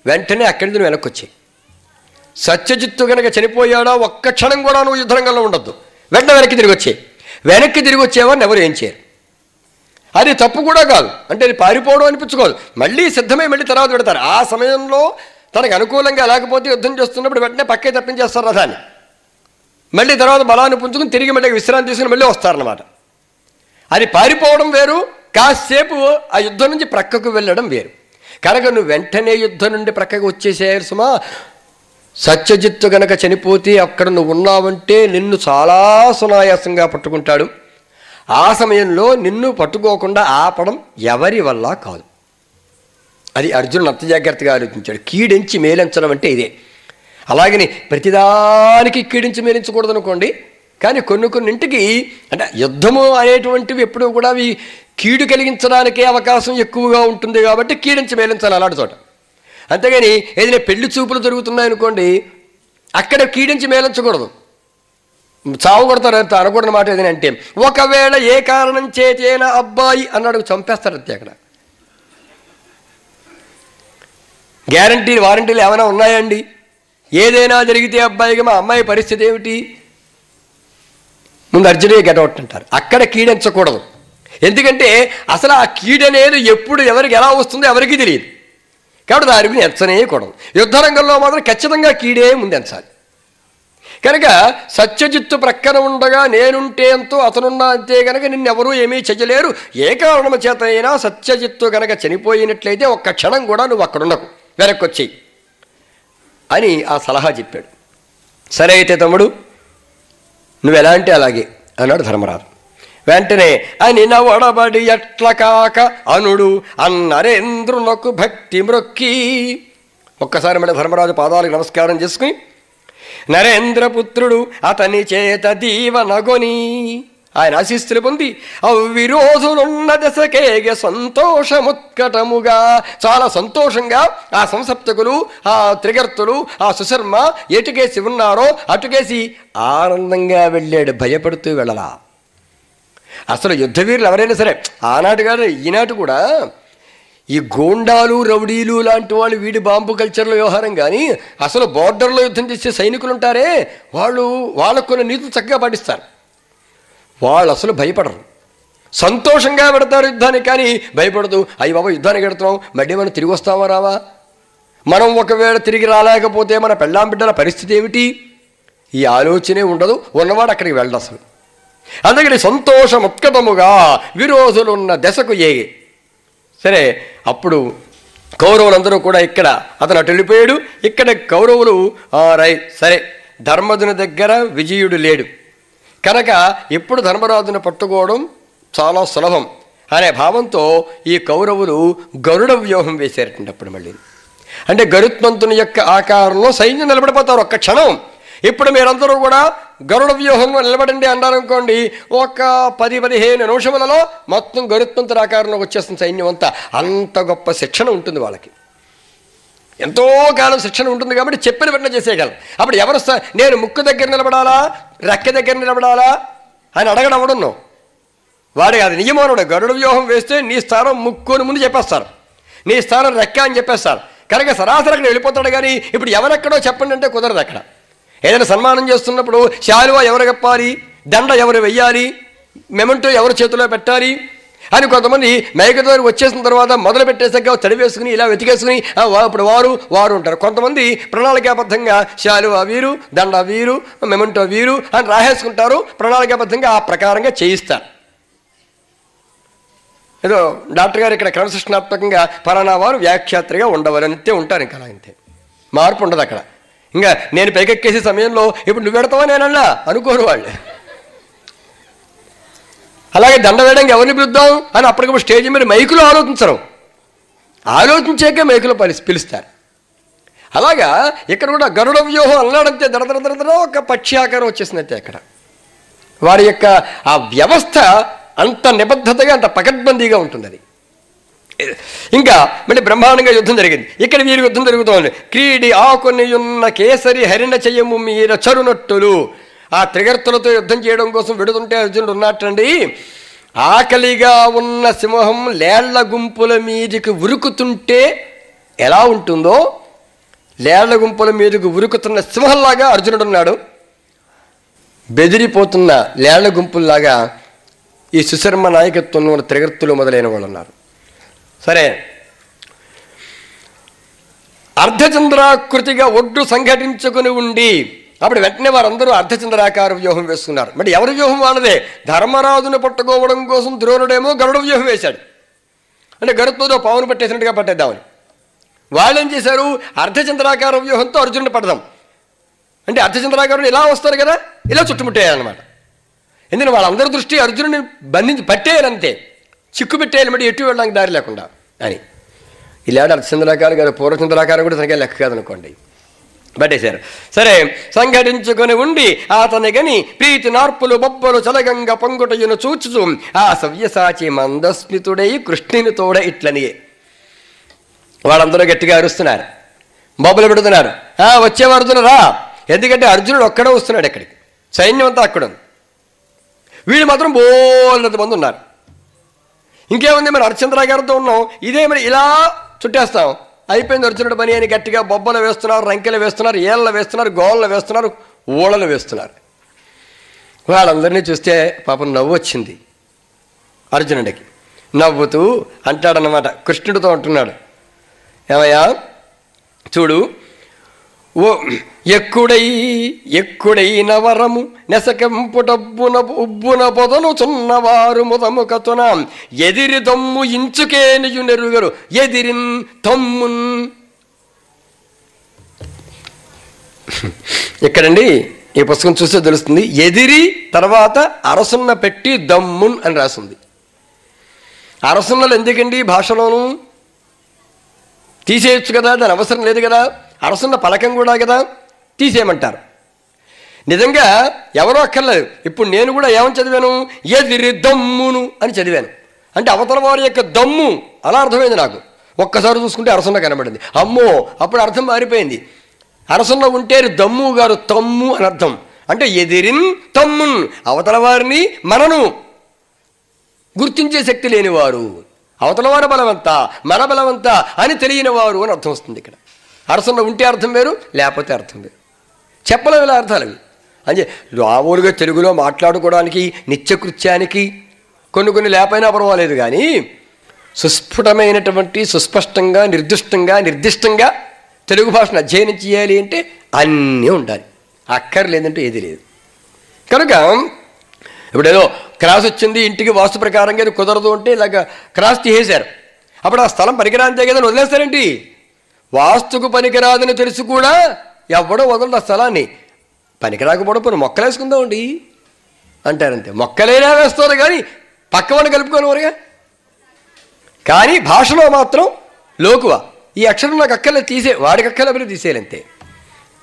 వెంటనే అక్కడి నుంచి వెనక్కి వచ్చాయి. సత్యజిత్తు గనక చనిపోయాడా ఒక్క క్షణం కూడా నువ్వు యుద్ధరంగంలో ఉండొద్దు, వెంటనే వెనక్కి తిరిగి వచ్చాయి. వెనక్కి తిరిగి వచ్చేవారిని ఎవరు ఏం చేయరు. అది తప్పు కూడా కాదు, అంటే అది పారిపోవడం అనిపించుకోదు. మళ్ళీ సిద్ధమై మళ్ళీ తర్వాత పెడతారు. ఆ సమయంలో తనకు అనుకూలంగా లేకపోతే యుద్ధం చేస్తున్నప్పుడు వెంటనే పక్కే తప్పించేస్తారు రథాన్ని. మళ్ళీ తర్వాత బలాన్ని పుంజుకుని తిరిగి మళ్ళీ విశ్రాంతి తీసుకుని మళ్ళీ వస్తారన్నమాట. అది పారిపోవడం వేరు, కాసేపు ఆ యుద్ధం నుంచి ప్రక్కకు వెళ్ళడం వేరు. కనుక నువ్వు వెంటనే యుద్ధం నుండి ప్రక్కకు వచ్చేసేయాలి సుమా. సత్యజిత్తు గనక చనిపోతే అక్కడ నువ్వు ఉన్నావంటే నిన్ను చాలా సునాయాసంగా పట్టుకుంటాడు. ఆ సమయంలో నిన్ను పట్టుకోకుండా ఆపడం ఎవరి వల్ల కాదు. అది అర్జునుడు అంత జాగ్రత్తగా ఆలోచించాడు. కీడించి మేలించడం అంటే ఇదే. అలాగని ప్రతిదానికి కీడించి మేలించకూడదు అనుకోండి, కానీ కొన్నింటికి అంటే యుద్ధము అనేటువంటివి ఎప్పుడూ కూడా అవి కీడు కలిగించడానికే అవకాశం ఎక్కువగా ఉంటుంది కాబట్టి కీడించి మేలించాలి అలాంటి చోట. అంతేగాని ఏదైనా పెళ్లి చూపులు జరుగుతున్నాయనుకోండి, అక్కడ కీడించి మేలించకూడదు, చావు కొడతారు. అంత అనకూడని మాట ఏదైనా అంటే, ఒకవేళ ఏ కారణం చేతేనా అబ్బాయి అన్నాడు చంపేస్తారు అంతే. అక్కడ వారంటీలు ఏమైనా ఉన్నాయండి? ఏదైనా జరిగితే అబ్బాయికి మా అమ్మాయి పరిస్థితి ఏమిటి? ముందు అర్జునుడికి గెటౌట్ అంటారు. అక్కడ కీడించకూడదు. ఎందుకంటే అసలు ఆ కీడనేది ఎప్పుడు ఎవరికి ఎలా వస్తుందో ఎవరికీ తెలియదు. కాబట్టి దాని మీద ఎంచనేయకూడదు. యుద్ధరంగంలో మాత్రం ఖచ్చితంగా కీడే ముందు ఎంచాలి. కనుక సత్యజిత్తు ప్రక్కన ఉండగా నేనుంటే ఎంతో అతనున్నా అంతే కనుక నిన్నెవరూ ఏమీ చెయ్యలేరు. ఏ కారణము చేత అయినా సత్యజిత్తు కనుక చనిపోయినట్లయితే ఒక్క క్షణం కూడా నువ్వు అక్కడ ఉండకు, వెనక్కి వచ్చేయి అని ఆ సలహా చెప్పాడు. సరే అయితే తమ్ముడు నువ్వు ఎలా అంటే అలాగే అన్నాడు ధర్మరాజు. వెంటనే అని నవడబడి ఎట్ల కాక అనుడు అన్నరేంద్రునకు భక్తి మ్రొక్కి ఒక్కసారి మన ధర్మరాజు పాదాలకు నమస్కారం చేసుకుని నరేంద్రపుత్రుడు అతని చేత దీవనగొని ఆయన ఆశీస్సులు పొంది అవిరోధులున్న దశకేగ సంతోషముత్కటముగా చాలా సంతోషంగా ఆ సంసప్తకులు, ఆ త్రిగర్తులు, ఆ సుశర్మ ఎటుకేసి ఉన్నారో అటుకేసి ఆనందంగా వెళ్ళాడు. భయపడుతూ వెళ్ళలా. అసలు యుద్ధవీరులు ఎవరైనా సరే ఆనాటి కాదు ఈనాటి కూడా ఈ గోండాలు రౌడీలు లాంటి వాళ్ళు వీడి బాంబు కల్చర్లో వ్యవహారం కానీ అసలు బోర్డర్లో యుద్ధం చేసే సైనికులు ఉంటారే వాళ్ళకు కొన్ని నీతులు చక్కగా పాటిస్తారు. వాళ్ళు అసలు భయపడరు, సంతోషంగా పెడతారు యుద్ధానికి. కానీ భయపడదు. అయ్యి బాబా యుద్ధానికి పెడుతున్నాం, మళ్ళీ మనం తిరిగి వస్తామా రావా, మనం ఒకవేళ తిరిగి రాలేకపోతే మన పెళ్ళాం బిడ్డల పరిస్థితి ఏమిటి, ఈ ఆలోచనే ఉండదు. ఉన్నవాడు అక్కడికి వెళ్ళడు అసలు. అందుకని సంతోషముత్కటముగా విరోధులున్న దశకు ఏగే. సరే అప్పుడు కౌరవులందరూ కూడా ఇక్కడ అతను అటు వెళ్ళిపోయాడు. ఇక్కడ కౌరవులు సరే ధర్మజుని దగ్గర విజయుడు లేడు కనుక ఇప్పుడు ధర్మరాజును పట్టుకోవడం చాలా సులభం అనే భావంతో ఈ కౌరవులు గరుడ వ్యూహం వేశారటండి. అప్పుడు మళ్ళీ అంటే గరుత్మంతుని యొక్క ఆకారంలో సైన్యం నిలబడిపోతారు ఒక్క క్షణం. ఇప్పుడు మీరందరూ కూడా గరుడ వ్యూహంలో నిలబడండి అన్నారనుకోండి, ఒక 10-15 నిమిషములలో మొత్తం గరుత్మంతుని ఆకారంలోకి వచ్చేస్తుంది సైన్యం అంతా. అంత గొప్ప శిక్షణ ఉంటుంది వాళ్ళకి, ఎంతో కాలం శిక్షణ ఉంటుంది కాబట్టి చెప్పిన వెంటనే చేసేయగలరు. అప్పుడు ఎవరు నేను ముక్కు దగ్గర నిలబడాలా రెక్క దగ్గర నిలబడాలా అని అడగడం అవడున్నావు వాడికి అది నియమనుడు. గరుడ వ్యూహం వేస్తే నీ స్థానం ముక్కుని ముందు చెప్పేస్తారు, నీ స్థానం రెక్క అని చెప్పేస్తారు. కనుక సరాసరి అక్కడ వెళ్ళిపోతాడు. కానీ ఇప్పుడు ఎవరెక్కడో చెప్పండి అంటే కుదరదు. అక్కడ ఏదైనా సన్మానం చేస్తున్నప్పుడు శాలువా ఎవరు కప్పాలి, దండ ఎవరు వెయ్యాలి, మెమెంటో ఎవరు చేతిలో పెట్టాలి అని కొంతమంది మైకు దగ్గర వచ్చేసిన తర్వాత మొదలు పెట్టేసాక తడివేసుకుని ఇలా వెతికేసుకుని ఇప్పుడు వారు ఉంటారు. కొంతమంది ప్రణాళికాబద్ధంగా శాలువా వీరు, దండ వీరు, మెమెంటో వీరు అని రాసేసుకుంటారు. ప్రణాళికాబద్ధంగా ఆ ప్రకారంగా చేయిస్తారు. ఏదో డాక్టర్ గారు ఇక్కడ క్రమశిక్షణాత్మకంగా పలానా వారు వ్యాఖ్యాత్రిగా ఉండవాలంతే ఉంటారు. ఇంకా అలా అంతే, మార్పు ఉండదు అక్కడ. ఇంకా నేను పైకెక్కేసే సమయంలో ఇప్పుడు నువ్వు పెడతావా నేనన్నా అనుకోరు వాళ్ళు. అలాగే దండ వేయడానికి ఎవరిని పిలుద్దాం అని అప్పటికప్పుడు స్టేజ్ మీద మైకులో ఆలోచించరు, ఆలోచించాకే మైకులో పిలుస్తారు. అలాగా ఇక్కడ కూడా గరుడ వ్యూహం అన్నాడంతే దరదర ఒక పక్షి ఆకారం వచ్చేసింది అంతే. అక్కడ వారి యొక్క ఆ వ్యవస్థ అంత నిబద్ధతగా అంత పకడ్బందీగా ఉంటుంది. అది ఇంకా మళ్ళీ బ్రహ్మాండంగా యుద్ధం జరిగింది. ఇక్కడ వీరి యుద్ధం జరుగుతోంది. క్రీడి ఆకొనియున్న కేసరి హరిణ చెయ్యము మీద చరునట్టులు. ఆ త్రిగర్తులతో యుద్ధం చేయడం కోసం విడుతుంటే అర్జునుడు ఉన్నట్టండి. ఆకలిగా ఉన్న సింహం లేళ్ల గుంపుల మీదకి ఉరుకుతుంటే ఎలా ఉంటుందో లేళ్ల గుంపుల మీదకి ఉరుకుతున్న సింహంలాగా అర్జునుడు ఉన్నాడు. బెదిరిపోతున్న లేళ్ల గుంపుల్లాగా ఈ సుశర్మ నాయకత్వంలో ఉన్న త్రిగర్తులు మొదలైన వాళ్ళు ఉన్నారు. సరే అర్ధచంద్రాకృతిగా ఒడ్డు సంఘటించుకుని ఉండి అప్పుడు వెంటనే వారందరూ అర్ధచంద్రాకార వ్యూహం వేసుకున్నారు. మరి ఎవరి వ్యూహం వాళ్ళదే. ధర్మరాజును పట్టుకోవడం కోసం ద్రోణుడేమో గరుడ వ్యూహం వేశాడు, అంటే గరుత్మంతో పావును పట్టేసినట్టుగా పట్టేద్దామని. వాళ్ళేం చేశారు, అర్ధచంద్రాకార వ్యూహంతో అర్జునుడు పడదాం అంటే అర్ధచంద్రాకారం ఇలా వస్తారు కదా, ఇలా చుట్టుముట్టేయాలన్నమాట. ఎందుకంటే వాళ్ళందరి దృష్టి అర్జునుడిని బంధించి పట్టేయాలంతే, చిక్కు పెట్టేయాలి, మరి ఎటు వెళ్ళడానికి దారి లేకుండా అని. ఇలాంటి అర్ధచంద్రాకారం కాదు, పూర్వచంద్రాకారం కూడా తనకే లెక్క కాదనుకోండి, పట్టేశారు. సరే సంఘటించుకొని ఉండి అతని గని ప్రీతి నార్పులు బొబ్బలు చలగంగా పొంగుటయును చూచుచు ఆ సవ్యసాచి మందస్మితుడై కృష్ణుని తోడ ఇట్లని. వాళ్ళందరూ గట్టిగా అరుస్తున్నారు, బొబ్బలు పెడుతున్నారు. వచ్చేవారు అర్జునుడు రా, ఎందుకంటే అర్జునుడు ఒక్కడే వస్తున్నాడు ఇక్కడికి, సైన్యం అంతా అక్కడ ఉంది. వీళ్ళు మాత్రం బోల్లంత మంది ఉన్నారు. ఇంకేముంది, మరి అర్చంద్రాగారితో ఉన్నాం, ఇదే మరి ఇలా చుట్టేస్తాం, అయిపోయింది అర్జునుడు పని అని గట్టిగా బొబ్బలు వేస్తున్నారు, రంకెలు వేస్తున్నారు, ఏళ్ళ వేస్తున్నారు, గోళ్ళ వేస్తున్నారు, ఊళ్ళలు వేస్తున్నారు. వాళ్ళందరినీ చూస్తే పాపం నవ్వు వచ్చింది అర్జునుడికి. నవ్వుతూ అంటాడనమాట, కృష్ణుడితో అంటున్నాడు, ఏమయ్యా చూడు, ఓ ఎక్కుడైన వరము నెసకెంపుటబ్బున ఉబ్బున పొదను చున్నవారు ముదముకతున ఎదిరి దమ్ము ఇంచుకేనియు నెరుగరు ఎదిరిన్ తమ్మున్. ఇక్కడండి ఈ పుస్తకం చూస్తే తెలుస్తుంది, ఎదిరి తర్వాత అరసున్న పెట్టి దమ్మున్ అని రాసింది. అరసున్నలు ఎందుకండి భాషలోను? తీసేయచ్చు కదా, దాని అవసరం లేదు కదా. అరసున్న పలకం కూడా కదా, తీసేయమంటారు. నిజంగా ఎవరో అక్కర్లేదు. ఇప్పుడు నేను కూడా ఏమని చదివాను? ఎదిరి దమ్మును అని చదివాను. అంటే అవతల వారి యొక్క దమ్ము అలా అర్థమైంది నాకు. ఒక్కసారి చూసుకుంటే అరసున్న కనబడింది. అమ్మో, అప్పుడు అర్థం మారిపోయింది. అరసున్న ఉంటే దమ్ము గారు తమ్ము అని అర్థం. అంటే ఎదిరిన్ తమ్మున్, అవతల వారిని మనను గుర్తించే శక్తి లేనివారు, అవతల వారి బలవంతా మన బలవంతా అని తెలియని వారు అని అర్థం వస్తుంది. ఇక్కడ అరసున్న ఉంటే అర్థం వేరు, లేకపోతే అర్థం వేరు. చెప్పలేవు ఇలా అర్థాలు అవి. అంటే మామూలుగా తెలుగులో మాట్లాడుకోవడానికి నిత్యకృత్యానికి కొన్ని లేకపోయినా పర్వాలేదు, కానీ సుస్ఫుటమైనటువంటి సుస్పష్టంగా నిర్దిష్టంగా తెలుగు భాషను అధ్యయనం చేయాలి అంటే అన్నీ ఉండాలి. అక్కర్లేదంటే ఏది లేదు. కనుక ఇప్పుడేదో క్రాస్ వచ్చింది, ఇంటికి వాస్తు ప్రకారంగా ఇది కుదరదు అంటే ఇలాగ క్రాస్ తీసేశారు. అప్పుడు ఆ స్థలం పనికిరాంతే కదా వదిలేస్తారేంటి? వాస్తుకు పనికిరాదని తెలుసు కూడా ఎవడో వదలడు ఆ స్థలాన్ని. పనికిరాకపోవడం పోనీ మొక్కలు వేసుకుందామండి అంటారంతే. మొక్కలైనా వేస్తారు కానీ పక్కవాడిని కలుపుకోనివారుగా. కానీ భాషలో మాత్రం లోకువ, ఈ అక్షరం నాకు అక్కర్లేదు తీసే, వాడికి అక్కర్లేదు తీసేయాలంతే.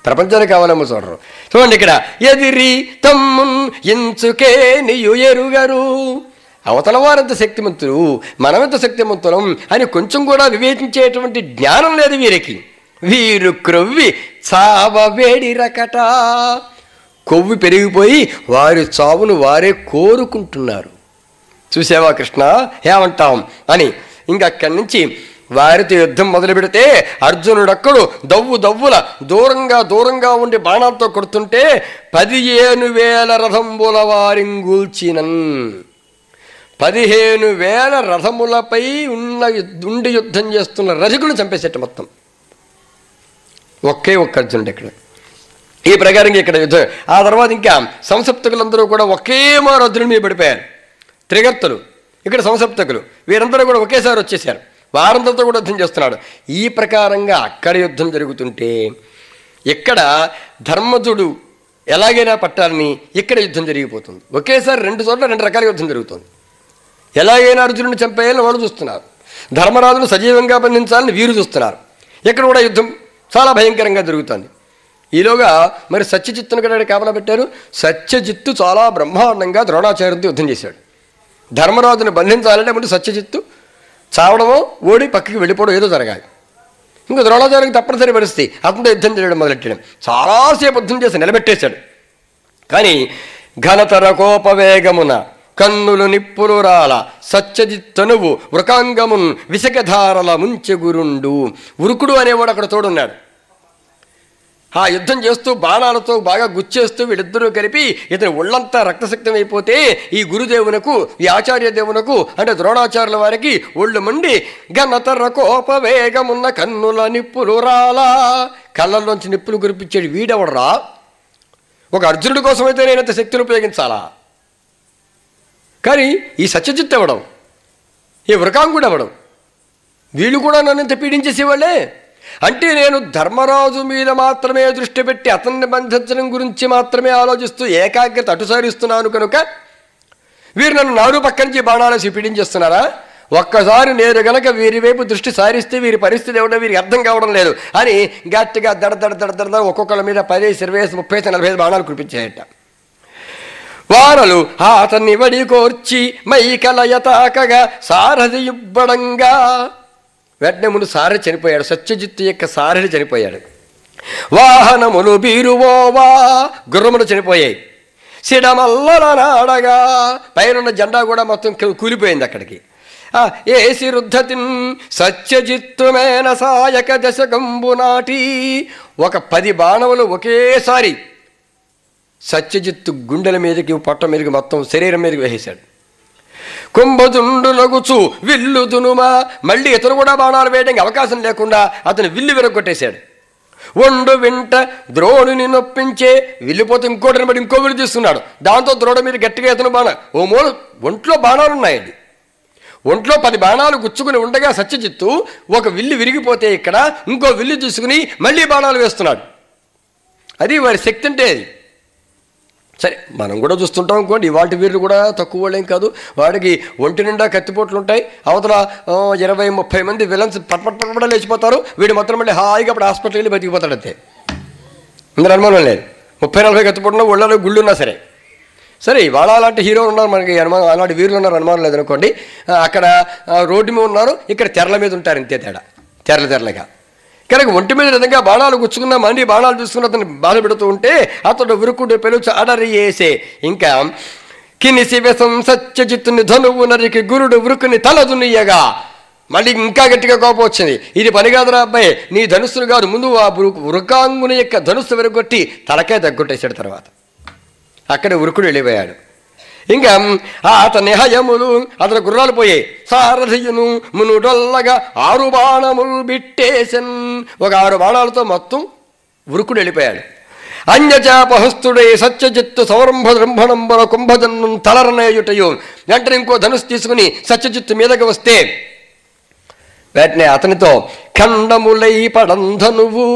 ప్రపంచానికి కావాలేమో చూడరు. చూడండి ఇక్కడ, ఎదిరి తమ్మున్ ఎంచుకే నీయు ఎరుగరు. అవతల వారెంత శక్తిమంతులు, మనమెంత శక్తిమంతులం అని కొంచెం కూడా వివేచించేటువంటి జ్ఞానం లేదు వీరికి. వీరు క్రొవ్వి చావ వేడిరకట. కొవ్వి పెరిగిపోయి వారి చావును వారే కోరుకుంటున్నారు. చూసావా కృష్ణ ఏమంటాం అని. ఇంకా అక్కడి నుంచి వారితో యుద్ధం మొదలు పెడితే అర్జునుడక్కడు దవ్వుల దూరంగా ఉండి బాణాలతో కొడుతుంటే 15,000 రథంబుల వారింగూల్చినన్. 15,000 రథములపై ఉండి యుద్ధం చేస్తున్న రజకులను చంపేసేట మొత్తం. ఒక్క అర్జునుడు ఇక్కడ. ఈ ప్రకారంగా ఇక్కడ యుద్ధం. ఆ తర్వాత ఇంకా సంసప్తకులందరూ కూడా ఒకే మారు అర్జునుడి మీద పడిపోయారు. త్రిగర్తలు, ఇక్కడ సంసప్తకులు, వీరందరూ కూడా ఒకేసారి వచ్చేసారు. వారందరితో కూడా యుద్ధం చేస్తున్నాడు. ఈ ప్రకారంగా అక్కడ యుద్ధం జరుగుతుంటే ఇక్కడ ధర్మజుడు ఎలాగైనా పట్టాలని ఇక్కడ యుద్ధం జరిగిపోతుంది. ఒకేసారి 2 చోట్ల 2 రకాల యుద్ధం జరుగుతుంది. ఎలాగైనా అర్జునుడిని చంపేయాలని వాళ్ళు చూస్తున్నారు, ధర్మరాజును సజీవంగా బంధించాలని వీరు చూస్తున్నారు. ఇక్కడ కూడా యుద్ధం చాలా భయంకరంగా జరుగుతుంది. ఈలోగా మరి సత్యజిత్తును కూడా కాపలా పెట్టారు. సత్యజిత్తు చాలా బ్రహ్మాండంగా ద్రోణాచార్యుడితో యుద్ధం చేశాడు. ధర్మరాజును బంధించాలంటే ముందు సత్యజిత్తు చావడమో ఓడి పక్కకి వెళ్ళిపోవడం ఏదో జరగాలి. ఇంకా ద్రోణాచార్యుడికి తప్పనిసరి పరిస్థితి, అతనితో యుద్ధం చేయడం మొదలెట్టడం. చాలాసేపు యుద్ధం చేసి నిలబెట్టేశాడు. కానీ ఘనతర కోపవేగమున కన్నులు నిప్పులు రాల సత్యజిత్తనువు వృకాంగమున్ విసకధారల ముంచెగురుండు. ఉరుకుడు అనేవాడు అక్కడ తోడున్నాడు. ఆ యుద్ధం చేస్తూ బాణాలతో బాగా గుచ్చేస్తూ వీళ్ళిద్దరూ కలిపి ఇతని ఒళ్ళంతా రక్తశక్తం అయిపోతే ఈ గురుదేవునకు, ఈ ఆచార్య దేవునకు అంటే ద్రోణాచార్యుల వారికి ఒళ్ళు మండి ఘనతర కోపవేగమున్న కన్నుల నిప్పులు రాలా, కళ్ళల్లోంచి నిప్పులు కురిపించాడు. వీడెవడరా? ఒక అర్జునుడి కోసమైతే నేనంత శక్తిని ఉపయోగించాలా? కానీ ఈ సత్యజిత్ ఎవడం, ఈ వృకాంగుడు ఎవడం, వీళ్ళు కూడా నన్ను ఇంత పీడించేసేవాళ్ళే. అంటే నేను ధర్మరాజు మీద మాత్రమే దృష్టి పెట్టి అతన్ని బంధించడం గురించి మాత్రమే ఆలోచిస్తూ ఏకాగ్రత అటుసారిస్తున్నాను కనుక వీరు నన్ను 4 పక్క నుంచి బాణాలేసి పీడించేస్తున్నారా? ఒక్కసారి నేను గనక వీరి వైపు దృష్టి సారిస్తే వీరి పరిస్థితి ఏమిటో వీరికి అర్థం కావడం లేదు అని గట్టిగా దడ ఒక్కొక్కళ్ళ మీద 10, 20, 30, 40 బాణాలు కురిపించాయట. వారలు అతన్ని వడి కోర్చి మైకలయతాకగా సారథి ఇవ్వడంగా. వెంటనే ముందు సారథి చనిపోయాడు. సత్యజిత్తు యొక్క సారథి చనిపోయాడు. వాహనములు బీరువోవా, గుర్రములు చనిపోయాయి. సిడమల్లనాడగా పైన జెండా కూడా మొత్తం కూలిపోయింది అక్కడికి. ఏసి రుద్ధతిన్ సత్యజిత్తుమేన సాయక దశకంబు నాటి. ఒక 10 బాణములు ఒకేసారి సత్యజిత్తు గుండెల మీదకి పొట్ట మీదకి మొత్తం శరీరం మీదకి వేసేశాడు. కుంభదుండు లగుచు విల్లు దునుమా, మళ్ళీ ఇతను కూడా బాణాలు వేయడానికి అవకాశం లేకుండా అతను విల్లు విరగొట్టేశాడు. ఒండు వింట ద్రోణుని నొప్పించే, విల్లిపోతే ఇంకోటిని బట్టి ఇంకో విల్లు తీస్తున్నాడు. దాంతో ద్రోణ మీద గట్టిగా ఇతను బాణ, ఓ మూల ఒంట్లో బాణాలు ఉన్నాయండి. ఒంట్లో 10 బాణాలు గుచ్చుకుని ఉండగా సత్యజిత్తు ఒక విల్లు విరిగిపోతే ఇక్కడ ఇంకో విల్లు తీసుకుని మళ్ళీ బాణాలు వేస్తున్నాడు. అది వారి శక్తి అంటే అది. సరే, మనం కూడా చూస్తుంటాం అనుకోండి, వాటి వీళ్ళు కూడా తక్కువ వాళ్ళేం కాదు. వాడికి ఒంటి నిండా కత్తిపోట్లు ఉంటాయి, అవతల 20-30 మంది విలన్స్ పట్పట్పడ లేచిపోతారు, వీడు మొత్తం మళ్ళీ హాయిగా అప్పుడు హాస్పిటల్కి వెళ్ళి బతికిపోతాడు. అంతే, ఇందులో అనుమానం లేదు. 30-40 కత్తిపోట్ల ఒళ్ళలో గుళ్ళు ఉన్నా సరే. సరే, వాళ్ళ అలాంటి హీరోలు ఉన్నారు మనకి, అనుమానం అలాంటి వీరులు ఉన్నారు, అనుమానం లేదనుకోండి. అక్కడ రోడ్డు మీద ఉన్నారు, ఇక్కడ తెరల మీద ఉంటారు, ఇంతే తేడా, తెరలుగా. కనుక ఒంటి మీద విధంగా బాణాలు గుచ్చుకున్న మంది బాణాలు తీసుకుని అతను బాధ పెడుతూ ఉంటే అతడు ఉరుకుడు పెలుచు అడరి వేసే. ఇంకా కినిసి వ్యసం సత్యజిత్తుని ధనువు నరికి గురుడు ఉరుకుని తలదునియగా, మళ్ళీ ఇంకా గట్టిగా కోపం వచ్చింది. ఇది పని కాదురా అబ్బాయి, నీ ధనుస్సును కాదు, ముందు ఆ ఉరుకాంగుని యొక్క ధనుస్సు విరగొట్టి తలకే తగ్గొట్టేశాడు. తర్వాత అక్కడే ఉరుకుడు వెళ్ళిపోయాడు. ఇంకా అతని హయములు, అతని గుర్రాలు పోయాయి. సారథియును మునుడొల్లగా 6 బాణములు బిట్టేసన్, ఒక 6 బాణాలతో మొత్తం ఉరుకుడు వెళ్ళిపోయాడు. అన్యచాపహస్తుడే సత్యజిత్తు సౌరంభంభనంబర కుంభజన్ను తలరనేయుటయు, వెంటనే ఇంకో ధనుసు తీసుకుని సత్యజిత్తు మీదకి వస్తే వెంటనే అతనితో ఖండములై పడంధనువు,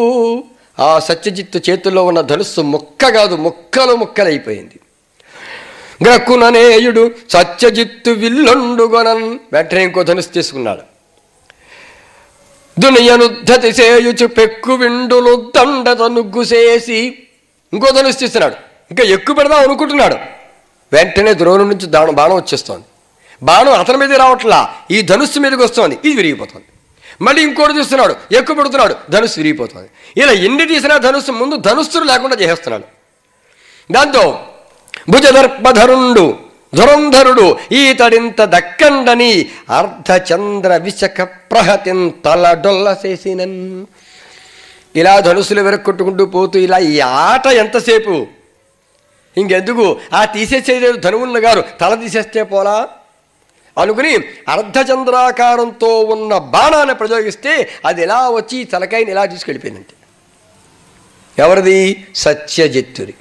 ఆ సత్యజిత్తు చేతుల్లో ఉన్న ధనుస్సు ముక్క కాదు ముక్కలైపోయింది. గ్రక్కుననేయుడు సత్యజిత్తు విల్లుండుగొనన్, వెంటనే ఇంకో ధనుసు తీసుకున్నాడు. దునియనుద్ధతి సేయుచు పెక్కు విండులు దండత నుగ్గుసేసి ఇంకో ధనుసు తీస్తున్నాడు. ఇంకా ఎక్కువ పెడదాం అనుకుంటున్నాడు. వెంటనే ద్రోణం నుంచి బాణం వచ్చేస్తోంది. బాణం అతని మీదే రావట్లా, ఈ ధనుస్సు మీదకి వస్తోంది, ఇది విరిగిపోతుంది. మళ్ళీ ఇంకోటి తీస్తున్నాడు, ఎక్కువ పెడుతున్నాడు, ధనుస్సు విరిగిపోతుంది. ఇలా ఎన్ని తీసినా ధనుస్సు ముందు ధనుస్సులు లేకుండా చేసేస్తున్నాడు. దాంతో భుజదర్పధరుండు ధురంధరుడు ఈతడింత దక్కండని అర్ధచంద్ర విశక ప్రహతిన్ తలడొల్ల చేసినన్. ఇలా ధనుసులు వెరక్కొట్టుకుంటూ పోతూ ఇలా ఈ ఆట ఎంతసేపు, ఇంకెందుకు ఆ తీసేసేది ధనువున్న గారు తల తీసేస్తే పోలా అనుకుని అర్ధచంద్రాకారంతో ఉన్న బాణాన్ని ప్రయోగిస్తే అది ఎలా వచ్చి తలకాయని ఇలా తీసుకెళ్ళిపోయిందంటే. ఎవరిది? సత్యజిత్తుడి.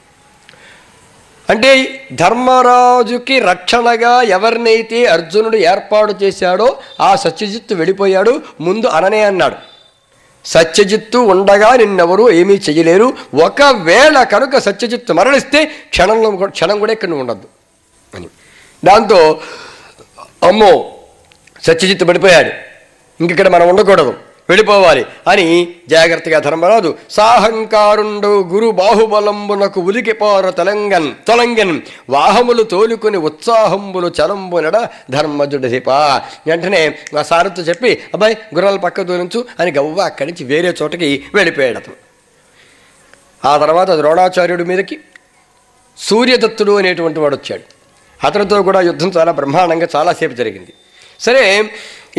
అంటే ధర్మరాజుకి రక్షణగా ఎవరినైతే అర్జునుడు ఏర్పాటు చేశాడో ఆ సత్యజిత్తు వెళ్ళిపోయాడు. ముందు అననే అన్నాడు, సత్యజిత్తు ఉండగా నిన్నెవరూ ఏమీ చెయ్యలేరు. ఒకవేళ కనుక సత్యజిత్తు మరణిస్తే క్షణం కూడా ఇక్కడ ఉండద్దు అని. దాంతో అమ్మో సత్యజిత్తు పడిపోయాడు, ఇంకిక్కడ మనం ఉండకూడదు, వెళ్ళిపోవాలి అని జాగ్రత్తగా ధర్మరాజు సాహంకారుండు గురు బాహుబలంబునకు ఉలికిపార తొలంగన్ వాహములు తోలుకుని ఉత్సాహంబులు చలంబునడ ధర్మజుడిపా. వెంటనే ఆ సారథితో చెప్పి అబ్బాయి గుర్రాలు పక్క దూరించు అని గవ్వ అక్కడి నుంచి వేరే చోటకి వెళ్ళిపోయాడు అతను. ఆ తర్వాత ద్రోణాచార్యుడి మీదకి సూర్యదత్తుడు అనేటువంటి వాడు వచ్చాడు. అతనితో కూడా యుద్ధం చాలా బ్రహ్మాండంగా చాలాసేపు జరిగింది. సరే,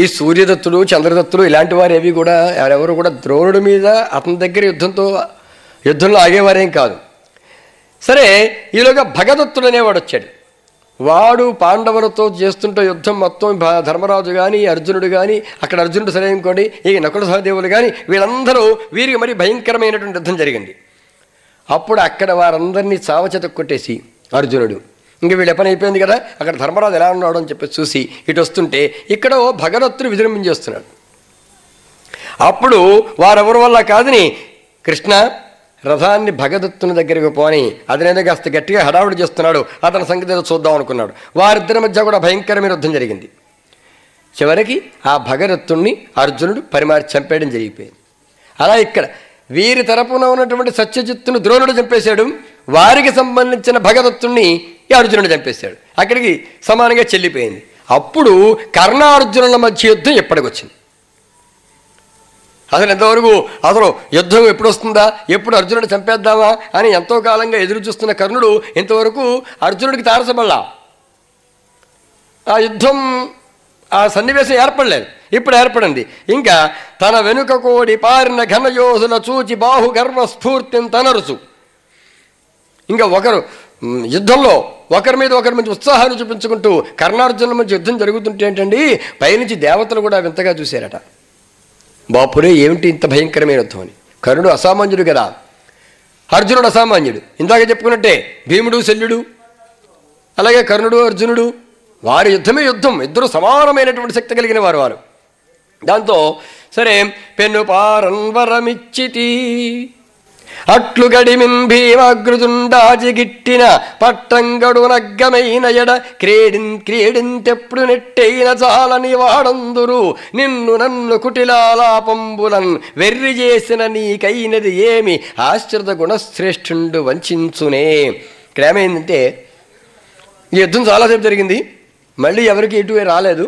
ఈ సూర్యదత్తుడు చంద్రదత్తుడు ఇలాంటి వారు ఏవి కూడా ఎవరు కూడా ద్రోణుడి మీద అతని దగ్గర యుద్ధంలో ఆగేవారేం కాదు. సరే, ఈలోగా భగదత్తుడు అనేవాడు వచ్చాడు. వాడు పాండవులతో చేస్తుంటే యుద్ధం మొత్తం ధర్మరాజు కానీ అర్జునుడు కానీ, అక్కడ అర్జునుడు సరే అనుకోండి, ఈ నకుల సహదేవులు కానీ వీళ్ళందరూ వీరికి మరి భయంకరమైనటువంటి యుద్ధం జరిగింది. అప్పుడు అక్కడ వారందరినీ చావచేత కొట్టేసి అర్జునుడు ఇంక వీళ్ళు పని అయిపోయింది కదా, అక్కడ ధర్మరాజు ఎలా ఉన్నాడు అని చెప్పి చూసి ఇటు వస్తుంటే ఇక్కడ భగదత్తుడు విజృంభించేస్తున్నాడు. అప్పుడు వారెవరి వల్ల కాదని కృష్ణ రథాన్ని భగదత్తుని దగ్గరికి పోని అతనేదో కాస్త గట్టిగా హడావుడి చేస్తున్నాడు, అతని సంగతి ఏదో చూద్దాం అనుకున్నాడు. వారిద్దరి మధ్య కూడా భయంకరమైన యుద్ధం జరిగింది. చివరికి ఆ భగదత్తుణ్ణి అర్జునుడు పరిమారి చంపేయడం జరిగిపోయింది. అలా ఇక్కడ వీరి తరపున ఉన్నటువంటి సత్యజిత్తును ద్రోణుడు చంపేశాడు, వారికి సంబంధించిన భగదత్తుణ్ణి అర్జునుడు చంపేశాడు. అక్కడికి సమానంగా చెల్లిపోయింది. అప్పుడు కర్ణార్జునుల మధ్య యుద్ధం ఎప్పటికొచ్చింది. అసలు ఎంతవరకు అసలు యుద్ధం ఎప్పుడు వస్తుందా, ఎప్పుడు అర్జునుడు చంపేద్దామా అని ఎంతో కాలంగా ఎదురు చూస్తున్న కర్ణుడు ఇంతవరకు అర్జునుడికి తారసపడలా. ఆ యుద్ధం ఆ సన్నివేశం ఏర్పడలేదు, ఇప్పుడు ఏర్పడింది. ఇంకా తన వెనుక కోడి పారిన ఘనయోధుల చూచి బాహు గర్వ స్ఫూర్తిని తనరుచు ఇంకా ఒకరు యుద్ధంలో ఒకరి మీద ఉత్సాహాన్ని చూపించుకుంటూ కర్ణార్జునుల మధ్య యుద్ధం జరుగుతుంటే ఏంటండి పైనుంచి దేవతలు కూడా వింతగా చూశారట. బాపురే ఏమిటి ఇంత భయంకరమైన యుద్ధం అని. కర్ణుడు అసామాన్యుడు కదా, అర్జునుడు అసామాన్యుడు. ఇందాక చెప్పుకున్నట్టే భీముడు శల్యుడు, అలాగే కర్ణుడు అర్జునుడు, వారి యుద్ధమే యుద్ధం. ఇద్దరు సమానమైనటువంటి శక్తి కలిగిన వారు. దాంతో సరే పెన్ను పారన్వరమిచ్చితి అట్లు గడిమిన్ భీమాగృతుండాజిగిట్టిన పట్టంగడు నగ్గమైన ఎడ క్రీడింతెప్పుడు నెట్టైన చాలని వాడందురు నిన్ను నన్ను కుటిలాలాపంబులన్ వెర్రి చేసిన నీకైనది ఏమి ఆశ్రిత గుణశ్రేష్ఠుండు వంచునే. ఇక్కడ ఏమైందంటే ఈ యుద్ధం చాలాసేపు జరిగింది, మళ్ళీ ఎవరికి ఎటు రాలేదు,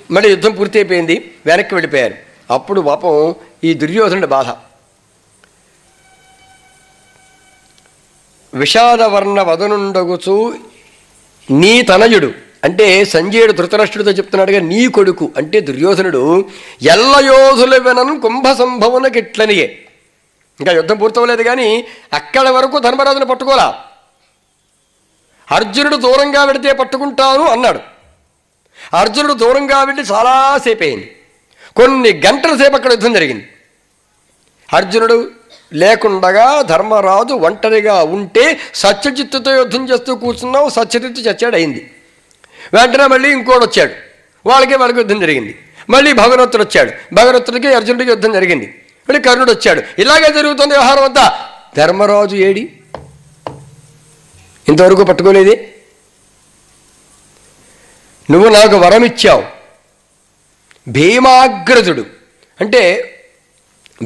మళ్ళీ యుద్ధం పూర్తి అయిపోయింది, వెనక్కి వెళ్ళిపోయారు. అప్పుడు పాపం ఈ దుర్యోధనుడి బాధ. విషాదవర్ణ వదనుండగుచు నీ తనయుడు అంటే సంజయుడు ధృతరాష్ట్రుడితో చెప్తున్నాడుగా, నీ కొడుకు అంటే దుర్యోధనుడు ఎల్లయోధుల వెనను కుంభ సంభవన గిట్లనియే. ఇంకా యుద్ధం పూర్తవలేదు కానీ అక్కడ వరకు ధర్మరాజును పట్టుకోలా. అర్జునుడు దూరంగా వెడితే పట్టుకుంటాను అన్నాడు. అర్జునుడు దూరంగా వెళ్ళి చాలాసేపు అయింది, కొన్ని గంటల సేపు అక్కడ యుద్ధం జరిగింది. అర్జునుడు లేకుండగా ధర్మరాజు ఒంటరిగా ఉంటే సత్యజిత్తుతో యుద్ధం చేస్తూ కూర్చున్నావు, సత్యజిత్తు చచ్చాడు అయింది. వెంటనే మళ్ళీ ఇంకోటి వచ్చాడు, వాళ్ళకి యుద్ధం జరిగింది. మళ్ళీ భగవతుడు వచ్చాడు, భగవతుడికి అర్జునుడికి యుద్ధం జరిగింది. మళ్ళీ కర్ణుడు వచ్చాడు. ఇలాగే జరుగుతుంది వ్యవహారం అంతా. ధర్మరాజు ఏడి ఇంతవరకు పట్టుకోలేదే. నువ్వు నాకు వరం ఇచ్చావు. భీమాగ్రజుడు అంటే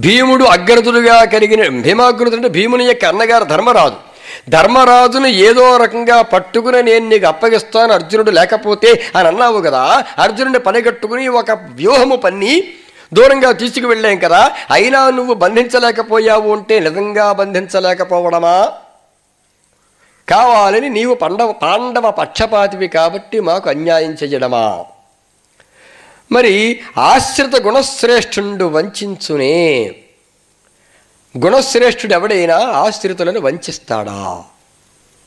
భీముడు అగ్రజుడుగా కలిగిన భీమాగ్రజుడు అంటే భీముని యొక్క అన్నగారు ధర్మరాజు. ధర్మరాజును ఏదో రకంగా పట్టుకుని నేను నీకు అప్పగిస్తాను అర్జునుడు లేకపోతే అని అన్నావు కదా. అర్జునుడిని పనిగట్టుకుని ఒక వ్యూహము పన్ని దూరంగా తీసుకువెళ్ళాం కదా, అయినా నువ్వు బంధించలేకపోయావు అంటే నిజంగా బంధించలేకపోవడమా, కావాలని నీవు పాండవ పక్షపాతివి కాబట్టి మాకు అన్యాయం చెయ్యడమా? మరి ఆశ్రిత గుణశ్రేష్ఠుండు వంచునే. గుణశ్రేష్ఠుడు ఎవడైనా ఆశ్రితులను వంచిస్తాడా?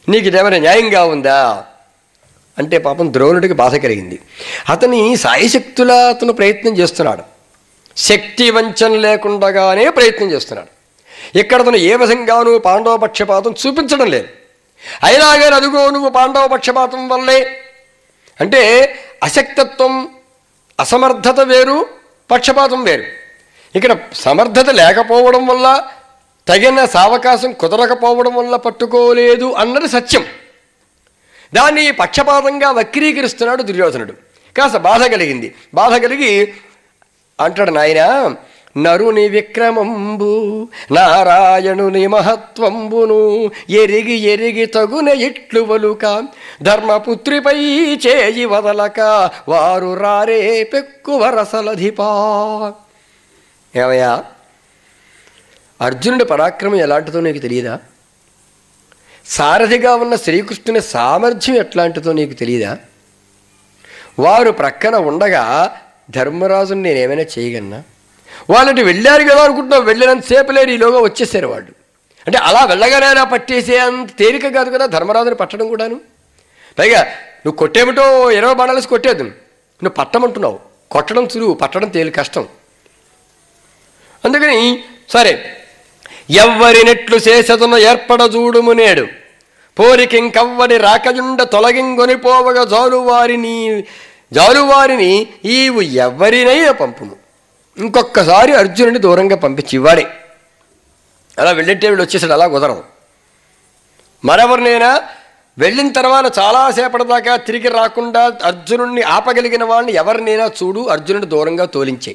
నీకు ఇదేమైనా న్యాయంగా ఉందా అంటే పాపం ద్రోణుడికి బాధ కలిగింది. అతని సాయశక్తులా అతను ప్రయత్నం చేస్తున్నాడు, శక్తి వంచన లేకుండానే ప్రయత్నం చేస్తున్నాడు. ఇక్కడ అతను ఏ విధంగానూ పాండవ పక్షపాతం చూపించడం లేదు. అయినా కానీ అదుగో నువ్వు పాండవ పక్షపాతం వల్లే అంటే అశక్తత్వం అసమర్థత వేరు, పక్షపాతం వేరు. ఇక్కడ సమర్థత లేకపోవడం వల్ల తగిన సావకాశం కుదరకపోవడం వల్ల పట్టుకోలేదు అన్నది సత్యం. దాన్ని పక్షపాతంగా వక్రీకరిస్తున్నాడు దుర్యోధనుడు. కాస్త బాధ కలిగింది. బాధ కలిగి అంటాడు, నాయనా నరుని విక్రమంబు నారాయణుని మహత్వంబును ఎరిగి ఎరిగి తగున ఇట్లు వలుక ధర్మపుత్రిపై చేయి వదలక వారు రారే పెక్కు వరసలధిపా. ఏమయ్యా, అర్జునుడి పరాక్రమం ఎలాంటిదో నీకు తెలియదా? సారథిగా ఉన్న శ్రీకృష్ణుని సామర్థ్యం ఎట్లాంటిదో నీకు తెలియదా? వారు ప్రక్కన ఉండగా ధర్మరాజుని నేనేమైనా చేయగలనా? వాళ్ళంటే వెళ్ళారు కదా అనుకుంటున్నావు, వెళ్ళినంతసేపు లేరు, ఈలోగా వచ్చేసారు వాళ్ళు. అంటే అలా వెళ్ళగానే పట్టేసే అంత తేలిక కాదు కదా ధర్మరాజుని పట్టడం కూడాను. పైగా నువ్వు కొట్టేమిటో 20 బాణాలేసి కొట్టేద్దు, నువ్వు పట్టమంటున్నావు. కొట్టడం సులువు, పట్టడం తేలి కష్టం. అందుకని సరే, ఎవ్వరినెట్లు చేసెదను ఏర్పడ చూడుము నేడు పోరికింకవ్వడి రాకయుండ తొలగింగొనిపోవగా జాలువారిని ఈవు ఎవ్వరినైనా పంపుము. ఇంకొక్కసారి అర్జునుడిని దూరంగా పంపించి ఇవ్వాడే. అలా వెళ్ళేటే వీళ్ళు వచ్చేసాడు, అలా కుదరదు. మరెవరినైనా వెళ్ళిన తర్వాత చాలాసేపటి దాకా తిరిగి రాకుండా అర్జునుడిని ఆపగలిగిన వాళ్ళని ఎవరినైనా చూడు, అర్జునుడిని దూరంగా తోలించే.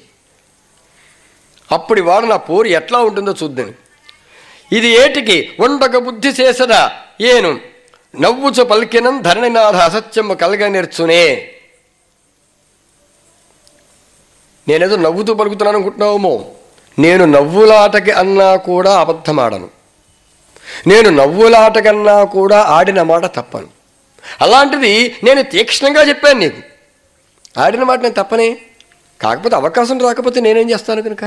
అప్పుడు వాడు నా పోరు ఎట్లా ఉంటుందో చూద్దాం. ఇది ఏటికి ఉండక బుద్ధి చేసదా ఏను నవ్వుచు పలికినం ధరణినాథ అసత్యము కలగ నేర్చునే. నేనేదో నవ్వుతూ పలుకుతున్నాను అనుకుంటున్నావేమో. నేను నవ్వులాటకి అన్నా కూడా అబద్ధమాడను, నేను నవ్వులాటకన్నా కూడా ఆడిన మాట తప్పను. అలాంటిది నేను తీక్షణంగా చెప్పాను నీకు. ఆడిన మాట నేను తప్పనే, కాకపోతే అవకాశం రాకపోతే నేనేం చేస్తాను కనుక.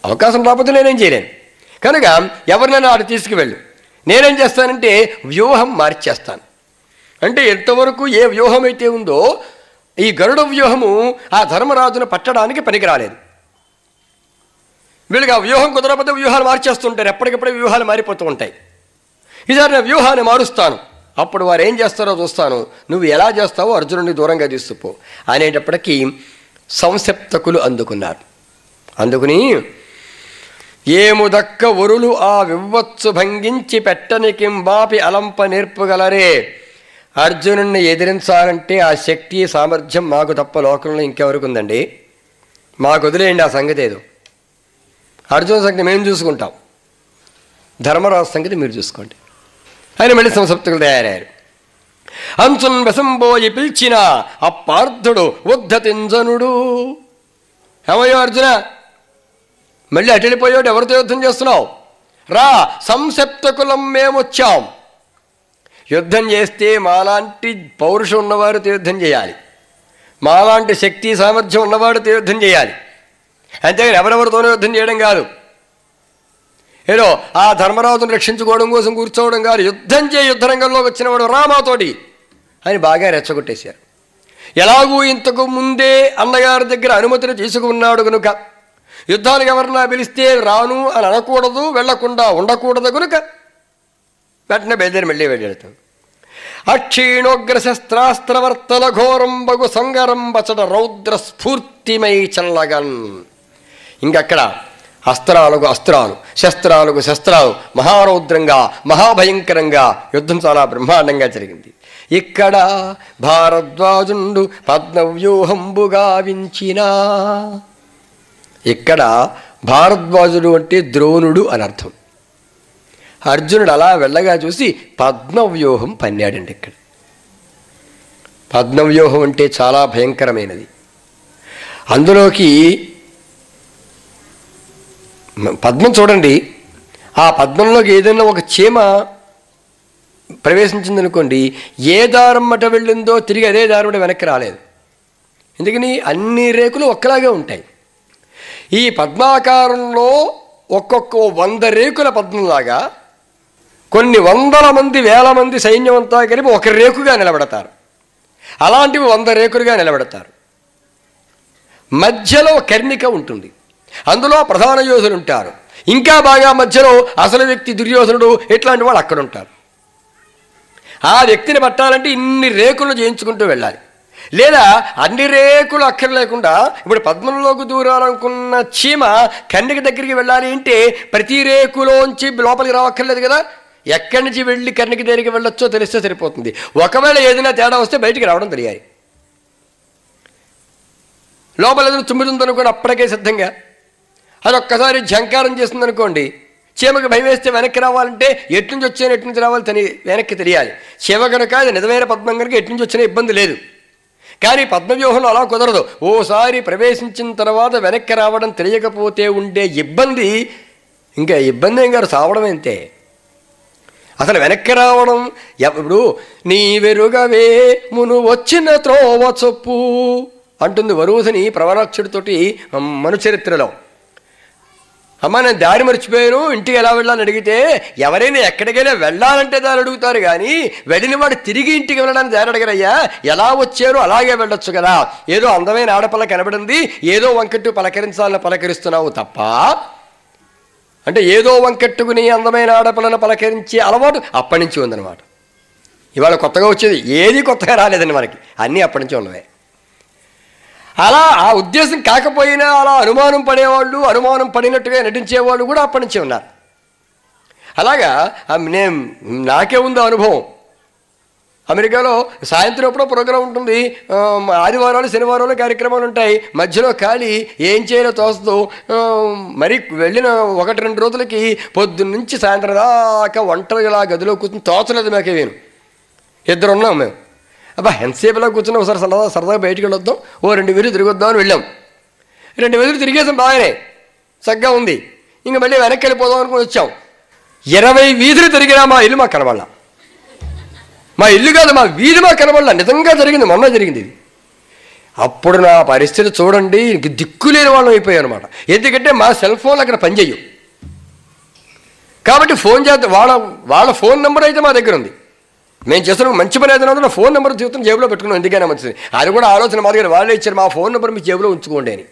అవకాశం రాకపోతే నేనేం చేయలేను. కనుక ఎవరినైనా అటు తీసుకువెళ్ళు, నేనేం చేస్తానంటే వ్యూహం మార్చేస్తాను. అంటే ఎంతవరకు ఏ వ్యూహం అయితే ఉందో ఈ గరుడ వ్యూహము ఆ ధర్మరాజును పట్టడానికి పనికిరాలేదు. వీళ్ళకి ఆ వ్యూహం కుదరకపోతే వ్యూహాలు మార్చేస్తుంటారు, ఎప్పటికప్పుడే వ్యూహాలు మారిపోతూ ఉంటాయి. ఈసారి నేను వ్యూహాన్ని మారుస్తాను, అప్పుడు వారు ఏం చేస్తారో చూస్తాను, నువ్వు ఎలా చేస్తావో అర్జునుడిని దూరంగా తీసుకుపో అనేటప్పటికీ సంసప్తకులు అందుకున్నారు. అందుకుని ఏముదక్క ఒరులు ఆ వివ్వత్సు భంగించి పెట్టనికింబాపి అలంప నేర్పుగలరే. అర్జునుడిని ఎదిరించాలంటే ఆ శక్తి సామర్థ్యం మాకు తప్ప లోకంలో ఇంకెవరికి ఉందండి? మాకు వదిలేయండి ఆ సంగతి. ఏదో అర్జున సంగతి మేము చూసుకుంటాం, ధర్మరాజు సంగతి మీరు చూసుకోండి అని మళ్ళీ సంసప్తకులు తయారయ్యారు. అంచున్ వెసంబోయి పిలిచిన అప్పార్థుడు ఉద్ధతింజనుడు. ఏమయ్యో అర్జున, మళ్ళీ అటెళ్ళిపోయాడు, ఎవరితో యుద్ధం చేస్తున్నావు? రా, సంసప్తకులం మేమొచ్చాం. యుద్ధం చేస్తే మాలాంటి పౌరుషం ఉన్నవారితో యుద్ధం చేయాలి, మాలాంటి శక్తి సామర్థ్యం ఉన్నవాడితో యుద్ధం చేయాలి. అంతేగాని ఎవరెవరితోనూ యుద్ధం చేయడం కాదు, ఏదో ఆ ధర్మరాజును రక్షించుకోవడం కోసం కూర్చోవడం కాదు. యుద్ధం యుద్ధ రంగంలోకి వచ్చినవాడు రామాతోటి అని బాగా రెచ్చగొట్టేశారు. ఎలాగూ ఇంతకు ముందే అన్నగారి దగ్గర అనుమతిని తీసుకున్నాడు కనుక యుద్ధానికి ఎవరన్నా పిలిస్తే రాను అని అనకూడదు, వెళ్లకుండా ఉండకూడదు కనుక వెంటనే బయలుదేరి మళ్ళీ వెళ్ళాడు. అక్షీణోగ్ర శస్త్రాస్త్రవర్తల ఘోరంబగు సంగరం బచట రౌద్ర స్ఫూర్తిమై చల్లగన్. ఇంకక్కడ అస్త్రాలకు అస్త్రాలు, శస్త్రాలకు శస్త్రాలు, మహారౌద్రంగా మహాభయంకరంగా యుద్ధం చాలా బ్రహ్మాండంగా జరిగింది. ఇక్కడ భారద్వాజుండు పద్మవ్యూహంబుగా వించినా. ఇక్కడ భారద్వాజుడు అంటే ద్రోణుడు అని అర్థం. అర్జునుడు అలా వెళ్ళగా చూసి పద్మవ్యూహం పన్నాడండి. ఇక్కడ పద్మవ్యూహం అంటే చాలా భయంకరమైనది. అందులోకి పద్మం చూడండి, ఆ పద్మంలోకి ఏదైనా ఒక చీమ ప్రవేశించిందనుకోండి, ఏ దారం మట వెళ్ళిందో తిరిగి అదే దారం వెనక్కి రాలేదు. ఎందుకని అన్ని రేకులు ఒక్కలాగే ఉంటాయి. ఈ పద్మాకారంలో ఒక్కొక్క 100 రేకుల పద్మంలాగా కొన్ని వందల మంది వేల మంది సైన్యం అంతా కలిపి ఒక రేకుగా నిలబడతారు. అలాంటివి 100 రేకులుగా నిలబడతారు. మధ్యలో కర్ణిక ఉంటుంది, అందులో ప్రధాన యోధులు ఉంటారు. ఇంకా బాగా మధ్యలో అసలు వ్యక్తి దుర్యోధనుడు ఇట్లాంటి వాళ్ళు అక్కడ ఉంటారు. ఆ వ్యక్తిని పట్టాలంటే ఇన్ని రేకులు చేయించుకుంటూ వెళ్ళాలి. లేదా అన్ని రేకులు అక్కర్లేకుండా ఇప్పుడు పద్మంలోకి దూరాలనుకున్న చీమ కన్నిక దగ్గరికి వెళ్ళాలి అంటే ప్రతి రేకులోంచి లోపలికి రావక్కర్లేదు కదా, ఎక్కడి నుంచి వెళ్ళి కన్నిక దగ్గరికి వెళ్ళొచ్చో తెలిస్తే సరిపోతుంది. ఒకవేళ ఏదైనా తేడా వస్తే బయటికి రావడం తెలియాలి. లోపల ఏదైనా తుమ్మిదుందనుకోండి, అప్పటికే సిద్ధంగా అది ఒక్కసారి ఝంకారం చేస్తుందనుకోండి, చీమకి భయం వేస్తే వెనక్కి రావాలంటే ఎట్నుంచి వచ్చాను ఎట్నుంచి రావాలి వెనక్కి తెలియాలి. చీమ కనుక అది నిజమైన పద్మం కనుక ఎట్నుంచి వచ్చినా ఇబ్బంది లేదు. కానీ పద్మవ్యూహంలో అలా కుదరదు. ఓసారి ప్రవేశించిన తర్వాత వెనక్కి రావడం తెలియకపోతే ఉండే ఇబ్బంది ఇంకా ఇబ్బంది ఏం గారు, సావడం అంతే. అసలు వెనక్కి రావడం ఇప్పుడు నీ వెరుగవే మును వచ్చిన త్రోవ చొప్పు అంటుంది వరుసని ప్రవరాక్షుడితోటి మనుచరిత్రలో. అమ్మ నేను దారి మర్చిపోయాను, ఇంటికి ఎలా వెళ్ళాలని అడిగితే ఎవరైనా ఎక్కడికైనా వెళ్ళాలంటే దారి అడుగుతారు, కానీ వెళ్ళిన వాడు తిరిగి ఇంటికి వెళ్ళడానికి దారి అడగరయ్యా. ఎలా వచ్చారో అలాగే వెళ్ళొచ్చు కదా. ఏదో అందమైన ఆడపిల్ల కనబడింది, ఏదో వంకట్టు పలకరించాలని పలకరిస్తున్నావు తప్ప, అంటే ఏదో వంకట్టుకుని అందమైన ఆడపిల్లను పలకరించే అలవాటు అప్పటి నుంచి ఉందన్నమాట. ఇవాళ కొత్తగా వచ్చేది ఏది కొత్తగా రాలేదండి మనకి, అన్నీ అప్పటి నుంచి ఉన్నవే. అలా ఆ ఉద్దేశం కాకపోయినా అలా అనుమానం పడేవాళ్ళు, అనుమానం పడినట్టుగా నటించేవాళ్ళు కూడా అప్పటి నుంచే ఉన్నారు. అలాగా నాకే ఉంది అనుభవం. అమెరికాలో సాయంత్రం ఎప్పుడో ప్రోగ్రాం ఉంటుంది, ఆదివారాలు శనివారాలు కార్యక్రమాలు ఉంటాయి. మధ్యలో ఖాళీ ఏం చేయాలో తోస్తూ మరి వెళ్ళిన 1-2 రోజులకి పొద్దున్నుంచి సాయంత్రం దాకా ఒంటరిగా గదిలో కూర్చుని తోచలేదు మాకే. వేను 2 ఉన్నాం మేము. అబ్బా ఎంతసేపులా కూర్చున్నాం, ఒకసారి సరదాగా బయటికి వెళ్ళొద్దాం, 2 వీధులు తిరిగొద్దాం అని వెళ్ళాం. 2 వీధులు తిరిగేసాం, బాగానే చక్కగా ఉంది. ఇంక మళ్ళీ వెనక్కి వెళ్ళిపోదాం అనుకుని వచ్చాం. 20 వీధులు తిరిగినా మా ఇల్లు మాకు కనబడాల. మా ఇల్లు కాదు, మా వీధి మాకు కనబడాల. నిజంగా జరిగింది, మొన్న జరిగింది ఇది. అప్పుడు నా పరిస్థితి చూడండి, దిక్కులేని వాళ్ళం అయిపోయాం అనమాట. ఎందుకంటే మా సెల్ ఫోన్లు అక్కడ పనిచేయవు. కాబట్టి ఫోన్ చేద్దాం. వాళ్ళ ఫోన్ నెంబర్ అయితే మా దగ్గర ఉంది. మేము చేస్తున్న మంచి పని ఏదైనా నా ఫోన్ నెంబర్ జీవితం జేబులో పెట్టుకున్నాం. ఎందుకైనా మంచిది. అది కూడా ఆలోచన మా దగ్గర వాళ్ళే ఇచ్చారు. మా ఫోన్ నెంబర్ మీ జేబులో ఉంచుకోండి అని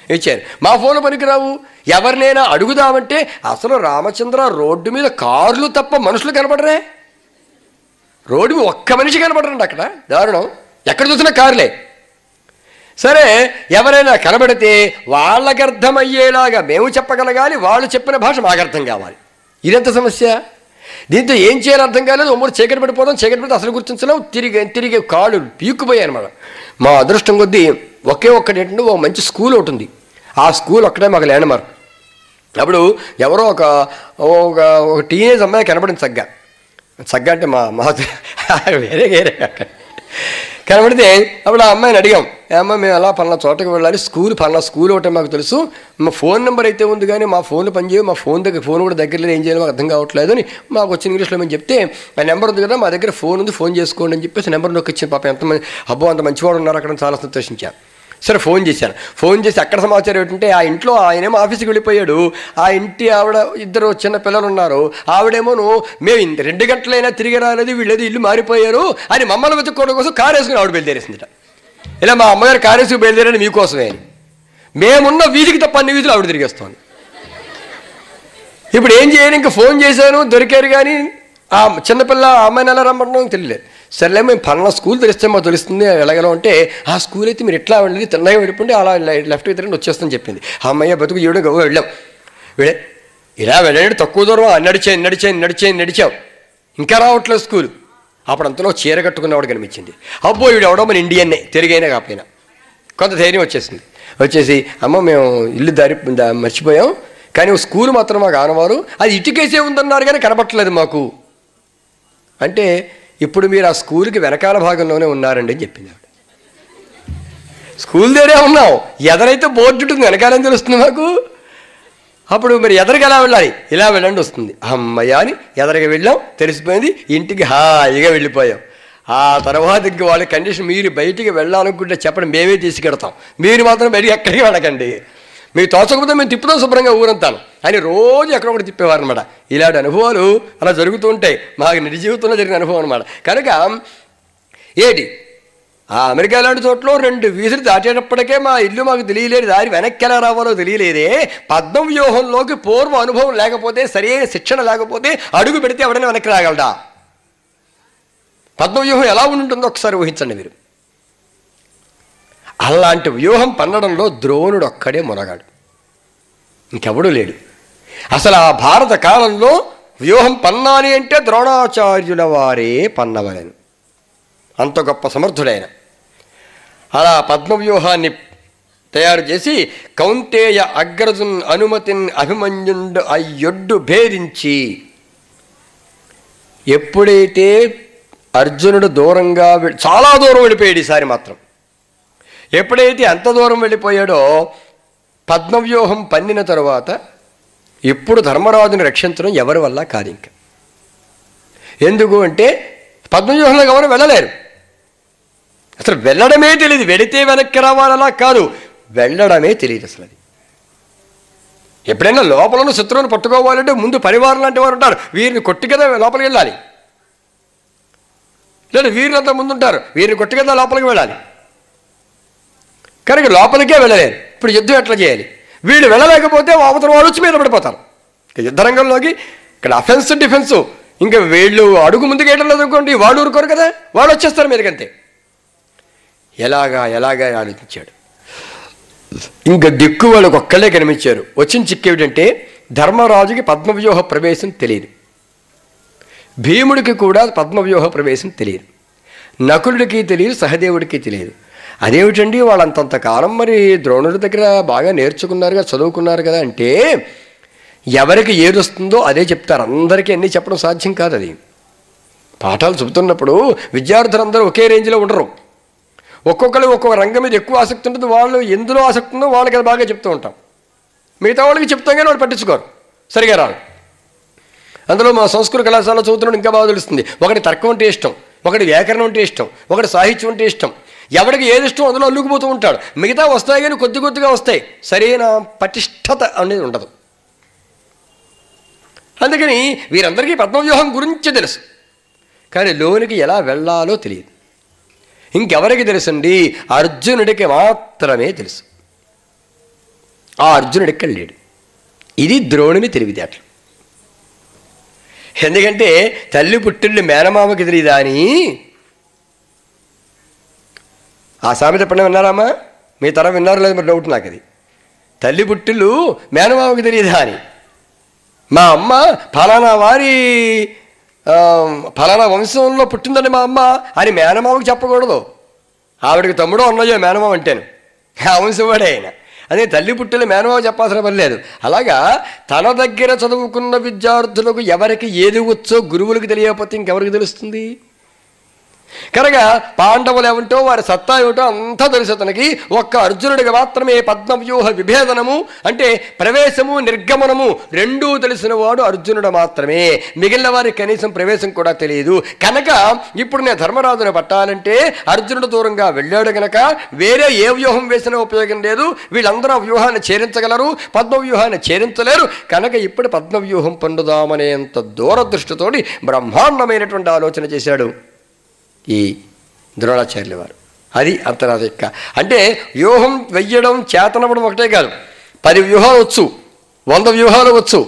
ఇచ్చారు. మా ఫోన్లో పనికిరావు. ఎవరినైనా అడుగుదామంటే అసలు రామచంద్ర రోడ్డు మీద కార్లు తప్ప మనుషులు కనపడరే. రోడ్డు మీద ఒక్క మనిషి కనపడరండి అక్కడ. దారుణం. ఎక్కడ చూసినా కార్లే. సరే, ఎవరైనా కనబడితే వాళ్ళకి అర్థమయ్యేలాగా మేము చెప్పగలగాలి, వాళ్ళు చెప్పిన భాష మాకు అర్థం కావాలి. ఇదెంత సమస్య. దీంతో ఏం చేయాలో అర్థం కాలేదు. ఒమ్మడు చీకటి పడిపోతాం. చీకటి పడితే అసలు గుర్తించలేం. తిరిగి కాళ్ళు పీక్కుపోయాయి అనమాట. మా అదృష్టం కొద్దీ ఒకే ఒక్కటి ఏంటంటే ఒక మంచి స్కూల్ ఒకటి ఉంది. ఆ స్కూల్ ఒక్కటే మాకు ల్యాండ్ మార్క్. అప్పుడు ఎవరో ఒక టీనేజ్ అమ్మాయి కనబడింది. సగ్గా అంటే మా వేరే కనబడితే అప్పుడు ఆ అమ్మాయిని అడిగాం, అమ్మ మేము అలా పలానా చోటకి వెళ్ళాలి, పలానా స్కూల్ ఒకటే మాకు తెలుసు, మా ఫోన్ నెంబర్ అయితే ఉంది కానీ మా ఫోన్లు పనిచేయవు, మా ఫోన్ కూడా దగ్గర లేదు, ఏం చేయాలో మాకు అర్థం కావట్లేదు అని మాకు వచ్చిన ఇంగ్లీష్లో మేము చెప్తే, ఆ నెంబర్ ఉంది కదా మా దగ్గర ఫోన్ ఉంది, ఫోన్ చేసుకోండి అని చెప్పేసి నెంబర్ నొక్కి ఇచ్చిన. పాప ఎంతమంది అంత మంచివాడు ఉన్నారు అక్కడ, చాలా సంతోషించాను. సరే, ఫోన్ చేశాను. ఫోన్ చేసి అక్కడ సమాచారం ఏంటంటే ఆ ఇంట్లో ఆయనేమో ఆఫీస్కి వెళ్ళిపోయాడు. ఆ ఇంటి ఆవిడ ఇద్దరు చిన్న పిల్లలు ఉన్నారు. ఆవిడేమోను మేము 2 గంటలైనా తిరిగి రాలేదు, వీళ్ళేది ఇల్లు మారిపోయారు అని మమ్మల్ని వెతుక్కోవడం కోసం కారు వేసుకుని ఆవిడ బయలుదేరేసిందిట. ఇలా మా అమ్మగారు కారు వేసుకు బయలుదేరని మీకోసమే అని. మేమున్న వీధికి తప్ప అన్ని వీధులు ఆవిడ తిరిగేస్తోంది. ఇప్పుడు ఏం చేయాలి? ఇంకా ఫోన్ చేశాను, దొరికారు కానీ ఆ చిన్నపిల్ల అమ్మాయిని ఎలా రమ్మడం తెలియలేదు. సరేలే, మేము పలానా స్కూల్ తెలిస్తే మాకు తెలుస్తుంది ఎలాగెలా అంటే, ఆ స్కూల్ అయితే మీరు ఎట్లా వెళ్ళి తిన్నగా వెళ్ళిపోండి, అలా లెఫ్ట్కి తిరిగి వచ్చేస్తుందని చెప్పింది. ఆ అమ్మాయి బతుకు చేయడం గవ్వ వెళ్ళాం. ఇలా వెళ్ళండి, తక్కువ దూరం నడిచాం, ఇంకా రావట్లేదు స్కూల్. అప్పుడు అంతలో చీర కట్టుకున్నవాడు కనిపించింది. అబ్బో, వీడు ఎవడో మన ఇండియన్నే, తిరిగైనా కాకపోయినా కొంత ధైర్యం వచ్చేసి అమ్మ మేము ఇల్లు మర్చిపోయాం, కానీ స్కూల్ మాత్రం మాకు ఆనవారు, అది ఇటుకేసే ఉందన్నారు కానీ కనపట్టలేదు మాకు అంటే, ఇప్పుడు మీరు ఆ స్కూల్కి వెనకాల భాగంలోనే ఉన్నారండి అని చెప్పింది ఆవిడ. స్కూల్ దగ్గరే ఉన్నాం, ఎదరైతే బోర్డు ఉంటుంది, వెనకాలని తెలుస్తుంది మాకు. అప్పుడు మరి ఎదరికి ఎలా వెళ్ళాలి? ఇలా వెళ్ళండి వస్తుంది. అమ్మయ్య అని ఎదరికి వెళ్ళాం, తెలిసిపోయింది. ఇంటికి హాయిగా వెళ్ళిపోయాం. ఆ తర్వాత ఇంక వాళ్ళ కండిషన్, మీరు బయటికి వెళ్ళాలనుకుంటే చెప్పండి, మేమే తీసుకెడతాం, మీరు మాత్రం బయటికి ఎక్కడికి వెళ్ళకండి, మీకు తోచకపోతే మేము తిప్పుతాం శుభ్రంగా ఊరంతాను అని రోజు ఎక్కడొకటి తిప్పేవారు అనమాట. ఇలాంటి అనుభవాలు అలా జరుగుతూ ఉంటాయి. మాకు నిజ జీవితంలో జరిగిన అనుభవం అనమాట. కనుక ఏంటి, ఆ అమెరికా లాంటి చోట్ల 2 వీధులు దాటేటప్పటికే మా ఇల్లు మాకు తెలియలేదు, దారి వెనక్కి ఎలా రావాలో తెలియలేదే. పద్మవ్యూహంలోకి పూర్వ అనుభవం లేకపోతే, సరైన శిక్షణ లేకపోతే అడుగు పెడితే ఎవడైనా వెనక్కి రాగలడా? పద్మవ్యూహం ఎలా ఉంటుందో ఒకసారి ఊహించండి మీరు. అలాంటి వ్యూహం పన్నడంలో ద్రోణుడు ఒక్కడే మునగాడు, ఇంకెవడూ లేడు. అసలు ఆ భారత కాలంలో వ్యూహం పన్నాని అంటే ద్రోణాచార్యుల వారే పన్నవలను, అంత గొప్ప సమర్థుడైన. అలా పద్మవ్యూహాన్ని తయారు చేసి కౌంతేయ అగ్రజున్ అనుమతిన్ అభిమన్యుండు అయ్యొడ్డు భేదించి, ఎప్పుడైతే అర్జునుడు దూరంగా చాలా దూరం వెళ్ళిపోయాడు, ఈసారి మాత్రం ఎప్పుడైతే అంత దూరం వెళ్ళిపోయాడో, పద్మవ్యూహం పన్నిన తరువాత ఇప్పుడు ధర్మరాజుని రక్షించడం ఎవరి వల్ల కాదు. ఇంకా ఎందుకు అంటే పద్మవ్యూహంలో ఎవరు వెళ్ళలేరు, అసలు వెళ్ళడమే తెలియదు. వెళితే వెనక్కి రావాలలా కాదు, వెళ్ళడమే తెలియదు అసలు. అది ఎప్పుడైనా లోపల శత్రువుని పట్టుకోవాలంటే ముందు పరివారం లాంటి వారు ఉంటారు, వీరిని కొట్టి కదా లోపలికి వెళ్ళాలి, లేదా వీరినంతా ముందుంటారు, వీరిని కొట్టి కదా లోపలికి వెళ్ళాలి. కనుక లోపలికే వెళ్ళలేరు. ఇప్పుడు యుద్ధం ఎట్లా చేయాలి? వీళ్ళు వెళ్ళలేకపోతే అవతల వాళ్ళు వచ్చి మీద పడిపోతారు. ఇక యుద్ధరంగంలోకి ఇక్కడ అఫెన్స్ డిఫెన్స్, ఇంకా వీళ్ళు అడుగు ముందుకు వేయడం లేదు అనుకోండి, వాళ్ళు ఊరుకోరు కదా, వాళ్ళు వచ్చేస్తారు మీదకంతే. ఎలాగా ఆలోచించాడు. ఇంకా దిక్కు వాళ్ళకి ఒక్కళ్ళే కనిపించారు. వచ్చిన చిక్కేమిటంటే ధర్మరాజుకి పద్మవ్యూహ ప్రవేశం తెలియదు, భీముడికి కూడా పద్మవ్యూహ ప్రవేశం తెలియదు, నకులుడికి తెలియదు, సహదేవుడికి తెలియదు. అదేమిటండి వాళ్ళంతంత కాలం మరి ద్రోణుడి దగ్గర బాగా నేర్చుకున్నారు కదా, చదువుకున్నారు కదా అంటే, ఎవరికి ఏది వస్తుందో అదే చెప్తారు. అందరికీ అన్నీ చెప్పడం సాధ్యం కాదు. అది పాఠాలు చెబుతున్నప్పుడు విద్యార్థులందరూ ఒకే రేంజ్లో ఉండరు. ఒక్కొక్కరు ఒక్కొక్క రంగం మీద ఎక్కువ ఆసక్తి ఉంటుంది. వాళ్ళు ఎందులో ఆసక్తి ఉందో వాళ్ళకి అది బాగా చెప్తూ ఉంటాం. మిగతా వాళ్ళకి చెప్తాం కానీ వాళ్ళు పట్టించుకోరు, సరిగా రాదు. అందులో మా సంస్కృత కళాశాలలో చదువుతున్నాడు ఇంకా బాగా తెలుస్తుంది. ఒకటి తర్కం అంటే ఇష్టం, ఒకటి వ్యాకరణం అంటే ఇష్టం, ఒకటి సాహిత్యం అంటే ఇష్టం. ఎవరికి ఏది ఇష్టం అందులో అల్లుకుపోతూ ఉంటాడు. మిగతా వస్తాయి కానీ కొద్దిగా వస్తాయి, సరైన పటిష్టత అనేది ఉండదు. అందుకని వీరందరికీ పద్మవ్యూహం గురించి తెలుసు, కానీ లోనికి ఎలా వెళ్ళాలో తెలియదు. ఇంకెవరికి తెలుసండి? అర్జునుడికి మాత్రమే తెలుసు. ఆ అర్జునుడికి వెళ్ళాడు. ఇది ద్రోణుని తెలివితేటలు. ఎందుకంటే తల్లి పుట్టిల్లు మేనమామకి తెలియదా అని. ఆ సామెత ఎప్పుడైనా విన్నారామా? మీ తరం విన్నారు లేదు మరి డౌట్ నాకు. అది తల్లి పుట్టిల్లు మేనమామకి తెలియదా అని. మా అమ్మ ఫలానా వారి ఫలానా వంశంలో పుట్టిందండి మా అమ్మ అని మేనమామకి చెప్పకూడదు. ఆవిడకి తమ్ముడో అన్నయ్యో మేనమామ అంటేను, ఆ వంశవాడే ఆయన. అదే తల్లి పుట్టిన మేనమామ చెప్పాల్సిన పని లేదు. అలాగా తన దగ్గర చదువుకున్న విద్యార్థులకు ఎవరికి ఏది వచ్చో గురువులకు తెలియకపోతే ఇంకెవరికి తెలుస్తుంది? కనుక పాండవులు ఏమంటో వారి సత్తా ఏమిటో అంతా తెలుసు అతనికి. ఒక్క అర్జునుడికి మాత్రమే పద్మవ్యూహ విభేదనము అంటే ప్రవేశము నిర్గమనము రెండూ తెలిసిన వాడు అర్జునుడు మాత్రమే. మిగిలిన వారికి కనీసం ప్రవేశం కూడా తెలియదు. కనుక ఇప్పుడు నేను ధర్మరాజును పట్టాలంటే అర్జునుడు దూరంగా వెళ్ళాడు కనుక వేరే ఏ వ్యూహం వేసినా ఉపయోగం లేదు. వీళ్ళందరూ ఆ వ్యూహాన్ని ఛేదించగలరు, పద్మవ్యూహాన్ని ఛేదించలేరు. కనుక ఇప్పుడు పద్మవ్యూహం పొందుదామనేంత దూరదృష్టితోటి బ్రహ్మాండమైనటువంటి ఆలోచన చేశాడు ఈ ద్రోణాచార్యుల వారు. అది అంతరాధిక అంటే వ్యూహం వెయ్యడం చేతనవ్వడం ఒకటే కాదు, 10 వ్యూహాలు వచ్చు, 100 వ్యూహాలు వచ్చు.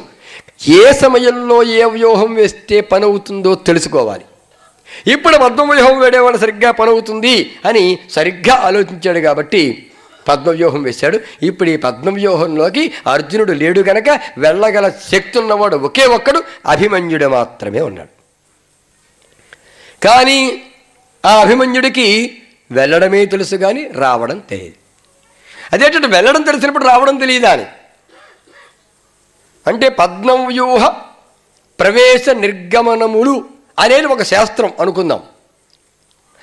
ఏ సమయంలో ఏ వ్యూహం వేస్తే పని అవుతుందో తెలుసుకోవాలి. ఇప్పుడు పద్మవ్యూహం వేడేవాడు సరిగ్గా పని అవుతుంది అని సరిగ్గా ఆలోచించాడు కాబట్టి పద్మవ్యూహం వేశాడు. ఇప్పుడు ఈ పద్మవ్యూహంలోకి అర్జునుడు లేడు కనుక వెళ్ళగల శక్తి ఉన్నవాడు ఒకే ఒక్కడు అభిమన్యుడు మాత్రమే ఉన్నాడు. కానీ ఆ అభిమన్యుడికి వెళ్ళడమే తెలుసు కానీ రావడం తెలియదు. అదేంటంటే వెళ్ళడం తెలిసినప్పుడు రావడం తెలియదా అని. అంటే పద్మవ్యూహ ప్రవేశ నిర్గమనములు అనేది ఒక శాస్త్రం అనుకుందాం.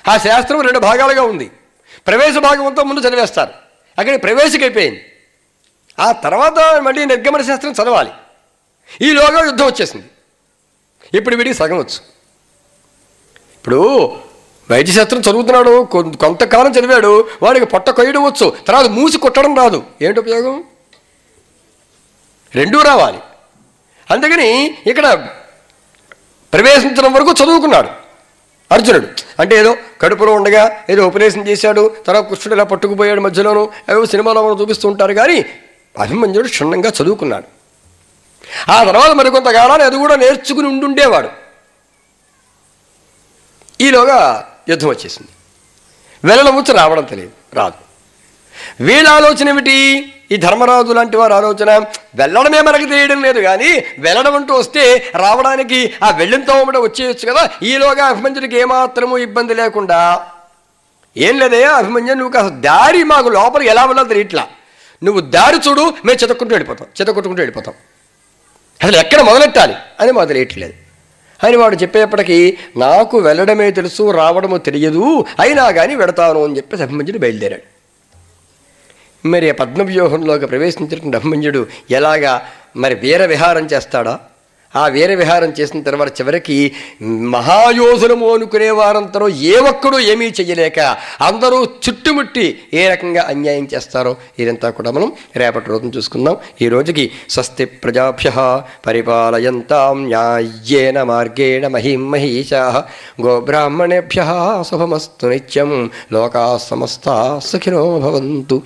ఆ శాస్త్రం 2 భాగాలుగా ఉంది. ప్రవేశ భాగం అంతా ముందు చదివేస్తారు, అక్కడ ప్రవేశకైపోయింది. ఆ తర్వాత మళ్ళీ నిర్గమన శాస్త్రం చదవాలి. ఈలోగా యుద్ధం వచ్చేసింది. ఇప్పుడు వీడికి సగం వచ్చు. ఇప్పుడు వైద్యశాస్త్రం చదువుతున్నాడు, కొంతకాలం చదివాడు, వాడికి పొట్ట కొయ్యడం వచ్చు, తర్వాత మూసి కొట్టడం రాదు. ఏంటి ఉపయోగం? రెండూ రావాలి. అందుకని ఇక్కడ ప్రవేశించడం వరకు చదువుకున్నాడు అర్జునుడు. అంటే ఏదో కడుపులో ఉండగా ఏదో ఉపదేశం చేశాడు, తర్వాత కృష్ణుడు ఇలా పట్టుకుపోయాడు మధ్యలోనూ, ఏవో సినిమాలో మనం చూపిస్తూ ఉంటారు. కానీ అభిమన్యుడు క్షుణ్ణంగా చదువుకున్నాడు. ఆ తర్వాత మరికొంతకాలాన్ని అది కూడా నేర్చుకుని ఉండుండేవాడు. ఈలోగా యుద్ధం వచ్చేసింది. వెళ్ళడం వచ్చి రావడం తెలియదు, రాదు. వీళ్ళ ఆలోచన ఏమిటి? ఈ ధర్మరాజు లాంటి వారి ఆలోచన వెళ్ళడమే మనకు తెలియడం లేదు, కానీ వెళ్ళడం అంటూ వస్తే రావడానికి ఆ వెళ్ళింతో వచ్చేయచ్చు కదా. ఈలోగా అభిమన్యుడికి ఏమాత్రము ఇబ్బంది లేకుండా, ఏం లేదయ్యా అభిమన్యు, నువ్వు కాస్త దారి మాకు లోపలికి ఎలా వెళ్ళాలి తెలియట్లా, నువ్వు దారి చూడు, మేము చెతకొట్టుకుంటూ వెళ్ళిపోతాం, అసలు ఎక్కడ మొదలెట్టాలి అని మాకు తెలియట్లేదు అని వాడు చెప్పేప్పటికీ నాకు వెళ్ళడమే తెలుసు, రావడము తెలియదు, అయినా కానీ వెడతాను అని చెప్పి అభిమన్యుడు బయలుదేరాడు. మరి ఆ పద్మవ్యూహంలోకి ప్రవేశించినటువంటి అభిమన్యుడు ఎలాగా మరి వీర విహారం చేస్తాడా? ఆ వీర విహారం చేసిన తర్వాత చివరికి మహాయోధులము అనుకునే వారంతరూ ఏ ఒక్కడూ ఏమీ చెయ్యలేక అందరూ చుట్టుముట్టి ఏ రకంగా అన్యాయం చేస్తారో ఇదంతా కూడా మనం రేపటి రోజున చూసుకుందాం. ఈ రోజుకి స్వస్తి ప్రజాభ్యః పరిపాలయంతాం న్యాయ్యేన మార్గేణ మహిం మహీషాః గోబ్రాహ్మణేభ్యః శుభమస్తు నిత్యం లోకాః సమస్తాః సుఖినో భవంతు.